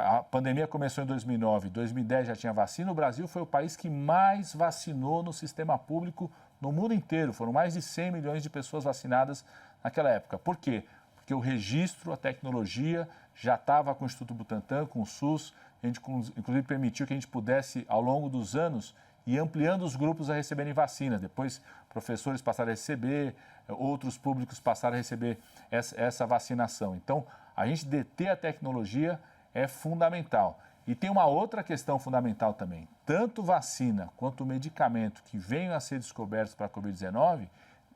a pandemia começou em 2009, 2010 já tinha vacina, o Brasil foi o país que mais vacinou no sistema público no mundo inteiro. Foram mais de 100 milhões de pessoas vacinadas naquela época. Por quê? Porque o registro, a tecnologia já estava com o Instituto Butantan, com o SUS, a gente inclusive permitiu que a gente pudesse, ao longo dos anos, ir ampliando os grupos a receberem vacinas. Depois, professores passaram a receber, outros públicos passaram a receber essa vacinação. Então, a gente deter a tecnologia é fundamental. E tem uma outra questão fundamental também. Tanto vacina quanto medicamento que venham a ser descobertos para a Covid-19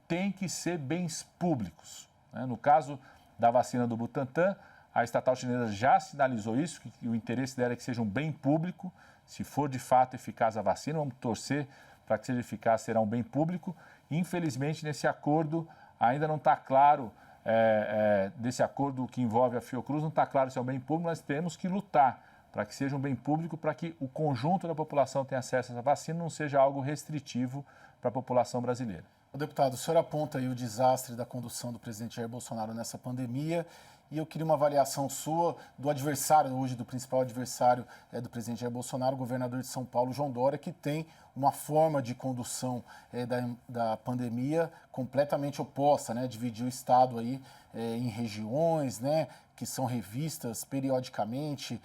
tem que ser bens públicos. No caso da vacina do Butantan, a estatal chinesa já sinalizou isso, que o interesse dela é que seja um bem público. Se for de fato eficaz a vacina, vamos torcer para que seja eficaz, será um bem público. Infelizmente, nesse acordo ainda não está claro, desse acordo que envolve a Fiocruz, não está claro se é um bem público, nós temos que lutar para que seja um bem público, para que o conjunto da população tenha acesso a essa vacina, não seja algo restritivo para a população brasileira. Deputado, o senhor aponta aí o desastre da condução do presidente Jair Bolsonaro nessa pandemia e eu queria uma avaliação sua do adversário hoje, do principal adversário do presidente Jair Bolsonaro, o governador de São Paulo, João Dória, que tem uma forma de condução da pandemia completamente oposta, né? Dividir o Estado aí em regiões, né? Que são revistas periodicamente,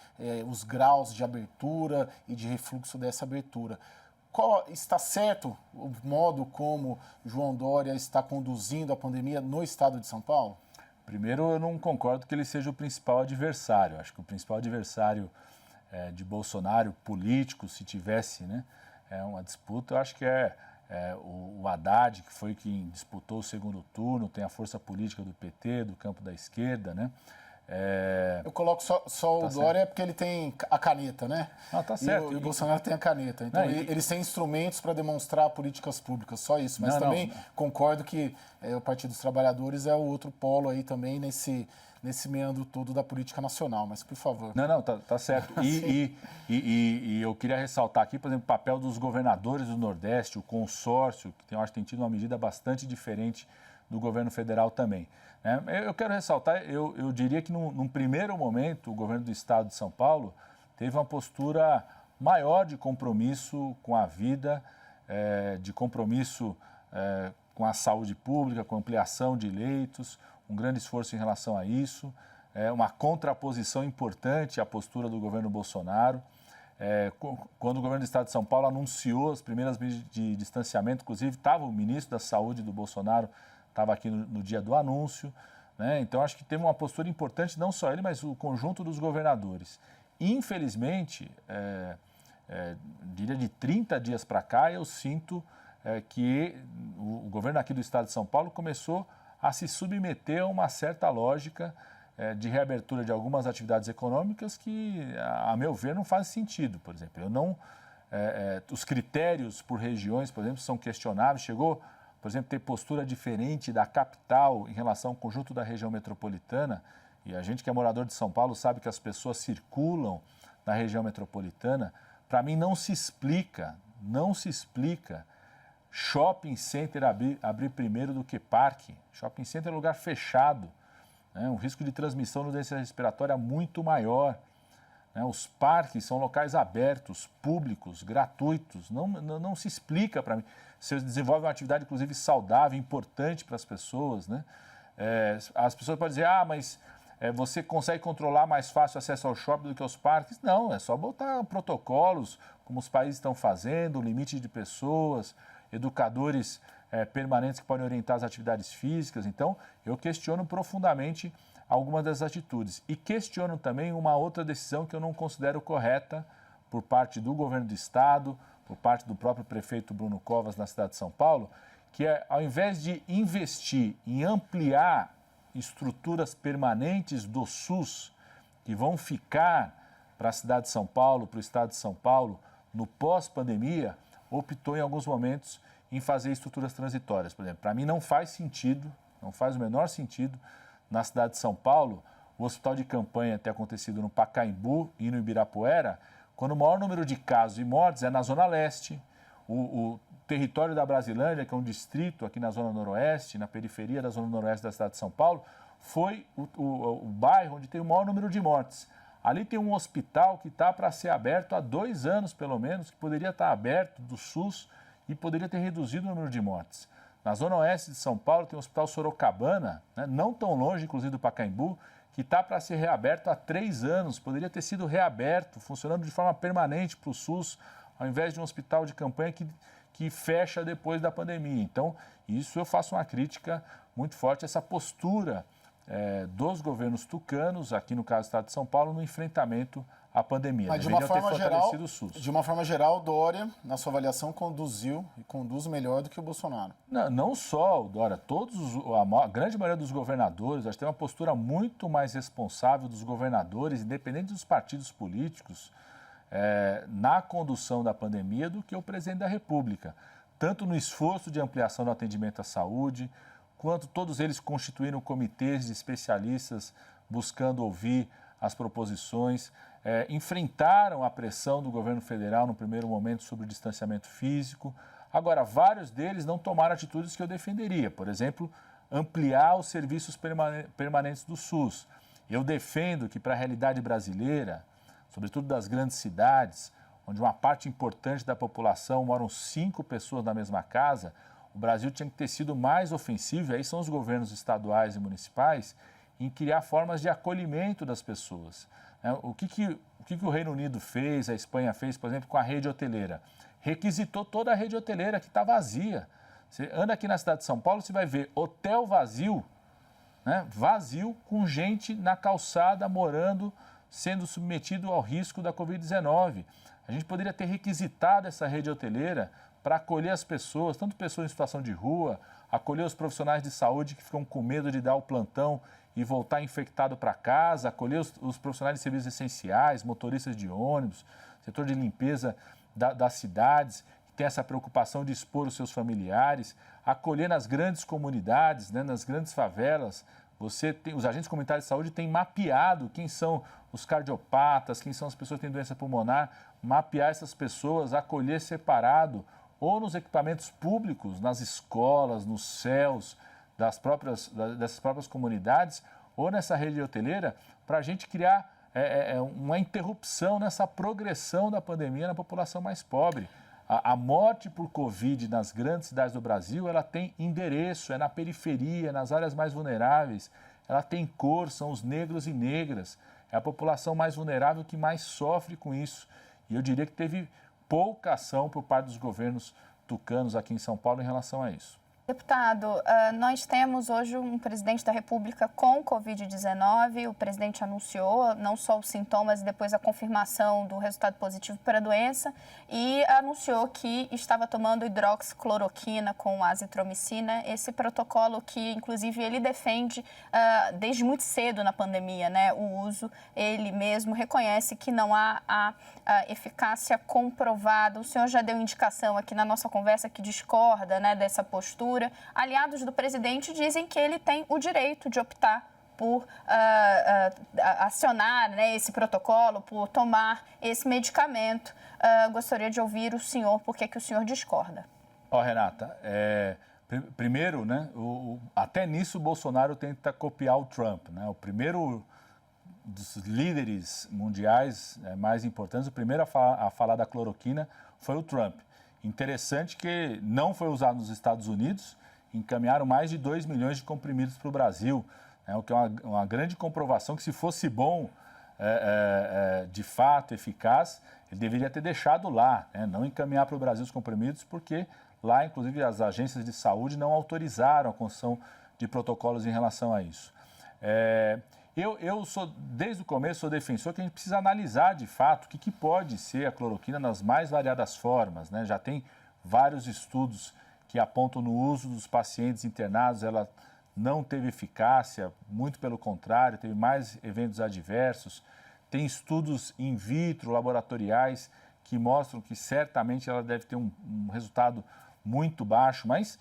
os graus de abertura e de refluxo dessa abertura. Está certo o modo como João Dória está conduzindo a pandemia no estado de São Paulo? Primeiro, eu não concordo que ele seja o principal adversário. Acho que o principal adversário de Bolsonaro, político, se tivesse, né, uma disputa, eu acho que o Haddad, que foi quem disputou o segundo turno, tem a força política do PT, do campo da esquerda, né? Eu coloco só o Dória porque ele tem a caneta, né? Não, tá certo. E o Bolsonaro tem a caneta. Então, eles têm instrumentos para demonstrar políticas públicas, só isso. Mas também concordo que o Partido dos Trabalhadores é o outro polo aí também nesse meandro todo da política nacional. Mas, por favor. Não, tá certo. E eu queria ressaltar aqui, por exemplo, o papel dos governadores do Nordeste, o consórcio, que eu acho que tem tido uma medida bastante diferente do governo federal também. Eu quero ressaltar, eu diria que num primeiro momento o governo do estado de São Paulo teve uma postura maior de compromisso com a vida, de compromisso com a saúde pública, com a ampliação de leitos, um grande esforço em relação a isso, uma contraposição importante à postura do governo Bolsonaro. Quando o governo do estado de São Paulo anunciou as primeiras medidas de distanciamento, inclusive estava o ministro da Saúde do Bolsonaro, estava aqui no dia do anúncio, né? Então acho que teve uma postura importante, não só ele, mas o conjunto dos governadores. Infelizmente, diria de 30 dias para cá, eu sinto que o governo aqui do estado de São Paulo começou a se submeter a uma certa lógica de reabertura de algumas atividades econômicas que, a meu ver, não faz sentido. Por exemplo, os critérios por regiões, por exemplo, são questionáveis. Chegou, por exemplo, ter postura diferente da capital em relação ao conjunto da região metropolitana. E a gente que é morador de São Paulo sabe que as pessoas circulam na região metropolitana. Para mim não se explica shopping center abrir primeiro do que parque. Shopping center é lugar fechado, né? O risco de transmissão de doença respiratória é muito maior. Os parques são locais abertos, públicos, gratuitos. Não se explica para mim. Você desenvolve uma atividade, inclusive, saudável, importante para as pessoas, né? As pessoas podem dizer, mas você consegue controlar mais fácil o acesso ao shopping do que aos parques? Não, é só botar protocolos, como os países estão fazendo, limite de pessoas, educadores permanentes que podem orientar as atividades físicas. Então, eu questiono profundamente algumas das atitudes. E questiono também uma outra decisão que eu não considero correta por parte do governo do estado, por parte do próprio prefeito Bruno Covas na cidade de São Paulo, que ao invés de investir em ampliar estruturas permanentes do SUS, que vão ficar para a cidade de São Paulo, para o estado de São Paulo, no pós-pandemia, optou em alguns momentos em fazer estruturas transitórias. Por exemplo, para mim não faz sentido, não faz o menor sentido, na cidade de São Paulo, o hospital de campanha ter acontecido no Pacaembu e no Ibirapuera, quando o maior número de casos e mortes é na Zona Leste. O território da Brasilândia, que é um distrito aqui na Zona Noroeste, na periferia da Zona Noroeste da cidade de São Paulo, foi o bairro onde tem o maior número de mortes. Ali tem um hospital que está para ser aberto há 2 anos, pelo menos, que poderia estar aberto do SUS e poderia ter reduzido o número de mortes. Na Zona Oeste de São Paulo tem o Hospital Sorocabana, né, não tão longe, inclusive, do Pacaembu, que está para ser reaberto há 3 anos, poderia ter sido reaberto, funcionando de forma permanente para o SUS, ao invés de um hospital de campanha que fecha depois da pandemia. Então, isso eu faço uma crítica muito forte, essa postura dos governos tucanos, aqui no caso do Estado de São Paulo, no enfrentamento à pandemia. Mas de uma forma geral, Dória, na sua avaliação, conduziu e conduz melhor do que o Bolsonaro. Não só o Dória, a grande maioria dos governadores, acho que tem uma postura muito mais responsável dos governadores, independente dos partidos políticos, na condução da pandemia do que o presidente da República. Tanto no esforço de ampliação do atendimento à saúde, quanto todos eles constituíram comitês de especialistas buscando ouvir as proposições, enfrentaram a pressão do governo federal no primeiro momento sobre o distanciamento físico. Agora, vários deles não tomaram atitudes que eu defenderia. Por exemplo, ampliar os serviços permanentes do SUS. Eu defendo que para a realidade brasileira, sobretudo das grandes cidades, onde uma parte importante da população moram 5 pessoas na mesma casa, o Brasil tinha que ter sido mais ofensivo, e aí são os governos estaduais e municipais, em criar formas de acolhimento das pessoas. O que o Reino Unido fez, a Espanha fez, por exemplo, com a rede hoteleira? Requisitou toda a rede hoteleira que está vazia. Você anda aqui na cidade de São Paulo, você vai ver hotel vazio, né? Vazio, com gente na calçada morando, sendo submetido ao risco da Covid-19. A gente poderia ter requisitado essa rede hoteleira para acolher as pessoas, tanto pessoas em situação de rua, acolher os profissionais de saúde que ficam com medo de dar o plantão e voltar infectado para casa, acolher os profissionais de serviços essenciais, motoristas de ônibus, setor de limpeza das cidades, que tem essa preocupação de expor os seus familiares, acolher nas grandes comunidades, né, nas grandes favelas. Os agentes comunitários de saúde têm mapeado quem são os cardiopatas, quem são as pessoas que têm doença pulmonar, mapear essas pessoas, acolher separado, ou nos equipamentos públicos, nas escolas, nos céus dessas próprias comunidades, ou nessa rede hoteleira, para a gente criar uma interrupção nessa progressão da pandemia na população mais pobre. A morte por Covid nas grandes cidades do Brasil, ela tem endereço, é na periferia, nas áreas mais vulneráveis, ela tem cor, são os negros e negras, é a população mais vulnerável que mais sofre com isso. E eu diria que teve pouca ação por parte dos governos tucanos aqui em São Paulo em relação a isso. Deputado, nós temos hoje um presidente da República com Covid-19. O presidente anunciou não só os sintomas e depois a confirmação do resultado positivo para a doença e anunciou que estava tomando hidroxicloroquina com azitromicina, esse protocolo que, inclusive, ele defende desde muito cedo na pandemia, né? O uso, ele mesmo reconhece que não há a eficácia comprovada. O senhor já deu indicação aqui na nossa conversa que discorda, né, dessa postura. Aliados do presidente dizem que ele tem o direito de optar por acionar, né, esse protocolo, por tomar esse medicamento. Gostaria de ouvir o senhor, por que o senhor discorda? Renata, primeiro, né, até nisso o Bolsonaro tenta copiar o Trump, né? O primeiro dos líderes mundiais mais importantes, o primeiro a falar da cloroquina foi o Trump. Interessante que não foi usado nos Estados Unidos, encaminharam mais de 2 milhões de comprimidos para o Brasil, o que é uma grande comprovação que, se fosse bom, de fato, eficaz, ele deveria ter deixado lá, não encaminhar para o Brasil os comprimidos, porque lá, inclusive, as agências de saúde não autorizaram a construção de protocolos em relação a isso. Eu sou, desde o começo, sou defensor que a gente precisa analisar, de fato, o que pode ser a cloroquina nas mais variadas formas, né? Já tem vários estudos que apontam no uso dos pacientes internados, ela não teve eficácia, muito pelo contrário, teve mais eventos adversos. Tem estudos in vitro, laboratoriais, que mostram que certamente ela deve ter um resultado muito baixo, mas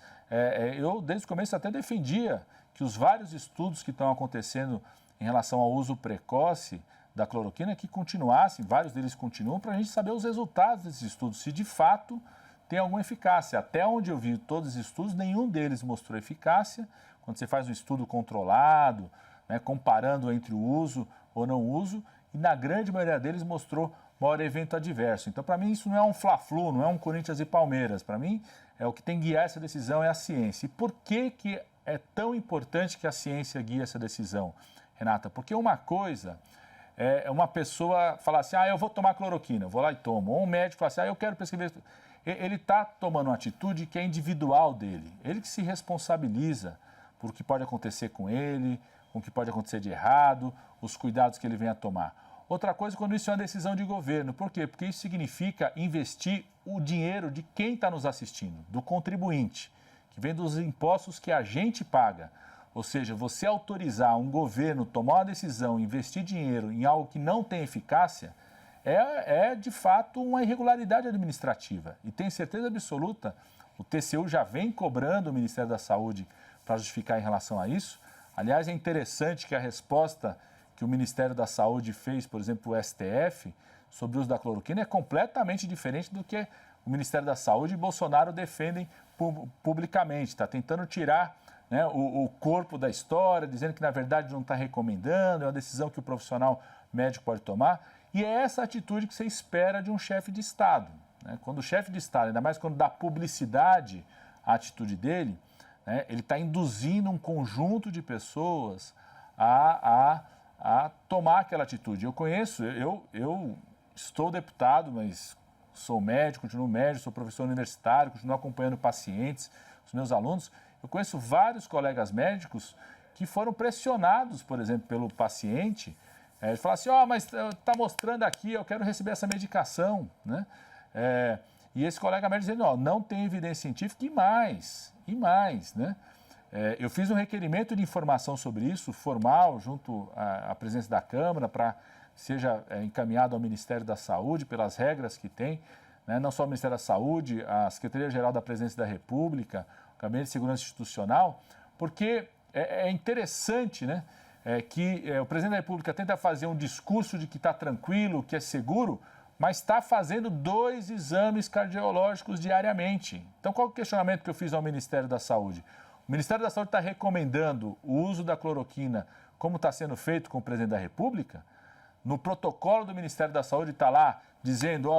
eu desde o começo até defendia que os vários estudos que estão acontecendo em relação ao uso precoce da cloroquina, que continuassem, vários deles continuam, para a gente saber os resultados desses estudos, se de fato tem alguma eficácia. Até onde eu vi todos os estudos, nenhum deles mostrou eficácia. Quando você faz um estudo controlado, né, comparando entre o uso ou não uso, e na grande maioria deles mostrou maior evento adverso. Então, para mim, isso não é um Fla-Flu, não é um Corinthians e Palmeiras. Para mim, o que tem que guiar essa decisão é a ciência. E por que é tão importante que a ciência guie essa decisão, Renata? Porque uma coisa é uma pessoa falar assim, eu vou tomar cloroquina, eu vou lá e tomo. Ou um médico falar assim, eu quero prescrever. Ele está tomando uma atitude que é individual dele. Ele que se responsabiliza por o que pode acontecer com ele, com o que pode acontecer de errado, os cuidados que ele vem a tomar. Outra coisa, quando isso é uma decisão de governo. Por quê? Porque isso significa investir o dinheiro de quem está nos assistindo, do contribuinte, que vem dos impostos que a gente paga. Ou seja, você autorizar um governo tomar uma decisão, investir dinheiro em algo que não tem eficácia, é de fato uma irregularidade administrativa. E tenho certeza absoluta, o TCU já vem cobrando o Ministério da Saúde para justificar em relação a isso. Aliás, é interessante que a resposta que o Ministério da Saúde fez, por exemplo, o STF, sobre o uso da cloroquina é completamente diferente do que o Ministério da Saúde e Bolsonaro defendem publicamente. Está tentando tirar, né, o corpo da história, dizendo que, na verdade, não está recomendando, é uma decisão que o profissional médico pode tomar. E é essa atitude que você espera de um chefe de Estado, né? Quando o chefe de Estado, ainda mais quando dá publicidade à atitude dele, né, ele está induzindo um conjunto de pessoas a tomar aquela atitude. Eu conheço, eu estou deputado, mas sou médico, continuo médico, sou professor universitário, continuo acompanhando pacientes, os meus alunos. Eu conheço vários colegas médicos que foram pressionados, por exemplo, pelo paciente. Ele fala assim, mas está mostrando aqui, eu quero receber essa medicação, né? E esse colega médico dizendo, não tem evidência científica e mais, né? Eu fiz um requerimento de informação sobre isso, formal, junto à presidência da Câmara, para que seja encaminhado ao Ministério da Saúde, pelas regras que tem, né? Não só o Ministério da Saúde, a Secretaria-Geral da Presidência da República, o Gabinete de Segurança Institucional, porque é interessante, né? Que o presidente da República tenta fazer um discurso de que está tranquilo, que é seguro, mas está fazendo 2 exames cardiológicos diariamente. Então, qual é o questionamento que eu fiz ao Ministério da Saúde? O Ministério da Saúde está recomendando o uso da cloroquina como está sendo feito com o presidente da República? No protocolo do Ministério da Saúde está lá dizendo,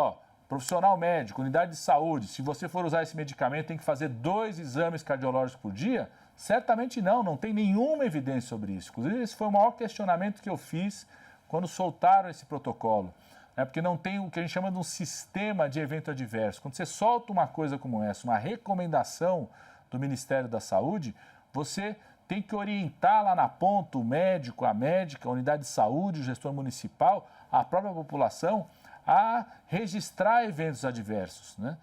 profissional médico, unidade de saúde, se você for usar esse medicamento tem que fazer 2 exames cardiológicos por dia? Certamente não tem nenhuma evidência sobre isso. Inclusive, esse foi o maior questionamento que eu fiz quando soltaram esse protocolo. Porque não tem o que a gente chama de um sistema de evento adverso. Quando você solta uma coisa como essa, uma recomendação do Ministério da Saúde, você tem que orientar lá na ponta o médico, a médica, a unidade de saúde, o gestor municipal, a própria população, a registrar eventos adversos, né?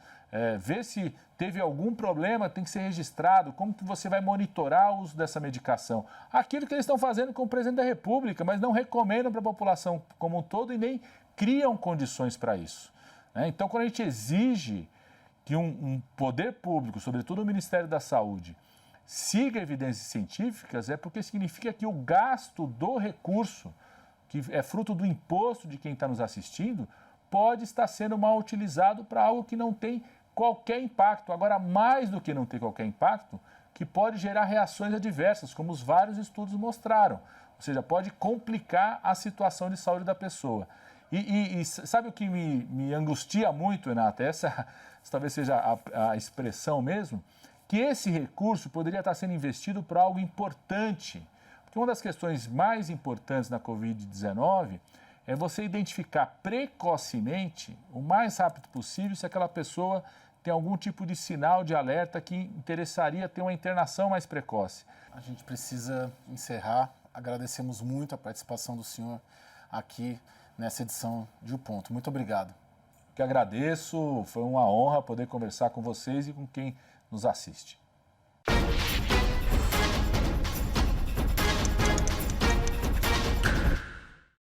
Ver se teve algum problema, tem que ser registrado, como que você vai monitorar o uso dessa medicação. Aquilo que eles estão fazendo com o presidente da República, mas não recomendam para a população como um todo e nem criam condições para isso, né? Então, quando a gente exige que um poder público, sobretudo o Ministério da Saúde, siga evidências científicas, é porque significa que o gasto do recurso, que é fruto do imposto de quem está nos assistindo, pode estar sendo mal utilizado para algo que não tem qualquer impacto. Agora, mais do que não ter qualquer impacto, que pode gerar reações adversas, como os vários estudos mostraram. Ou seja, pode complicar a situação de saúde da pessoa. E sabe o que me angustia muito, Renata? Essa talvez seja a expressão mesmo, que esse recurso poderia estar sendo investido para algo importante. Porque uma das questões mais importantes na Covid-19 é você identificar precocemente, o mais rápido possível, se aquela pessoa tem algum tipo de sinal de alerta que interessaria ter uma internação mais precoce. A gente precisa encerrar. Agradecemos muito a participação do senhor aqui nessa edição de O Ponto. Muito obrigado. Que agradeço, foi uma honra poder conversar com vocês e com quem nos assiste.